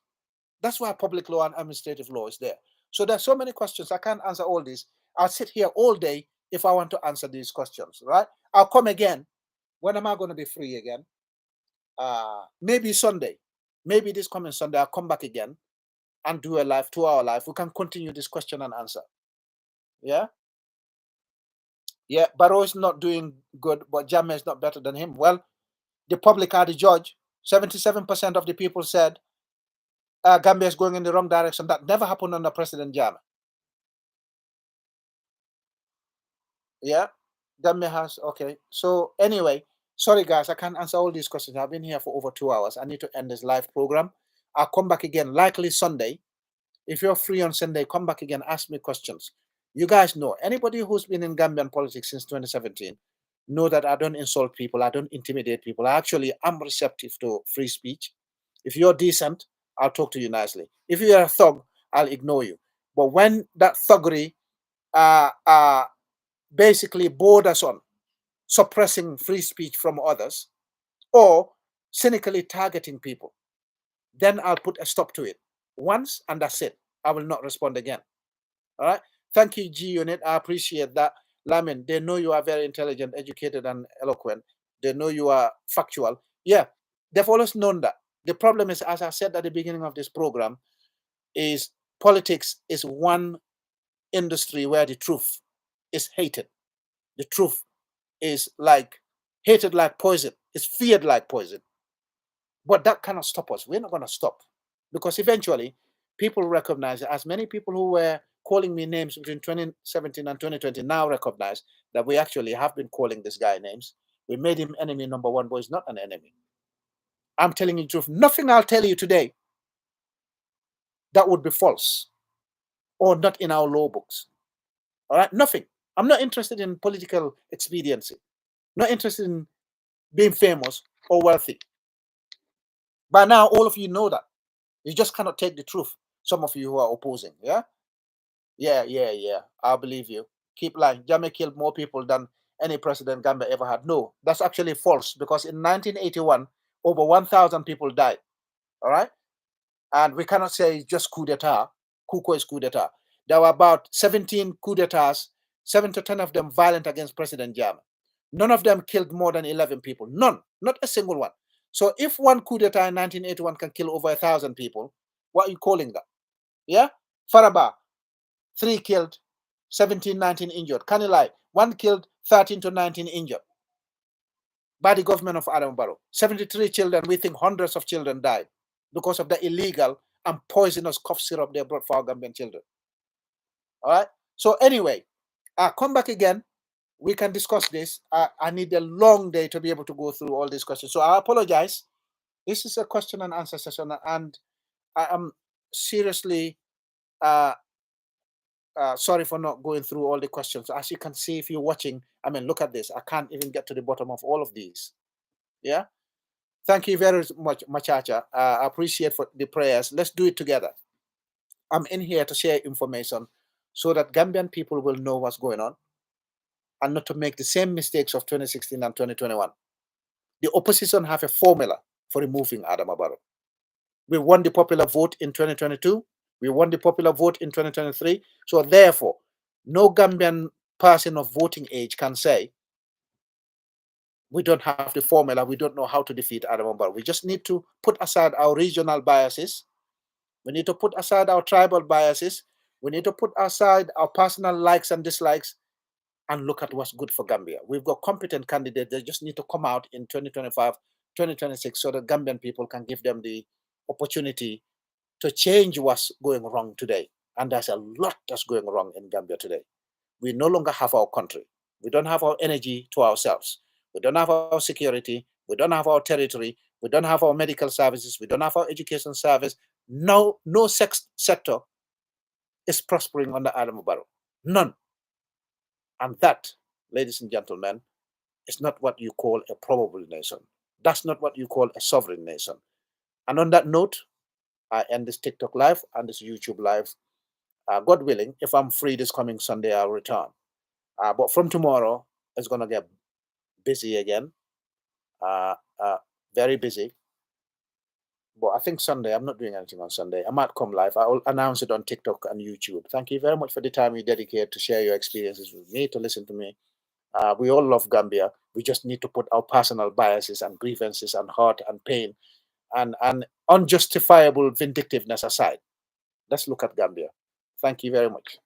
S1: That's why public law and administrative law is there. So there's so many questions. I can't answer all these. I'll sit here all day if I want to answer these questions, right? I'll come again. When am I going to be free again? Maybe Sunday. Maybe this coming Sunday, I'll come back again and do a live, 2-hour live. We can continue this question and answer. Yeah? Yeah, Barrow is not doing good, but Jammeh is not better than him. Well, the public are the judge. 77% of the people said Gambia is going in the wrong direction. That never happened under President Jammeh. Yeah, Gambia has, okay. So anyway, sorry guys, I can't answer all these questions. I've been here for over 2 hours. I need to end this live program. I'll come back again, likely Sunday. If you're free on Sunday, come back again, ask me questions. You guys know, anybody who's been in Gambian politics since 2017, know that I don't insult people, I don't intimidate people. I actually am receptive to free speech. If you're decent, I'll talk to you nicely. If you're a thug, I'll ignore you. But when that thuggery basically borders on suppressing free speech from others or cynically targeting people, then I'll put a stop to it once, and that's it. I will not respond again. All right. Thank you, G Unit. I appreciate that. Lamin, they know you are very intelligent, educated, and eloquent. They know you are factual. Yeah, they've always known that. The problem is, as I said at the beginning of this program, is politics is one industry where the truth is hated. The truth is like hated like poison. It's feared like poison. But that cannot stop us. We're not going to stop, because eventually people recognize, as many people who were calling me names between 2017 and 2020 now recognize that we actually have been calling this guy names. We made him enemy number one, but he's not an enemy. I'm telling you the truth. Nothing I'll tell you today that would be false or not in our law books. All right? Nothing. I'm not interested in political expediency, not interested in being famous or wealthy. By now, all of you know that. You just cannot take the truth. Some of you who are opposing, yeah? Yeah. I believe you. Keep lying. Jammeh killed more people than any president Gambia ever had. No, that's actually false, because in 1981, over 1,000 people died. All right? And we cannot say it's just coup d'etat. Kuko is coup d'etat. There were about 17 coup d'etats, 7 to 10 of them violent against President Jammeh. None of them killed more than 11 people. None. Not a single one. So if one coup d'etat in 1981 can kill over 1,000 people, what are you calling that? Yeah? Faraba, 3 killed, 17, 19 injured. Kanilai, 1 killed, 13 to 19 injured. By the government of Adam Barrow. 73 children, we think hundreds of children died because of the illegal and poisonous cough syrup they brought for our Gambian children. All right? So anyway, come back again. We can discuss this. I need a long day to be able to go through all these questions. So I apologize. This is a question and answer session, and I am seriously sorry for not going through all the questions. As you can see, if you're watching, I mean, look at this. I can't even get to the bottom of all of these. Yeah. Thank you very much, Machacha. I appreciate for the prayers. Let's do it together. I'm in here to share information so that Gambian people will know what's going on and not to make the same mistakes of 2016 and 2021. The opposition have a formula for removing Adam Barrow. We won the popular vote in 2022. We won the popular vote in 2023. So therefore, no Gambian person of voting age can say, we don't have the formula, we don't know how to defeat Adam Barrow. We just need to put aside our regional biases. We need to put aside our tribal biases. We need to put aside our personal likes and dislikes and look at what's good for Gambia. We've got competent candidates. They just need to come out in 2025, 2026, so that Gambian people can give them the opportunity to change what's going wrong today. And there's a lot that's going wrong in Gambia today. We no longer have our country. We don't have our energy to ourselves. We don't have our security. We don't have our territory. We don't have our medical services. We don't have our education service. No sector is prospering under Adam Barrow. None. And that, ladies and gentlemen, is not what you call a probable nation. That's not what you call a sovereign nation. And on that note, I end this TikTok live and this YouTube live. God willing, if I'm free this coming Sunday, I'll return. But from tomorrow, it's going to get busy again. Very busy. But I think Sunday, I'm not doing anything on Sunday. I might come live. I will announce it on TikTok and YouTube. Thank you very much for the time you dedicate to share your experiences with me, to listen to me. We all love Gambia. We just need to put our personal biases and grievances and hurt and pain and unjustifiable vindictiveness aside. Let's look at Gambia. Thank you very much.